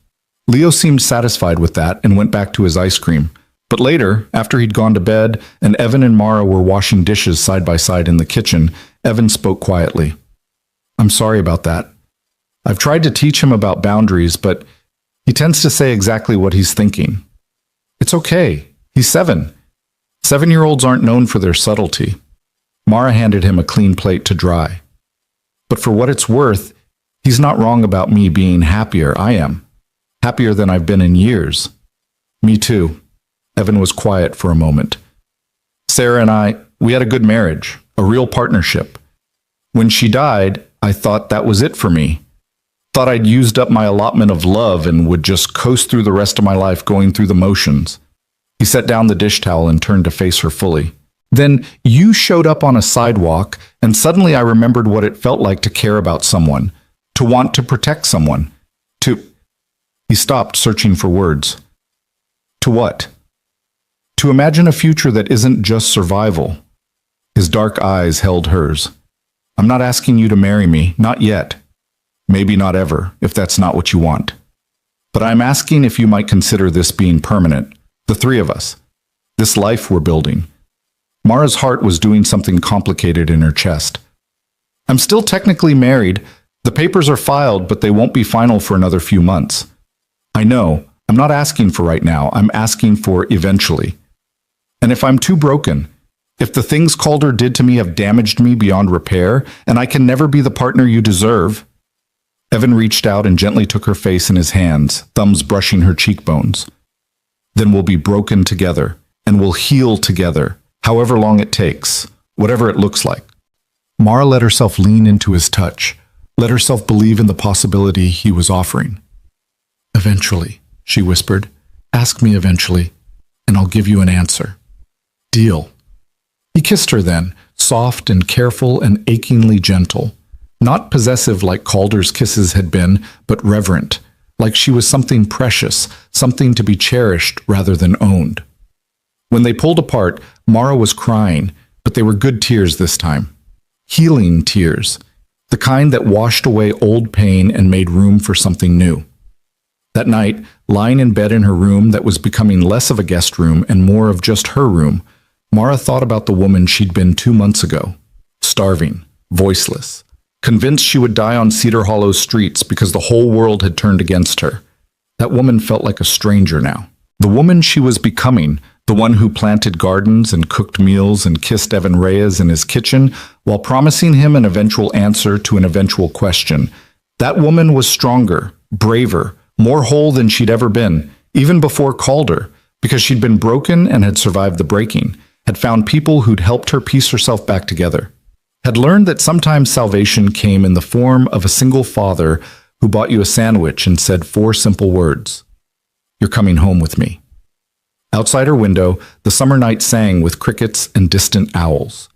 Leo seemed satisfied with that and went back to his ice cream. But later, after he'd gone to bed and Evan and Mara were washing dishes side by side in the kitchen, Evan spoke quietly. I'm sorry about that. I've tried to teach him about boundaries, but he tends to say exactly what he's thinking. It's okay. He's 7. 7-year-olds aren't known for their subtlety. Mara handed him a clean plate to dry. But for what it's worth, he's not wrong about me being happier. I am. Happier than I've been in years. Me too. Evan was quiet for a moment. Sarah and I, we had a good marriage, a real partnership. When she died, I thought that was it for me. Thought I'd used up my allotment of love and would just coast through the rest of my life going through the motions. He set down the dish towel and turned to face her fully. Then you showed up on a sidewalk, and suddenly I remembered what it felt like to care about someone, to want to protect someone, to... He stopped, searching for words. To what? To imagine a future that isn't just survival. His dark eyes held hers. I'm not asking you to marry me, not yet. Maybe not ever, if that's not what you want. But I'm asking if you might consider this being permanent, the 3 of us, this life we're building. Mara's heart was doing something complicated in her chest. I'm still technically married. The papers are filed, but they won't be final for another few months. I know. I'm not asking for right now. I'm asking for eventually. And if I'm too broken, if the things Calder did to me have damaged me beyond repair, and I can never be the partner you deserve... Evan reached out and gently took her face in his hands, thumbs brushing her cheekbones. Then we'll be broken together, and we'll heal together, however long it takes, whatever it looks like. Mara let herself lean into his touch, let herself believe in the possibility he was offering. Eventually, she whispered, ask me eventually, and I'll give you an answer. Deal. He kissed her then, soft and careful and achingly gentle. Not possessive like Calder's kisses had been, but reverent, like she was something precious, something to be cherished rather than owned. When they pulled apart, Mara was crying, but they were good tears this time. Healing tears, the kind that washed away old pain and made room for something new. That night, lying in bed in her room that was becoming less of a guest room and more of just her room, Mara thought about the woman she'd been 2 months ago, starving, voiceless, convinced she would die on Cedar Hollow's streets because the whole world had turned against her. That woman felt like a stranger now. The woman she was becoming, the one who planted gardens and cooked meals and kissed Evan Reyes in his kitchen while promising him an eventual answer to an eventual question. That woman was stronger, braver, more whole than she'd ever been, even before Calder, because she'd been broken and had survived the breaking, had found people who'd helped her piece herself back together. Had learned that sometimes salvation came in the form of a single father who bought you a sandwich and said 4 simple words. You're coming home with me. Outside her window, the summer night sang with crickets and distant owls.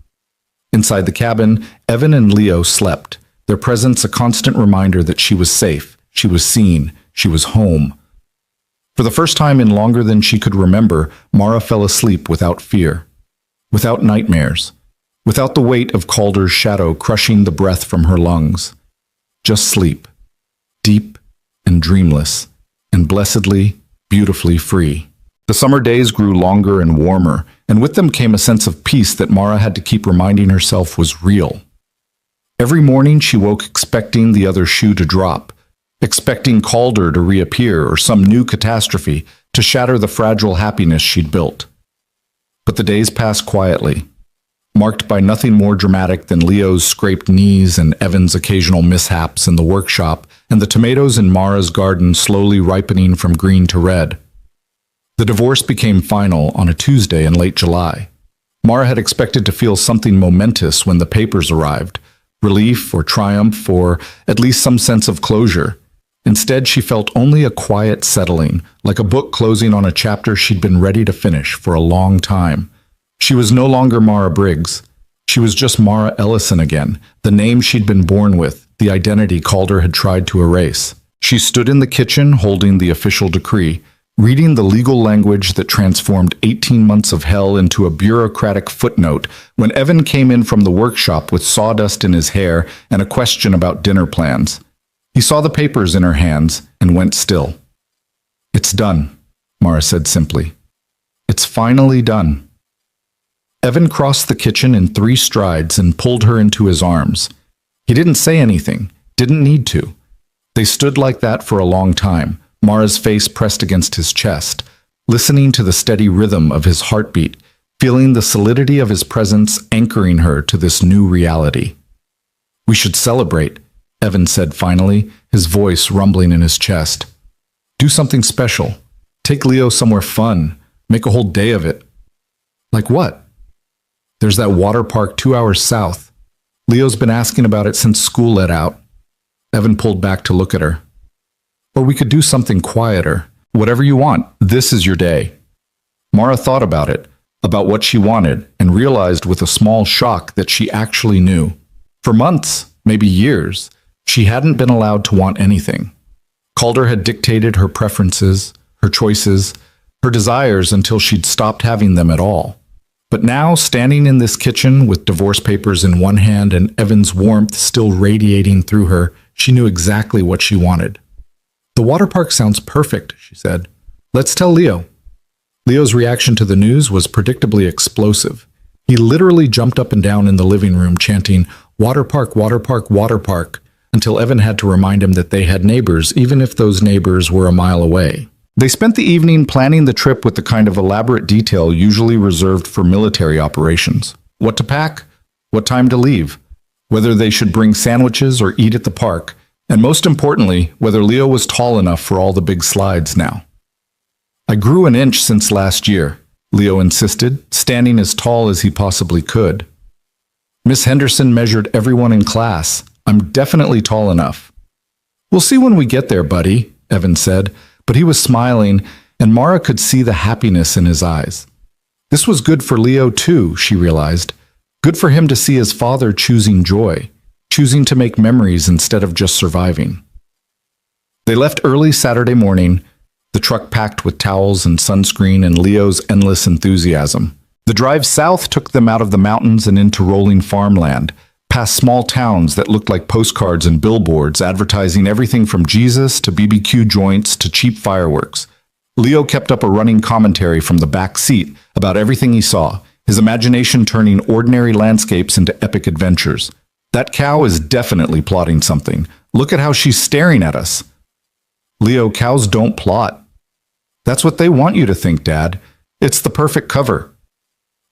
Inside the cabin, Evan and Leo slept, their presence a constant reminder that she was safe, she was seen, she was home. For the first time in longer than she could remember, Mara fell asleep without fear, without nightmares, without the weight of Calder's shadow crushing the breath from her lungs. Just sleep, deep and dreamless, and blessedly, beautifully free. The summer days grew longer and warmer, and with them came a sense of peace that Mara had to keep reminding herself was real. Every morning she woke expecting the other shoe to drop, expecting Calder to reappear or some new catastrophe to shatter the fragile happiness she'd built. But the days passed quietly, marked by nothing more dramatic than Leo's scraped knees and Evan's occasional mishaps in the workshop and the tomatoes in Mara's garden slowly ripening from green to red. The divorce became final on a Tuesday in late July. Mara had expected to feel something momentous when the papers arrived, relief or triumph or at least some sense of closure. Instead, she felt only a quiet settling, like a book closing on a chapter she'd been ready to finish for a long time. She was no longer Mara Briggs. She was just Mara Ellison again, the name she'd been born with, the identity Calder had tried to erase. She stood in the kitchen holding the official decree, reading the legal language that transformed 18 months of hell into a bureaucratic footnote when Evan came in from the workshop with sawdust in his hair and a question about dinner plans. He saw the papers in her hands and went still. "It's done," Mara said simply. "It's finally done." Evan crossed the kitchen in 3 strides and pulled her into his arms. He didn't say anything, didn't need to. They stood like that for a long time, Mara's face pressed against his chest, listening to the steady rhythm of his heartbeat, feeling the solidity of his presence anchoring her to this new reality. "We should celebrate," Evan said finally, his voice rumbling in his chest. "Do something special. Take Leo somewhere fun. Make a whole day of it." "Like what?" "There's that water park 2 hours south. Leo's been asking about it since school let out." Evan pulled back to look at her. "Or we could do something quieter. Whatever you want, this is your day." Mara thought about it, about what she wanted, and realized with a small shock that she actually knew. For months, maybe years, she hadn't been allowed to want anything. Calder had dictated her preferences, her choices, her desires until she'd stopped having them at all. But now, standing in this kitchen with divorce papers in one hand and Evan's warmth still radiating through her, she knew exactly what she wanted. "The water park sounds perfect," she said. "Let's tell Leo." Leo's reaction to the news was predictably explosive. He literally jumped up and down in the living room chanting, "Water park, water park, water park," until Evan had to remind him that they had neighbors, even if those neighbors were a mile away. They spent the evening planning the trip with the kind of elaborate detail usually reserved for military operations. What to pack, what time to leave, whether they should bring sandwiches or eat at the park, and most importantly, whether Leo was tall enough for all the big slides now. "I grew an inch since last year," Leo insisted, standing as tall as he possibly could. "Miss Henderson measured everyone in class. I'm definitely tall enough." "We'll see when we get there, buddy," Evan said, but he was smiling, and Mara could see the happiness in his eyes. This was good for Leo too, she realized. Good for him to see his father choosing joy, choosing to make memories instead of just surviving. They left early Saturday morning, the truck packed with towels and sunscreen and Leo's endless enthusiasm. The drive south took them out of the mountains and into rolling farmland, past small towns that looked like postcards and billboards advertising everything from Jesus to BBQ joints to cheap fireworks. Leo kept up a running commentary from the back seat about everything he saw, his imagination turning ordinary landscapes into epic adventures. "That cow is definitely plotting something. Look at how she's staring at us." "Leo, cows don't plot." "That's what they want you to think, Dad. It's the perfect cover."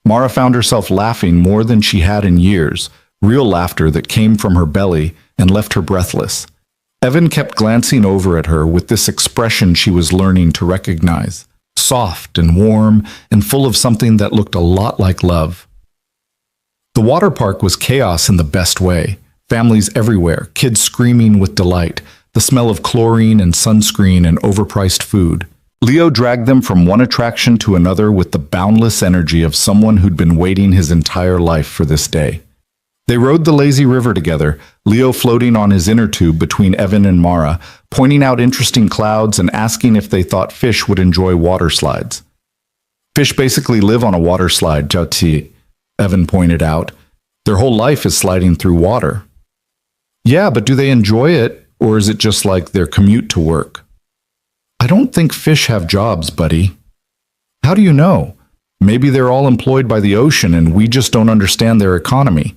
Mara found herself laughing more than she had in years, real laughter that came from her belly and left her breathless. Evan kept glancing over at her with this expression she was learning to recognize, soft and warm and full of something that looked a lot like love. The water park was chaos in the best way. Families everywhere, kids screaming with delight, the smell of chlorine and sunscreen and overpriced food. Leo dragged them from one attraction to another with the boundless energy of someone who'd been waiting his entire life for this day. They rode the lazy river together, Leo floating on his inner tube between Evan and Mara, pointing out interesting clouds and asking if they thought fish would enjoy water slides. "Fish basically live on a water slide, Jauti," Evan pointed out. "Their whole life is sliding through water." "Yeah, but do they enjoy it, or is it just like their commute to work?" "I don't think fish have jobs, buddy." "How do you know? Maybe they're all employed by the ocean and we just don't understand their economy."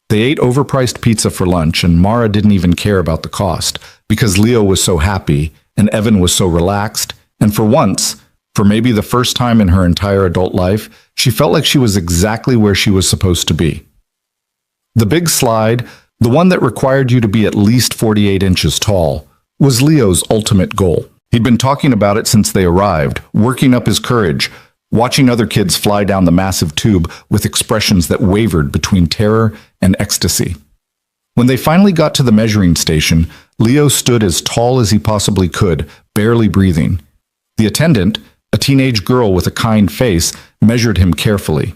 They ate overpriced pizza for lunch, and Mara didn't even care about the cost, because Leo was so happy, and Evan was so relaxed, and for once, For maybe the first time in her entire adult life, she felt like she was exactly where she was supposed to be. The big slide, the one that required you to be at least 48 inches tall, was Leo's ultimate goal. He'd been talking about it since they arrived, working up his courage, watching other kids fly down the massive tube with expressions that wavered between terror and ecstasy. When they finally got to the measuring station, Leo stood as tall as he possibly could, barely breathing. The attendant, a teenage girl with a kind face, measured him carefully.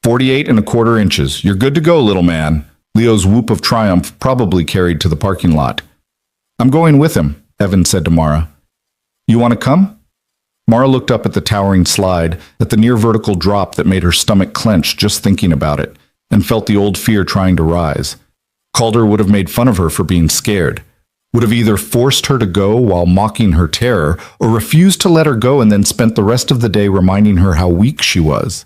48 1/4 inches. You're good to go, little man. Leo's whoop of triumph probably carried to the parking lot. I'm going with him, Evan said to Mara. You want to come? Mara looked up at the towering slide, at the near-vertical drop that made her stomach clench just thinking about it, and felt the old fear trying to rise. Calder would have made fun of her for being scared, would have either forced her to go while mocking her terror, or refused to let her go and then spent the rest of the day reminding her how weak she was.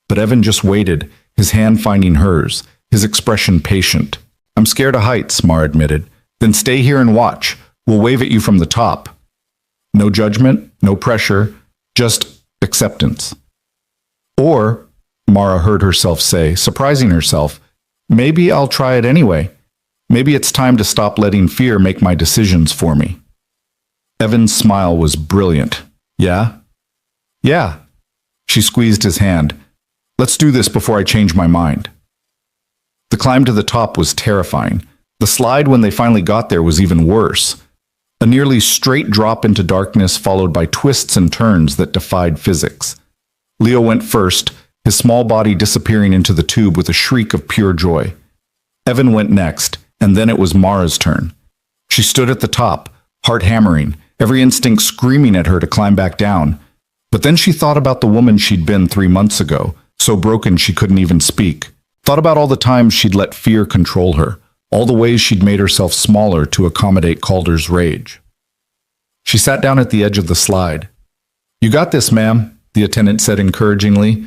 But Evan just waited, his hand finding hers, his expression patient. I'm scared of heights, Mara admitted. Then stay here and watch. We'll wave at you from the top. No judgment, no pressure, just acceptance. Or, Mara heard herself say, surprising herself, maybe I'll try it anyway. Maybe it's time to stop letting fear make my decisions for me. Evan's smile was brilliant. Yeah? Yeah. She squeezed his hand. Let's do this before I change my mind. The climb to the top was terrifying. The slide when they finally got there was even worse. A nearly straight drop into darkness followed by twists and turns that defied physics. Leo went first, his small body disappearing into the tube with a shriek of pure joy. Evan went next, and then it was Mara's turn. She stood at the top, heart hammering, every instinct screaming at her to climb back down. But then she thought about the woman she'd been 3 months ago, so broken she couldn't even speak. Thought about all the times she'd let fear control her, all the ways she'd made herself smaller to accommodate Calder's rage. She sat down at the edge of the slide. You got this, ma'am, the attendant said encouragingly.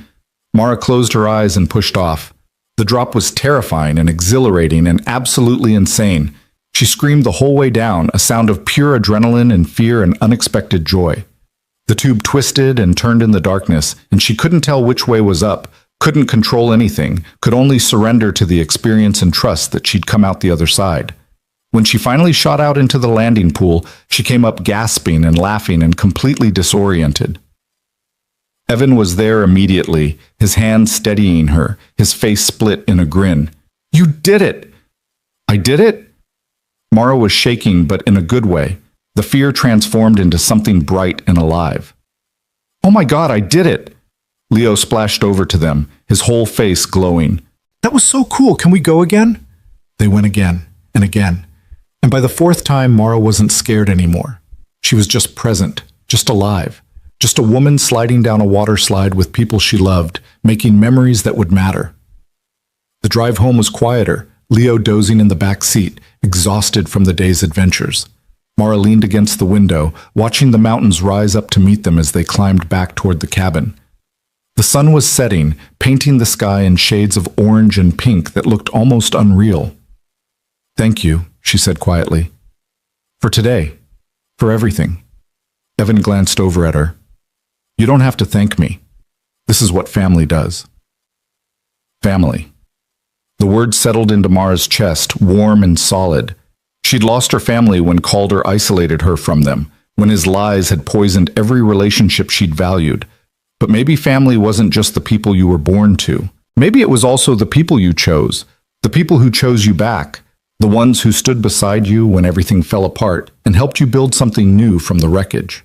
Mara closed her eyes and pushed off. The drop was terrifying and exhilarating and absolutely insane. She screamed the whole way down, a sound of pure adrenaline and fear and unexpected joy. The tube twisted and turned in the darkness, and she couldn't tell which way was up, couldn't control anything, could only surrender to the experience and trust that she'd come out the other side. When she finally shot out into the landing pool, she came up gasping and laughing and completely disoriented. Evan was there immediately, his hand steadying her, his face split in a grin. You did it! I did it? Mara was shaking, but in a good way. The fear transformed into something bright and alive. Oh my God, I did it! Leo splashed over to them, his whole face glowing. That was so cool. Can we go again? They went again and again. And by the 4th time, Mara wasn't scared anymore. She was just present, just alive. Just a woman sliding down a water slide with people she loved, making memories that would matter. The drive home was quieter, Leo dozing in the back seat, exhausted from the day's adventures. Mara leaned against the window, watching the mountains rise up to meet them as they climbed back toward the cabin. The sun was setting, painting the sky in shades of orange and pink that looked almost unreal. Thank you, she said quietly. For today. For everything. Evan glanced over at her. You don't have to thank me. This is what family does. Family. The word settled into Mara's chest, warm and solid. She'd lost her family when Calder isolated her from them, when his lies had poisoned every relationship she'd valued. But maybe family wasn't just the people you were born to. Maybe it was also the people you chose, the people who chose you back, the ones who stood beside you when everything fell apart and helped you build something new from the wreckage.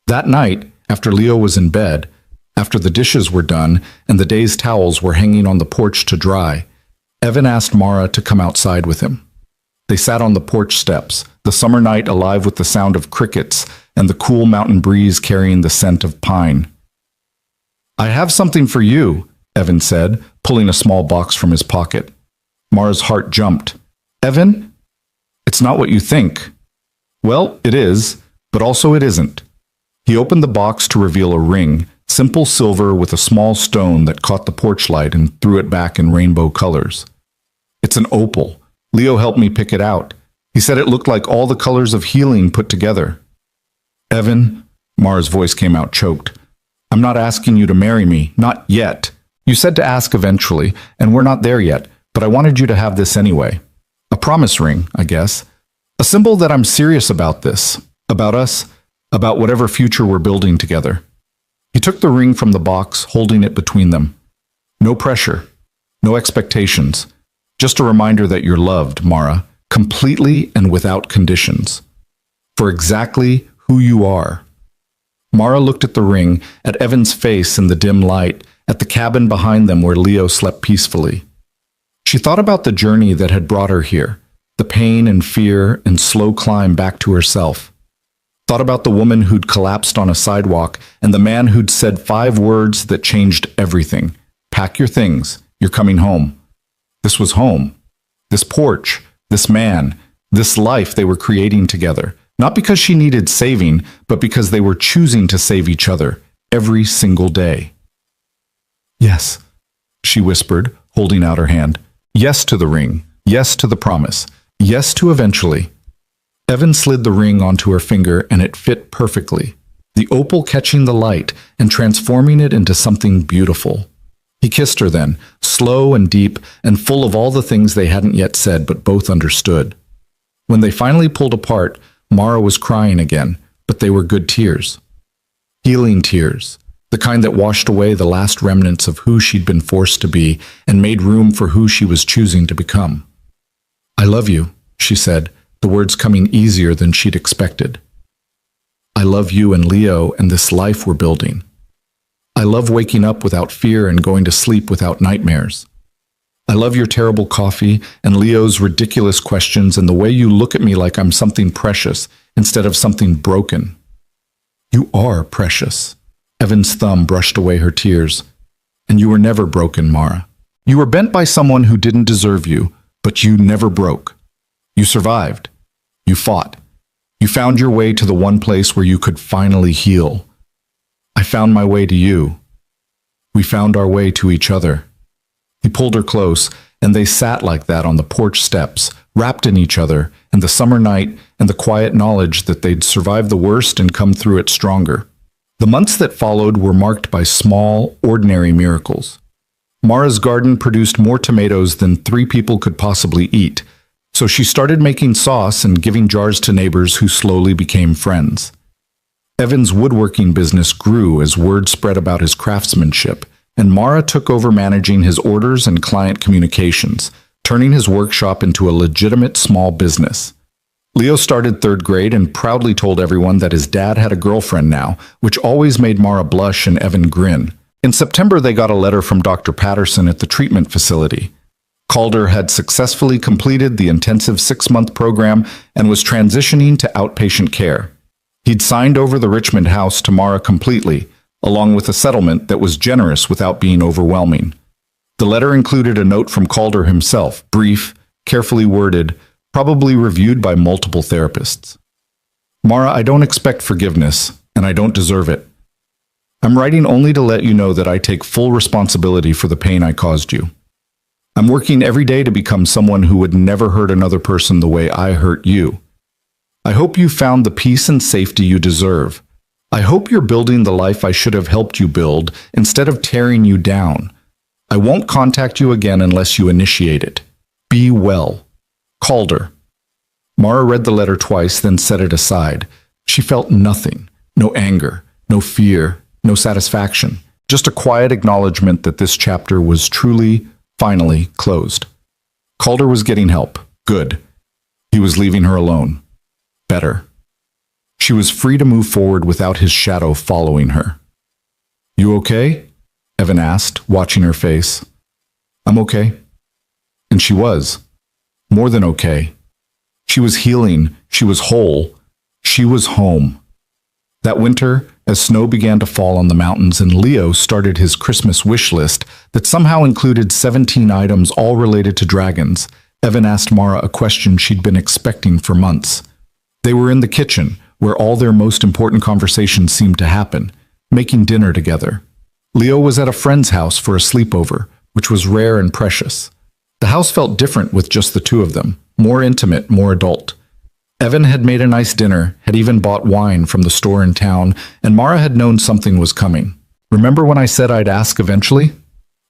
That night, after Leo was in bed, after the dishes were done and the day's towels were hanging on the porch to dry, Evan asked Mara to come outside with him. They sat on the porch steps, the summer night alive with the sound of crickets and the cool mountain breeze carrying the scent of pine. I have something for you, Evan said, pulling a small box from his pocket. Mara's heart jumped. Evan? It's not what you think. Well, it is, but also it isn't. He opened the box to reveal a ring, simple silver with a small stone that caught the porch light and threw it back in rainbow colors. It's an opal. Leo helped me pick it out. He said it looked like all the colors of healing put together. Evan, Mara's voice came out choked. I'm not asking you to marry me, not yet. You said to ask eventually, and we're not there yet, but I wanted you to have this anyway. A promise ring, I guess. A symbol that I'm serious about this, about us, about whatever future we're building together. He took the ring from the box, holding it between them. No pressure, no expectations, just a reminder that you're loved, Mara, completely and without conditions. For exactly who you are. Mara looked at the ring, at Evan's face in the dim light, at the cabin behind them where Leo slept peacefully. She thought about the journey that had brought her here, the pain and fear and slow climb back to herself. Thought about the woman who'd collapsed on a sidewalk and the man who'd said 5 words that changed everything. Pack your things, you're coming home. This was home. This porch, this man, this life they were creating together. Not because she needed saving, but because they were choosing to save each other every single day. Yes, she whispered, holding out her hand. Yes to the ring. Yes to the promise. Yes to eventually. Evan slid the ring onto her finger and it fit perfectly, the opal catching the light and transforming it into something beautiful. He kissed her then, slow and deep and full of all the things they hadn't yet said but both understood. When they finally pulled apart, Mara was crying again, but they were good tears. Healing tears, the kind that washed away the last remnants of who she'd been forced to be and made room for who she was choosing to become. I love you, she said, the words coming easier than she'd expected. I love you and Leo and this life we're building. I love waking up without fear and going to sleep without nightmares. I love your terrible coffee and Leo's ridiculous questions and the way you look at me like I'm something precious instead of something broken. You are precious. Evan's thumb brushed away her tears. And you were never broken, Mara. You were bent by someone who didn't deserve you, but you never broke. You survived. You fought. You found your way to the one place where you could finally heal. I found my way to you. We found our way to each other. He pulled her close, and they sat like that on the porch steps, wrapped in each other, and the summer night, and the quiet knowledge that they'd survived the worst and come through it stronger. The months that followed were marked by small, ordinary miracles. Mara's garden produced more tomatoes than 3 people could possibly eat, so she started making sauce and giving jars to neighbors who slowly became friends. Evan's woodworking business grew as word spread about his craftsmanship, and Mara took over managing his orders and client communications, turning his workshop into a legitimate small business. Leo started 3rd grade and proudly told everyone that his dad had a girlfriend now, which always made Mara blush and Evan grin. In September, they got a letter from Dr. Patterson at the treatment facility. Calder had successfully completed the intensive 6-month program and was transitioning to outpatient care. He'd signed over the Richmond house to Mara completely, along with a settlement that was generous without being overwhelming. The letter included a note from Calder himself, brief, carefully worded, probably reviewed by multiple therapists. Mara, I don't expect forgiveness, and I don't deserve it. I'm writing only to let you know that I take full responsibility for the pain I caused you. I'm working every day to become someone who would never hurt another person the way I hurt you. I hope you found the peace and safety you deserve. I hope you're building the life I should have helped you build instead of tearing you down. I won't contact you again unless you initiate it. Be well. Calder. Mara read the letter twice, then set it aside. She felt nothing. No anger, no fear, no satisfaction. Just a quiet acknowledgement that this chapter was truly, finally closed. Calder was getting help. Good. He was leaving her alone. Better. She was free to move forward without his shadow following her. You okay? Evan asked, watching her face. I'm okay. And she was. More than okay. She was healing. She was whole. She was home. That winter, as snow began to fall on the mountains and Leo started his Christmas wish list that somehow included 17 items all related to dragons, Evan asked Mara a question she'd been expecting for months. They were in the kitchen, where all their most important conversations seemed to happen, making dinner together. Leo was at a friend's house for a sleepover, which was rare and precious. The house felt different with just the 2 of them, more intimate, more adult. Evan had made a nice dinner, had even bought wine from the store in town, and Mara had known something was coming. Remember when I said I'd ask eventually?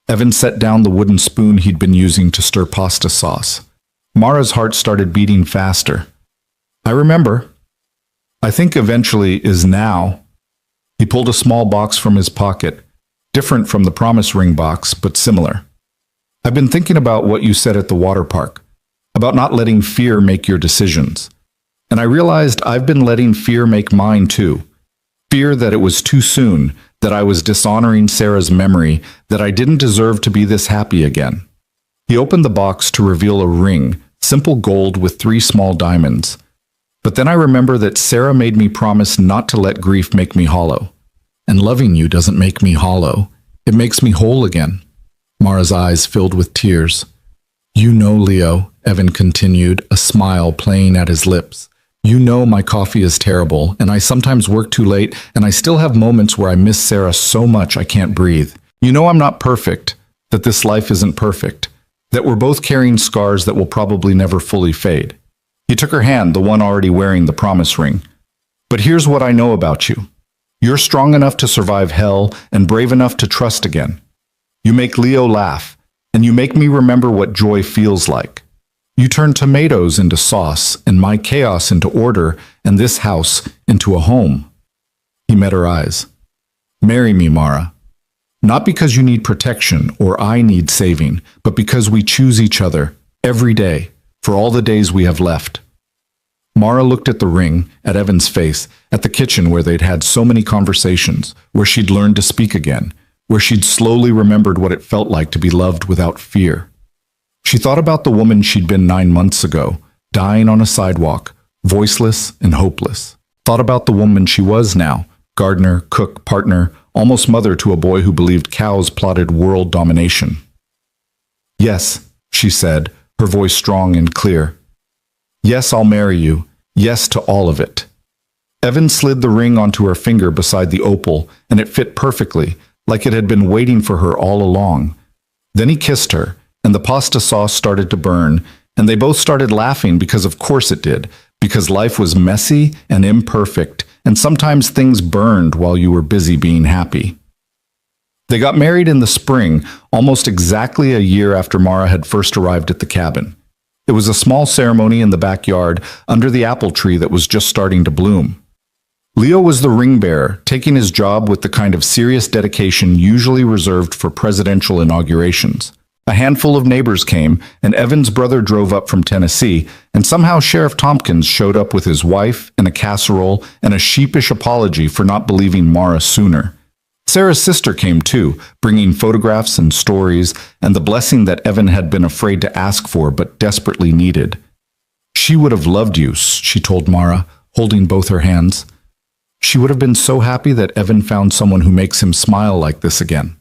Evan set down the wooden spoon he'd been using to stir pasta sauce. Mara's heart started beating faster. I remember. I think eventually is now. He pulled a small box from his pocket, different from the promise ring box, but similar. I've been thinking about what you said at the water park, about not letting fear make your decisions. And I realized I've been letting fear make mine too. Fear that it was too soon, that I was dishonoring Sarah's memory, that I didn't deserve to be this happy again. He opened the box to reveal a ring, simple gold with 3 small diamonds. But then I remember that Sarah made me promise not to let grief make me hollow. And loving you doesn't make me hollow. It makes me whole again. Mara's eyes filled with tears. You know, Leo, Evan continued, a smile playing at his lips. You know my coffee is terrible, and I sometimes work too late, and I still have moments where I miss Sarah so much I can't breathe. You know I'm not perfect, that this life isn't perfect, that we're both carrying scars that will probably never fully fade. He took her hand, the one already wearing the promise ring. But here's what I know about you. You're strong enough to survive hell and brave enough to trust again. You make Leo laugh, and you make me remember what joy feels like. You turn tomatoes into sauce, and my chaos into order, and this house into a home. He met her eyes. Marry me, Mara. Not because you need protection or I need saving, but because we choose each other every day for all the days we have left. Mara looked at the ring, at Evan's face, at the kitchen where they'd had so many conversations, where she'd learned to speak again, where she'd slowly remembered what it felt like to be loved without fear. She thought about the woman she'd been 9 months ago, dying on a sidewalk, voiceless and hopeless. Thought about the woman she was now, gardener, cook, partner, almost mother to a boy who believed cows plotted world domination. Yes, she said, her voice strong and clear. Yes, I'll marry you. Yes to all of it. Evan slid the ring onto her finger beside the opal, and it fit perfectly, like it had been waiting for her all along. Then he kissed her, and the pasta sauce started to burn, and they both started laughing because of course it did, because life was messy and imperfect, and sometimes things burned while you were busy being happy. They got married in the spring, almost exactly a year after Mara had first arrived at the cabin. It was a small ceremony in the backyard under the apple tree that was just starting to bloom. Leo was the ring bearer, taking his job with the kind of serious dedication usually reserved for presidential inaugurations. A handful of neighbors came, and Evan's brother drove up from Tennessee, and somehow Sheriff Tompkins showed up with his wife and a casserole and a sheepish apology for not believing Mara sooner. Sarah's sister came too, bringing photographs and stories, and the blessing that Evan had been afraid to ask for but desperately needed. She would have loved you, she told Mara, holding both her hands. She would have been so happy that Evan found someone who makes him smile like this again.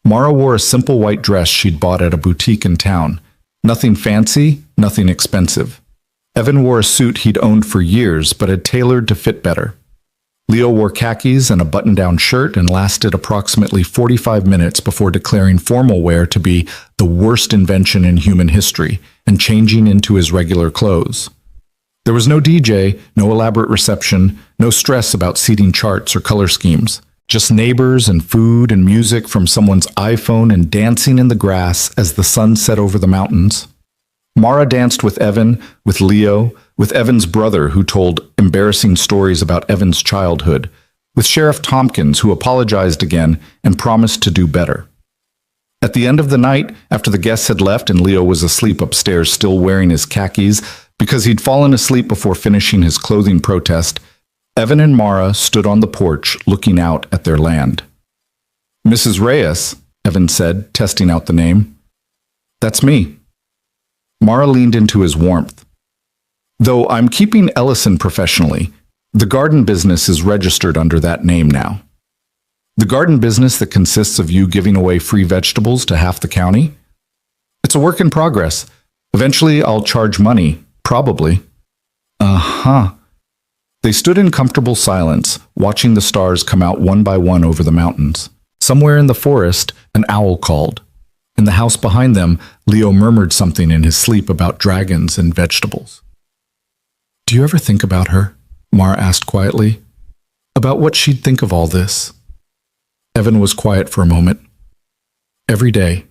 Mara wore a simple white dress she'd bought at a boutique in town. Nothing fancy, nothing expensive. Evan wore a suit he'd owned for years but had tailored to fit better. Leo wore khakis and a button-down shirt and lasted approximately 45 minutes before declaring formal wear to be the worst invention in human history and changing into his regular clothes. There was no DJ, no elaborate reception, no stress about seating charts or color schemes. Just neighbors and food and music from someone's iPhone and dancing in the grass as the sun set over the mountains. Mara danced with Evan, with Leo, with Evan's brother who told embarrassing stories about Evan's childhood, with Sheriff Tompkins who apologized again and promised to do better. At the end of the night, after the guests had left and Leo was asleep upstairs still wearing his khakis because he'd fallen asleep before finishing his clothing protest, Evan and Mara stood on the porch looking out at their land. Mrs. Reyes, Evan said, testing out the name. That's me. Mara leaned into his warmth. Though I'm keeping Ellison professionally, the garden business is registered under that name now. The garden business that consists of you giving away free vegetables to half the county? It's a work in progress. Eventually I'll charge money, probably. Uh-huh. They stood in comfortable silence, watching the stars come out one by one over the mountains. Somewhere in the forest, an owl called. In the house behind them, Leo murmured something in his sleep about dragons and vegetables. Do you ever think about her? Mara asked quietly. About what she'd think of all this. Evan was quiet for a moment. Every day,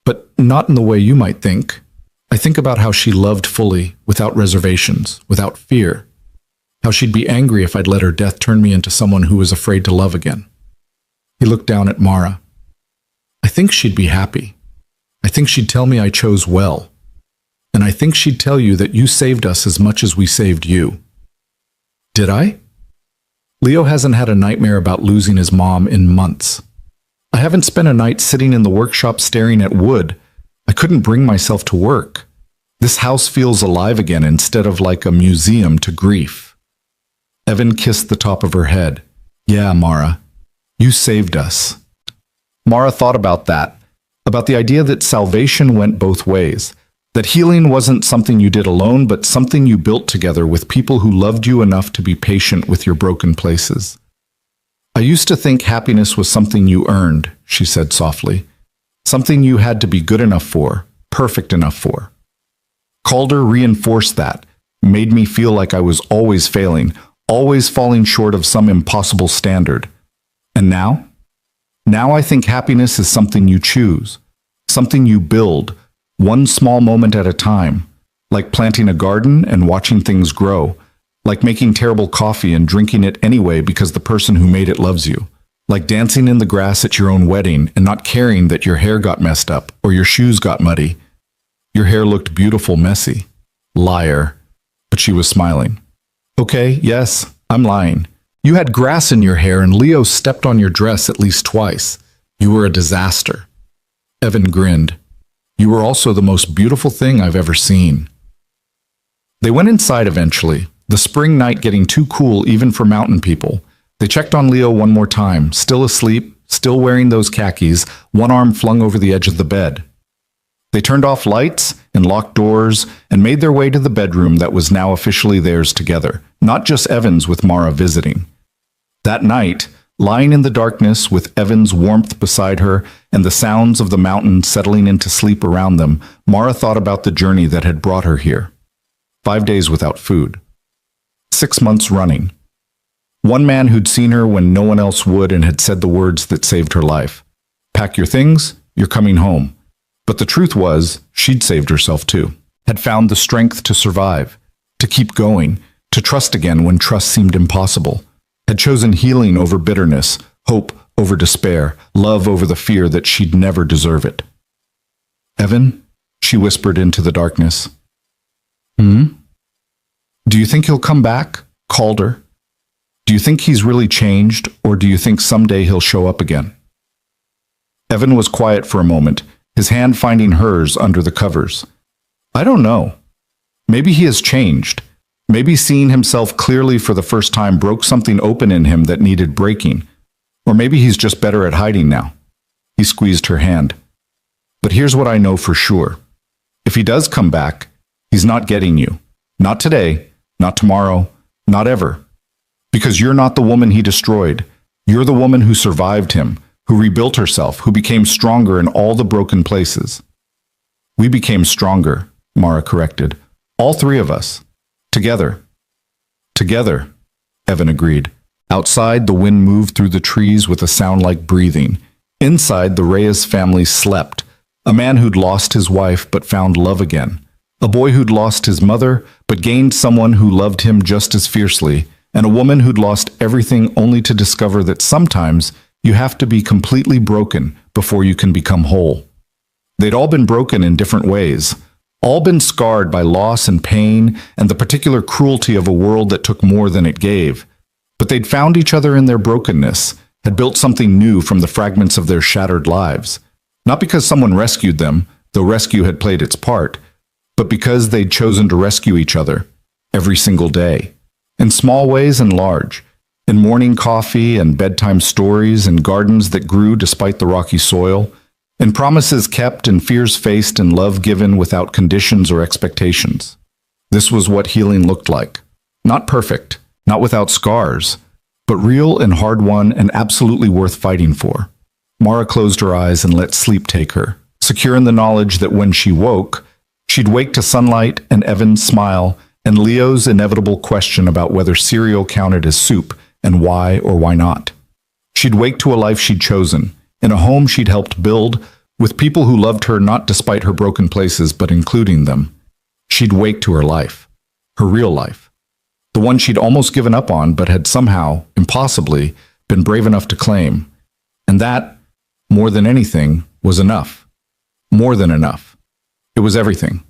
but not in the way you might think. I think about how she loved fully, without reservations, without fear. How she'd be angry if I'd let her death turn me into someone who was afraid to love again. He looked down at Mara. I think she'd be happy. I think she'd tell me I chose well. And I think she'd tell you that you saved us as much as we saved you. Did I? Leo hasn't had a nightmare about losing his mom in months. I haven't spent a night sitting in the workshop staring at wood. I couldn't bring myself to work. This house feels alive again instead of like a museum to grief. Evan kissed the top of her head. Yeah, Mara, you saved us. Mara thought about that, about the idea that salvation went both ways, that healing wasn't something you did alone, but something you built together with people who loved you enough to be patient with your broken places. I used to think happiness was something you earned, she said softly, something you had to be good enough for, perfect enough for. Calder reinforced that, made me feel like I was always failing, always falling short of some impossible standard. And now? Now I think happiness is something you choose, something you build, one small moment at a time, like planting a garden and watching things grow, like making terrible coffee and drinking it anyway because the person who made it loves you, like dancing in the grass at your own wedding and not caring that your hair got messed up or your shoes got muddy. Your hair looked beautiful messy. Liar. But she was smiling. Okay, yes, I'm lying. You had grass in your hair and Leo stepped on your dress at least twice. You were a disaster. Evan grinned. You were also the most beautiful thing I've ever seen. They went inside eventually, the spring night getting too cool even for mountain people. They checked on Leo one more time, still asleep, still wearing those khakis, one arm flung over the edge of the bed. They turned off lights and locked doors and made their way to the bedroom that was now officially theirs together, not just Evan's with Mara visiting. That night, lying in the darkness with Evan's warmth beside her and the sounds of the mountain settling into sleep around them, Mara thought about the journey that had brought her here. 5 days without food. 6 months running. One man who'd seen her when no one else would and had said the words that saved her life. Pack your things, you're coming home. But the truth was, she'd saved herself too. Had found the strength to survive, to keep going, to trust again when trust seemed impossible. Had chosen healing over bitterness, hope over despair, love over the fear that she'd never deserve it. Evan, she whispered into the darkness. Do you think he'll come back? Calder. Do you think he's really changed, or do you think someday he'll show up again? Evan was quiet for a moment, his hand finding hers under the covers. I don't know. Maybe he has changed. Maybe seeing himself clearly for the first time broke something open in him that needed breaking. Or maybe he's just better at hiding now. He squeezed her hand. But here's what I know for sure. If he does come back, he's not getting you. Not today, not tomorrow, not ever. Because you're not the woman he destroyed. You're the woman who survived him, who rebuilt herself, who became stronger in all the broken places. We became stronger, Mara corrected. All three of us. Together. Together, Evan agreed. Outside, the wind moved through the trees with a sound like breathing. Inside, the Reyes family slept. A man who'd lost his wife but found love again. A boy who'd lost his mother but gained someone who loved him just as fiercely. And a woman who'd lost everything only to discover that sometimes you have to be completely broken before you can become whole. They'd all been broken in different ways. All been scarred by loss and pain and the particular cruelty of a world that took more than it gave. But they'd found each other in their brokenness, had built something new from the fragments of their shattered lives. Not because someone rescued them, though rescue had played its part, but because they'd chosen to rescue each other every single day. In small ways and large. In morning coffee and bedtime stories and gardens that grew despite the rocky soil. In promises kept and fears faced and love given without conditions or expectations. This was what healing looked like. Not perfect, not without scars, but real and hard-won and absolutely worth fighting for. Mara closed her eyes and let sleep take her, secure in the knowledge that when she woke, she'd wake to sunlight and Evan's smile and Leo's inevitable question about whether cereal counted as soup and why or why not. She'd wake to a life she'd chosen, in a home she'd helped build, with people who loved her not despite her broken places but including them. She'd wake to her life, her real life, the one she'd almost given up on but had somehow, impossibly, been brave enough to claim. And that, more than anything, was enough. More than enough. It was everything.